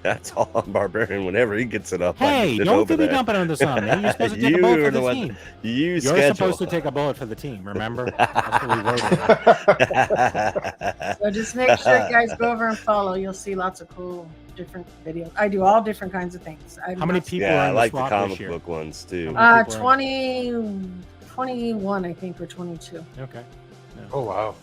That's all on Barbarian. Whenever he gets it up, I Hey, get it don't over be there. dumping on the sun. Man. You're supposed to take You a bullet are for the the one- team. You You're schedule. supposed to take a bullet for the team. Remember? That's what we voted. So just make sure you guys go over and follow. You'll see lots of cool different videos. I do all different kinds of things. How many people Yeah, are I in like the the swap comic this year? book ones too. How many people are 21, I think, or 22. Okay. Oh wow.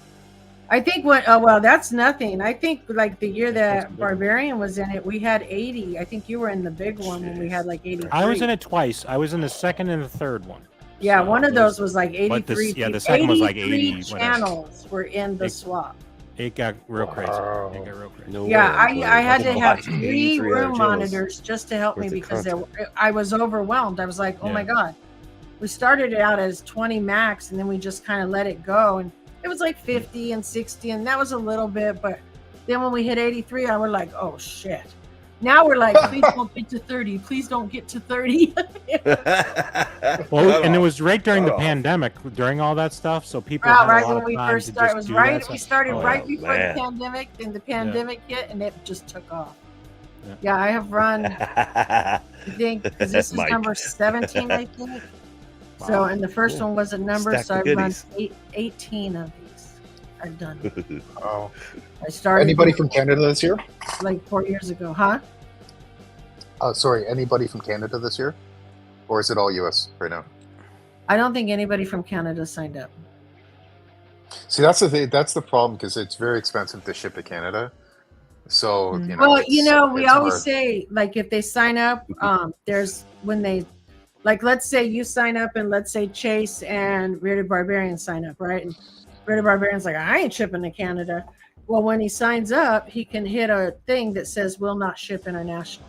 I think well, that's nothing. I think like the year That's that good. Barbarian was in it, we had 80. I think you were in the big one when we had like 83. I was in it twice. I was in the second and the third one. Yeah, So one of it those was like but this- 83. yeah, the second was like 83 80, whatever. channels were in the It- swap. It got real crazy. Wow. It got real crazy. No Yeah, way. I had to have Watch 3 83 room other channels. monitors just to help me worth of because content. I was overwhelmed. I was like, oh Yeah. my God. We started it out as 20 max and then we just kind of let it go. And it was like 50 and 60, and that was a little bit. But then when we hit 83, I was like, oh shit. Now we're like, please don't get to 30. Please don't get to 30. Well, and it was right during the Oh. pandemic, during all that stuff. So people Right, had a right lot when of we time first to started, just it was do right. that We stuff. started Oh, right yeah. before Man. the pandemic, then the pandemic hit, and it just took off. Yeah. Yeah, I have run. I think because this is Mike. number 17, I think. So, and the first Cool. one wasn't numbered, Stack so of I've run goodies. 18 of these. I've done. Oh. I started Anybody from Canada this year? like 4 years ago, huh? Sorry, anybody from Canada this year? Or is it all US right now? I don't think anybody from Canada signed up. See, that's the thing. That's the problem because it's very expensive to ship to Canada. So, you know. Well, it's- we it's always hard. say like if they sign up, there's when they like let's say you sign up and let's say Chase and Bearded Barbarian sign up, right? And Bearded Barbarian's like, I ain't shipping to Canada. Well, when he signs up, he can hit a thing that says will not ship international.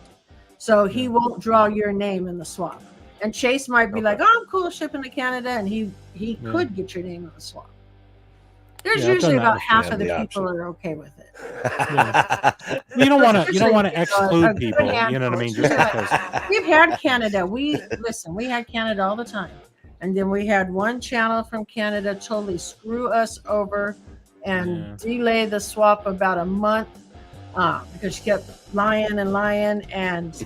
So he won't draw your name in the swap. And Chase might be like, "Oh, I'm cool shipping to Canada," and he could get your name in the swap. There's usually about half of the people are okay with it. You don't want to exclude people. You know what I mean? Just because we've had Canada. We had Canada all the time, and then we had one channel from Canada totally screw us over and delay the swap about a month because she kept lying and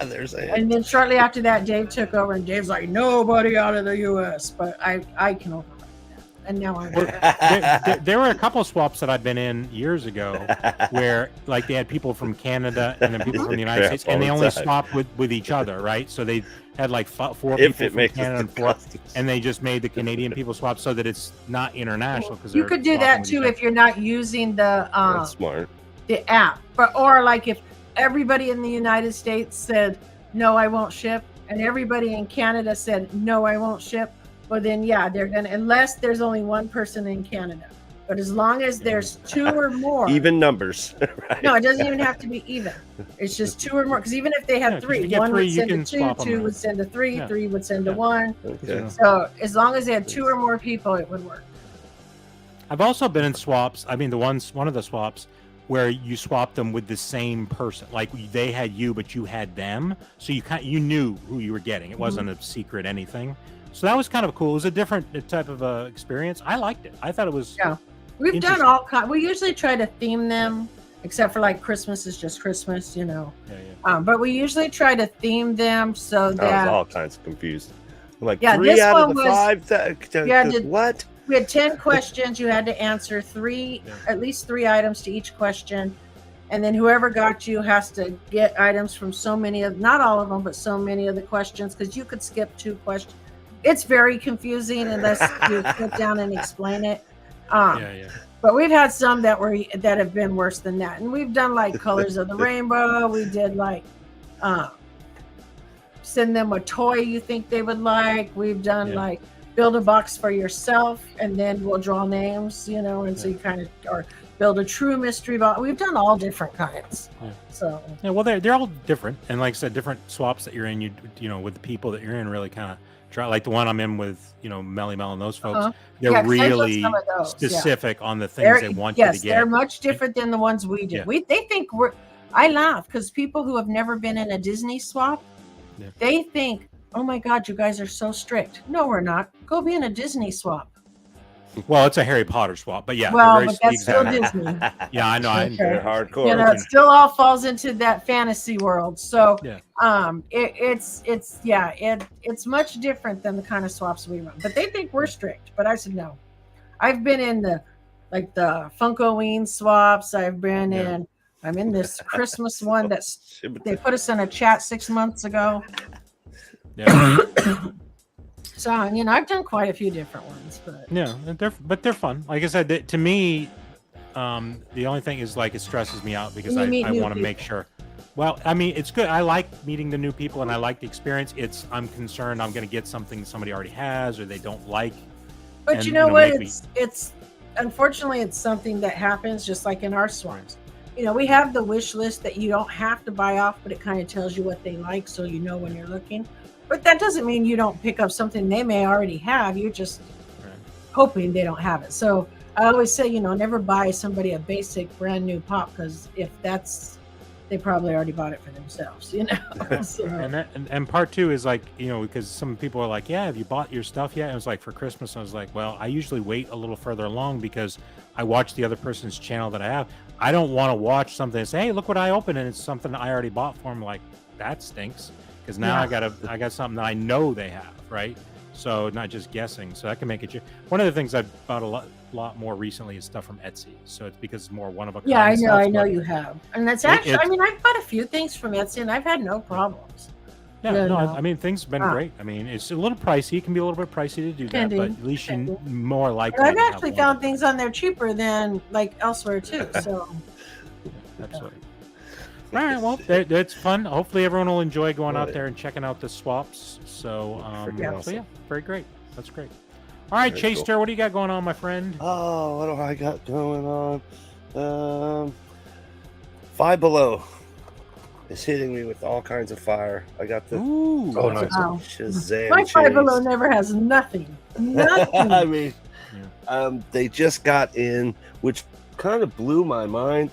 and then shortly after that, Dave took over, and Dave's like, "Nobody out of the U.S." But I can override that, and now I'm. There were a couple of swaps that I've been in years ago where like they had people from Canada and then people from the United States, and they only swapped with each other, right? So they had like 4 people from Canada and 4, and they just made the Canadian people swap so that it's not international. Because you could do that too if you're not using the That's smart. the app, or like if everybody in the United States said, "No, I won't ship," and everybody in Canada said, "No, I won't ship," well then, yeah, they're going to, unless there's only one person in Canada. But as long as there's 2 or more. Even numbers. Right? No, it doesn't even have to be even. It's just 2 or more. Because even if they had 3, 1 would send a 2, 2 would send a 3, 3 would send a 1. Okay. So as long as they had 2 or more people, it would work. I've also been in swaps. I mean, one of the swaps where you swapped them with the same person, like they had you, but you had them, so you knew who you were getting. It wasn't a secret anything. So that was kind of cool. It was a different type of experience. I liked it. I thought it was. Yeah, we've done all kinds. We usually try to theme them, except for like Christmas is just Christmas, you know. Yeah. But we usually try to theme them so that I was all kinds of confused. I'm like, yeah, 3 this out one of the was, 5. What? We had 10 questions. You had to answer at least 3 items to each question. And then whoever got you has to get items from so many of, not all of them, but so many of the questions, because you could skip 2 questions. It's very confusing unless you sit down and explain it. But we've had some that have been worse than that. And we've done like colors of the rainbow. We did like send them a toy you think they would like. We've done like build a box for yourself, and then we'll draw names, you know, and so you kind of, or build a true mystery box. We've done all different kinds. So well, they're all different, and like I said, different swaps that you're in. You know, with the people that you're in, really kind of try. Like the one I'm in with, you know, Melly Mel and those folks. They're really specific on the things they want you to get. They're much different than the ones we do. They think I laugh because people who have never been in a Disney swap, they think, "Oh my God, you guys are so strict." No, we're not. Go be in a Disney swap. Well, it's a Harry Potter swap, but but that's still Disney. Yeah, I know. They're hardcore. You know, it still all falls into that fantasy world. So, it's much different than the kind of swaps we run. But they think we're strict. But I said no. I've been in the Funkoween swaps. I've been in. I'm in this Christmas one they put us in a chat 6 months ago. So, you know, I've done quite a few different ones, but they're fun. Like I said, to me, the only thing is like it stresses me out because I want to make sure. Well, I mean, it's good. I like meeting the new people and I like the experience. I'm concerned I'm going to get something somebody already has or they don't like. But you know what? It's unfortunately it's something that happens just like in our swaps. You know, we have the wish list that you don't have to buy off, but it kind of tells you what they like, so you know when you're looking. But that doesn't mean you don't pick up something they may already have. You're just hoping they don't have it. So I always say, you know, never buy somebody a basic brand new pop, because if they probably already bought it for themselves, you know. So. And part 2 is like, you know, because some people are like, "Yeah, have you bought your stuff yet?" And it was like for Christmas. I was like, well, I usually wait a little further along because I watch the other person's channel that I have. I don't want to watch something and say, "Hey, look what I opened," and it's something I already bought for them. Like, that stinks. Because now I got something that I know they have, right? So not just guessing. So that can make it. One of the things I've bought a lot more recently is stuff from Etsy. So it's because it's more one of a kind. Yeah, I know you have, and that's actually. I mean, I've bought a few things from Etsy, and I've had no problems. I mean, things have been great. I mean, it's a little pricey. It can be a little bit pricey to do that, but at least you more likely. But I've actually found things on there cheaper than like elsewhere too. So. Absolutely. All right, well, it's fun. Hopefully everyone will enjoy going out there and checking out the swaps. So, awesome. very great. That's great. All right, Chase, what do you got going on, my friend? Oh, what do I got going on? 5 Below. is hitting me with all kinds of fire. I got the Ooh. Oh, nice. Wow. Shazam. My Five Below chase. never has nothing. Nothing. I mean, they just got in, which kind of blew my mind.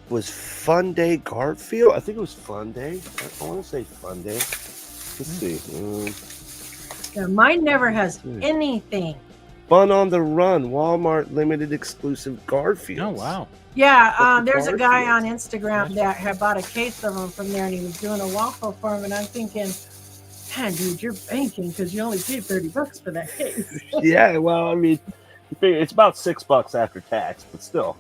Was Fun Day Garfield? I think it was Fun Day. I want to say Fun Day. Let's see. Yeah, mine never has anything. Fun on the Run, Walmart limited exclusive Garfield. Oh wow. Yeah, What's the there's a guy on Garfield? Instagram that had bought a case of them from there, and he was doing a waffle for him. And I'm thinking, man, dude, you're banking because you only paid $30 for that case. Yeah, well, I mean, you figure it's about $6 after tax, but still,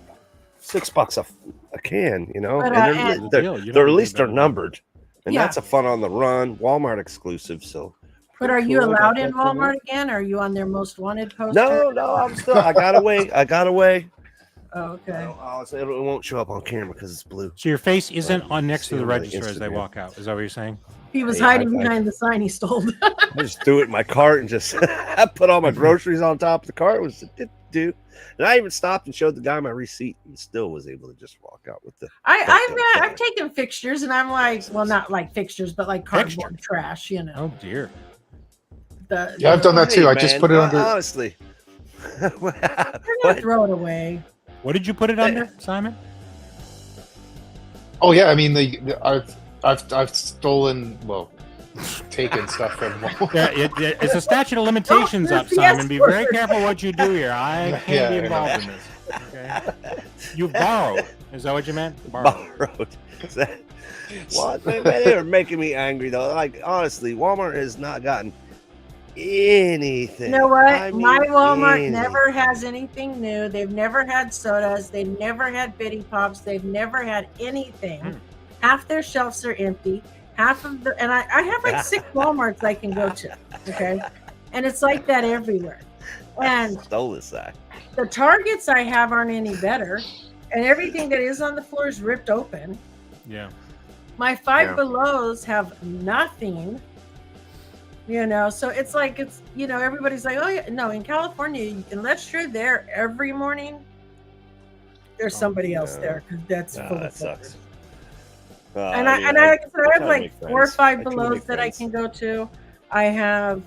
$6 a can, you know. But, and they're, Deal. You they're don't at least need they're that. numbered, and Yeah. that's a Fun on the Run Walmart exclusive. So, But are you cool, I got allowed in that from Walmart again? Are you on their most wanted poster? no, I'm still. I got away. I got away. Oh, okay. It won't show up on camera because it's blue. So your face isn't on next See to the on my register as they Instagram. walk out. Is that what you're saying? He was Hey, hiding I- behind the sign he stole. I just threw it in my cart and just I put all my groceries on top of the cart. It was do, and I even stopped and showed the guy my receipt. And still was able to just walk out with the. I've taken fixtures, and I'm like, well, not like fixtures, but like cardboard trash, you know. Oh dear. Yeah, I've done that too. Hey, I just man, put it well, under. Honestly, I'm gonna what? throw it away. What did you put it under, Simon? Oh yeah, I mean I've stolen, well, taken stuff from. Yeah, it's a statute of limitations up, Simon. Be very careful what you do here. I can't be involved in this. Okay. You borrowed. Is that what you meant? Borrowed. Is that- What? Man, they are making me angry though. Like honestly, Walmart has not gotten anything. You know what? I mean, My Walmart anything. never has anything new. They've never had sodas. They've never had Bitty Pops. They've never had anything. Half their shelves are empty. Half of the, and I have like 6 Walmarts I can go to. Okay. And it's like that everywhere. And Stole this sack. the Targets I have aren't any better. And everything that is on the floor is ripped open. Yeah. My Five Yeah. Belows have nothing. You know, so it's like everybody's like, oh yeah, no, in California, unless you're there every morning, there's somebody else no. there because that's full That of sucks. suckers. And I have try to like make 4 or friends. 5 I try to Belows make that I friends. can go to. I have,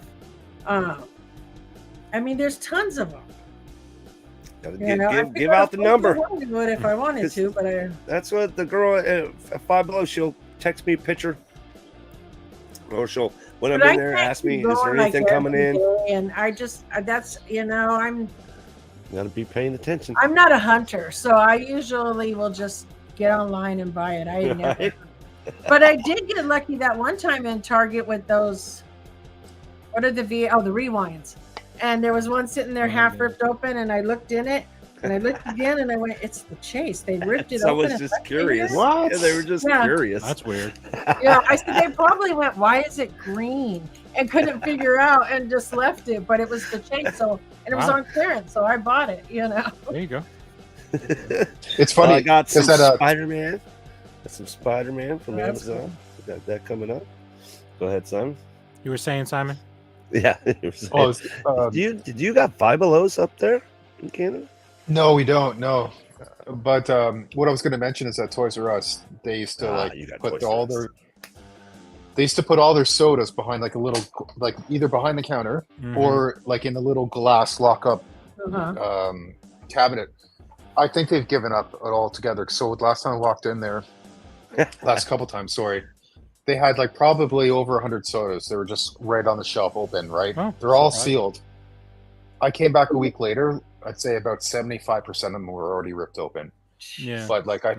I mean, there's tons of them. Gotta You know, I give out the number. I would if I wanted to, but That's what the girl at Five Below. She'll text me a picture, or she'll when I'm but in I there can't ask me, keep "Is there going like anything coming every in?" day, and I just that's Gotta be paying attention. I'm not a hunter, so I usually will just get online and buy it. I never, Right? but I did get lucky that one time in Target with those. What are the the rewinds? And there was one sitting there half ripped open, and I looked in it, and I looked again, and I went, "It's the Chase. They ripped it So I open." was and just left it curious. here." What? Yeah, they were just Yeah. curious. That's weird. Yeah, I said they probably went, "Why is it green?" and couldn't figure out, and just left it. But it was the Chase, so and it was Wow. on clearance, so I bought it. You know. There you go. It's funny. I got some is that Spider-Man. Got some Spider-Man from That's Amazon. We got that coming up. Go ahead, Simon. You were saying, Simon? Yeah. Did you got Five Belows up there in Canada? No, we don't. No, but what I was going to mention is that Toys R Us, they used to you got put Toys R all Us. their. They used to put all their sodas behind like a little, like either behind the counter Mhm. or like in a little glass lock-up Uh-huh. cabinet. I think they've given up it altogether. So last time I walked in there, last couple times, sorry, they had like probably over 100 sodas. They were just right on the shelf, open. Right, Oh, they're all surprised. sealed. I came back a week later. I'd say about 75% of them were already ripped open. Yeah. But like I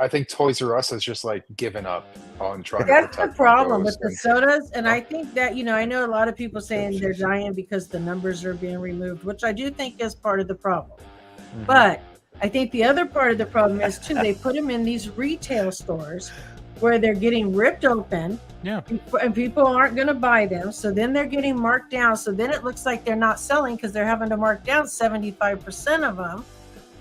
think Toys R Us has just like given up on trying to That's the protect problem those with the and- sodas, and I think that I know a lot of people saying they're dying because the numbers are being removed, which I do think is part of the problem. Mhm. But I think the other part of the problem is too they put them in these retail stores where they're getting ripped open, Yeah. and people aren't going to buy them. So then they're getting marked down. So then it looks like they're not selling because they're having to mark down 75% of them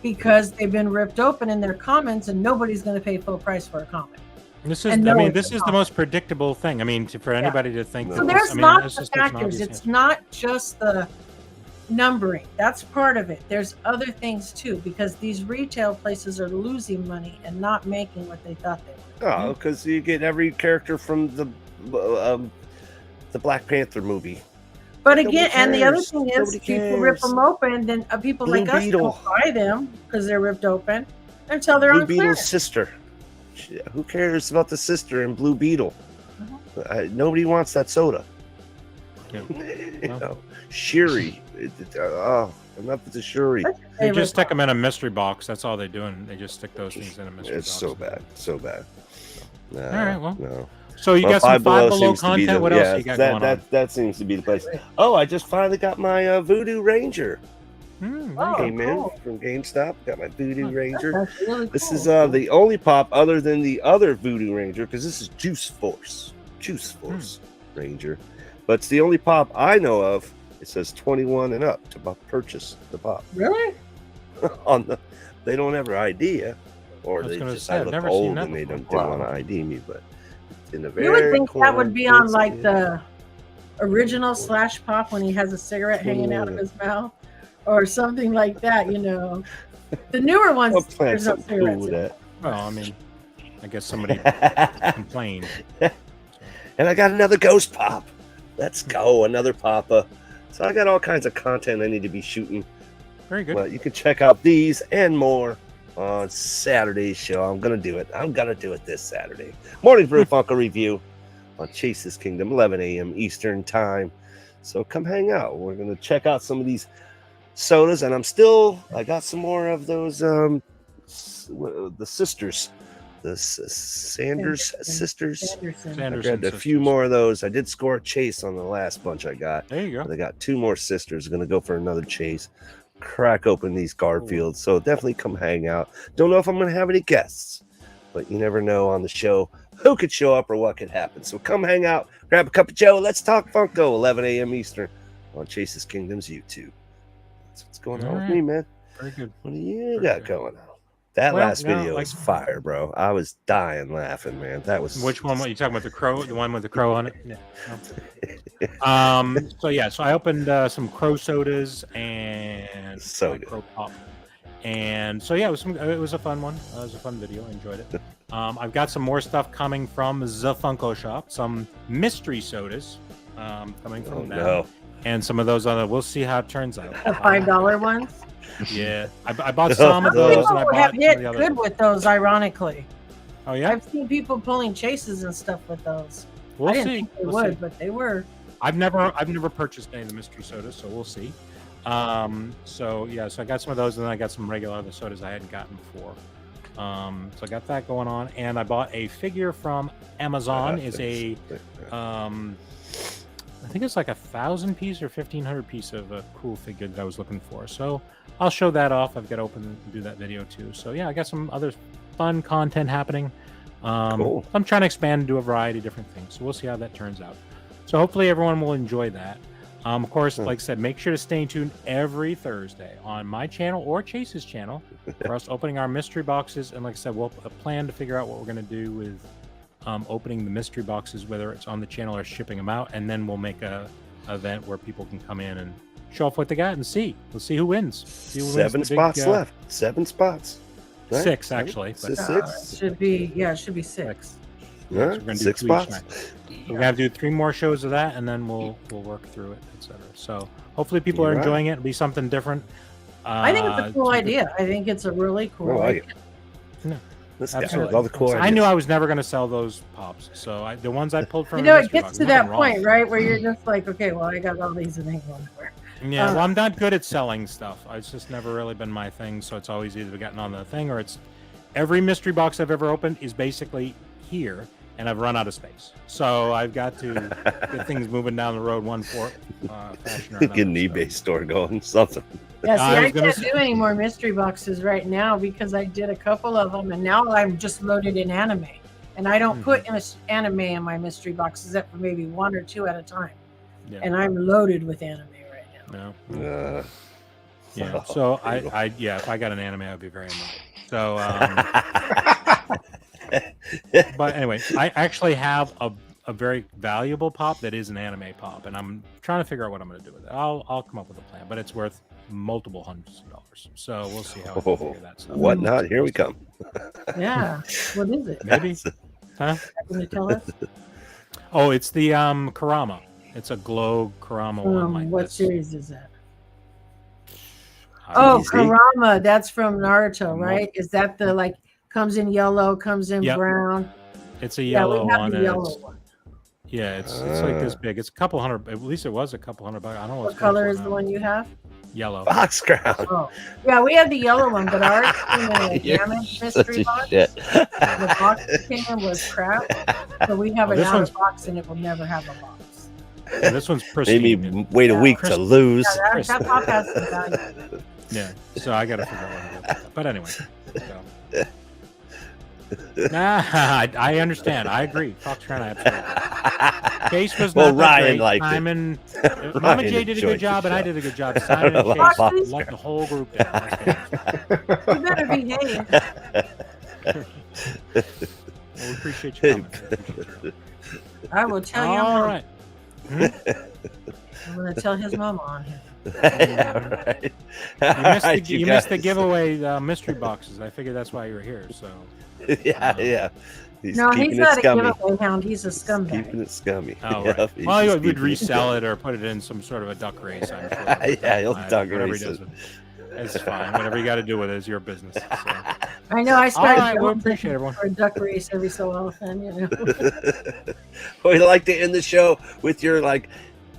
because they've been ripped open in their commons, and nobody's going to pay full price for a common. This is, And I no mean, one's this is the most predictable thing. I mean, for anybody to think So that So there's this, I mean, lots this of just takes an factors. obvious It's answer. not just the numbering. That's part of it. There's other things too, because these retail places are losing money and not making what they thought they were. Oh, because you get every character from the Black Panther movie. But Nobody again, and the other cares. thing is, Nobody people rip cares. them open, then people Blue like us Beetle. don't buy them because they're ripped open until they're Blue on Beetle's clearance. sister. Who cares about the sister in Blue Beetle? Nobody wants that soda. Yeah. You know, Shuri. Enough with the Shuri. They just stick them in a mystery box. That's all they do, and they just stick those things in a mystery box. It's so bad, so bad. No, All right, well. no. So you got some Five Below seems to be content. the- What yeah, else you got going on? That seems to be the place. Oh, I just finally got my Voodoo Ranger. Oh, Came cool. in from GameStop. Got my Voodoo Ranger. That's really This cool. is the only pop other than the other Voodoo Ranger, because this is Juice Force Ranger. But it's the only pop I know of. It says 21 and up to purchase the pop. Really? They don't have an idea, or I was they gonna just say, I I've look never seen old that and they before. don't want to ID me. But in the very You would think that would corner, be on it's- like the original Slash Pop when he has a cigarette hanging out of his mouth or something like that, you know. The newer ones, I'll plan there's no something cool cigarettes. with in that. Well, I mean, I guess somebody complained. And I got another ghost pop. Let's go, another papa. So I got all kinds of content I need to be shooting. Very good. But you can check out these and more on Saturday's show. I'm gonna do it. I'm gonna do it this Saturday. Morning Brew Funko review on Chase's Kingdom, 11 a.m. Eastern time. So come hang out. We're gonna check out some of these sodas, and I got some more of those the sisters, the Sanders sisters. Sanderson. I Sanderson grabbed a sisters. few more of those. I did score a chase on the last bunch I got. There you go. But I got two more sisters. Going to go for another chase. Crack open these Garfields. So definitely come hang out. Don't know if I'm going to have any guests, but you never know on the show who could show up or what could happen. So come hang out. Grab a cup of Joe. Let's talk Funko. 11 a.m. Eastern on Chase's Kingdom's YouTube. That's what's going on with me, man. Very good. What do you Very got good. going on? That Well, last no, video like- was fire, bro. I was dying laughing, man. That was Which one? What you talking about? The crow? The one with the crow on it? Yeah. So I opened some crow sodas and So my good. crow pop. And so yeah, it was a fun one. It was a fun video. I enjoyed it. I've got some more stuff coming from the Funko Shop. Some mystery sodas coming from Oh them. no. And some of those other. We'll see how it turns out. The $5 ones. Yeah, I bought some of Some those, People and I have bought some hit of the others. good with those, ironically. Oh yeah, I've seen people pulling chases and stuff with those. we'll I didn't see. think they We'll would, see. but they were. I've never purchased any of the mystery sodas, so we'll see. So I got some of those, and then I got some regular other sodas I hadn't gotten before. So I got that going on, and I bought a figure from Amazon. It's a I think it's like 1,000 piece or 1,500 piece of a cool figure that I was looking for. So I'll show that off. I've got to open and do that video too. So yeah, I got some other fun content happening. Cool. I'm trying to expand and do a variety of different things. So we'll see how that turns out. So hopefully everyone will enjoy that. Of course, like I said, make sure to stay tuned every Thursday on my channel or Chase's channel for us opening our mystery boxes. And like I said, we'll plan to figure out what we're going to do with opening the mystery boxes, whether it's on the channel or shipping them out. And then we'll make a event where people can come in and show off what they got and see. We'll see who wins. See who wins 7 the big, spots left. 7 spots. Right? 6 actually. Is But it It 6? should be, it should be 6. All we're right, gonna do 6 two each spots. night. We're gonna have to do 3 more shows of that, and then we'll work through it, etc. So hopefully people are You're right. enjoying it. It'll be something different. I think it's a cool to- idea. I think it's a really I cool like idea. it. This guy Absolutely. has all the cool I ideas. knew I was never going to sell those pops. So the ones I pulled from You the know, it mystery gets box, to nothing that wrong. point, right, where you're just like, okay, well, I got all these and ain't going nowhere. Yeah, well, I'm not good at selling stuff. It's just never really been my thing. So it's always either gotten on the thing or it's every mystery box I've ever opened is basically here, and I've run out of space. So I've got to get things moving down the road one fashion or another. Get an eBay store going, something. Yeah, see, I I was gonna can't do any more mystery boxes right now because I did a couple of them, and now I'm just loaded in anime. And I don't put anime in my mystery boxes except for maybe 1 or 2 at a time. Yeah. And I'm loaded with anime right now. No. Yeah. Oh, So brutal. if I got an anime, I'd be very annoyed. So, but anyway, I actually have a very valuable pop that is an anime pop, and I'm trying to figure out what I'm going to do with it. I'll come up with a plan, but it's worth multiple hundreds of dollars. So we'll see how I can figure that stuff. What not? Here we come. Yeah. What is it? Maybe. Huh? Can you tell us? Oh, it's the Kurama. It's a glow Kurama one like What this. series is that? I Oh, don't see. Kurama. That's from Naruto, right? Is that the like comes in yellow, comes in Yep. brown? It's a Yeah, yellow we have one. the and yellow it's, one. yeah, it's like this big. It's a couple hundred. At least it was a couple $100. I don't know What what's going color for is the now. one you have? Yellow. Box crown. Oh, yeah, we had the yellow one, but ours came in a You're damaged such mystery a box. shit. The box it came in was crap, so we have Oh, it this out one's- of box, and it will never have a box. Yeah, this one's pristine. Maybe wait a Yeah. week to lose. Yeah, that pop has some value. Yeah, so I got to figure out what to do with that. But anyway. So. Nah, I understand. I agree. Fox Crown, absolutely. Case was Well, not that Ryan great. liked it. Simon, Mama Ryan J did a enjoyed good job, the and I show. did a good job. Simon and Fox Case Crown. let the whole group down. Let's be honest. You better behave. Well, we appreciate your comments. We appreciate your comments. I will tell you. All right. I'm going to tell his mama on him. Right. You missed the giveaway mystery boxes. I figured that's why you were here. So Yeah. He's No, keeping he's it not scummy. a giveaway hound. He's a He's scumbag. keeping it scummy. oh, Yep, right. he's Well, just you would keeping it resell scummy. it or put it in some sort of a duck race. I'm sure. Yeah, he'll duck Whatever he race does it. with it. It's fine. Whatever you got to do with it is your business. So. I know. I All started right, well, going appreciate everyone. for a duck race every so often. You know. We'd like to end the show with your like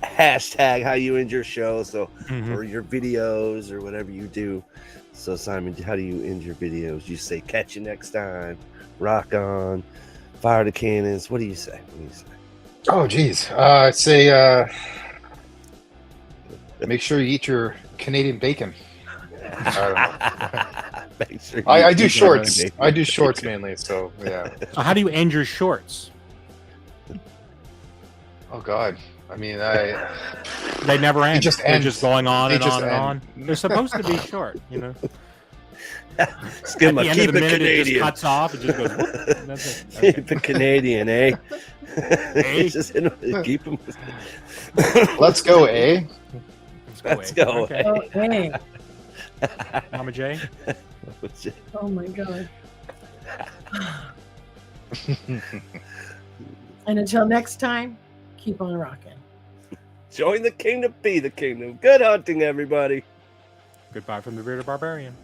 hashtag how you end your show. So Mhm. or your videos or whatever you do. So Simon, how do you end your videos? You say catch you next time, rock on, fire the cannons. What do you say? Oh, geez. I'd say make sure you eat your Canadian bacon. I Make sure don't know. I you do keep shorts. it I do shorts mainly. So yeah. So how do you end your shorts? Oh God. I mean, They never end. just They're end. just going on They and just on and end. on. They're supposed to be short, you know. Skim At the end keep of the it minute, it just Canadian. cuts off. It just goes. Whoop, and that's it. Okay. Keep it Canadian, eh? Eh? Just keep them. let's go, eh? Let's go. Okay. Oh, hey. Mama J. Oh my God. And until next time, keep on rocking. Join the kingdom, be the kingdom. Good hunting, everybody. Goodbye from the bearded barbarian.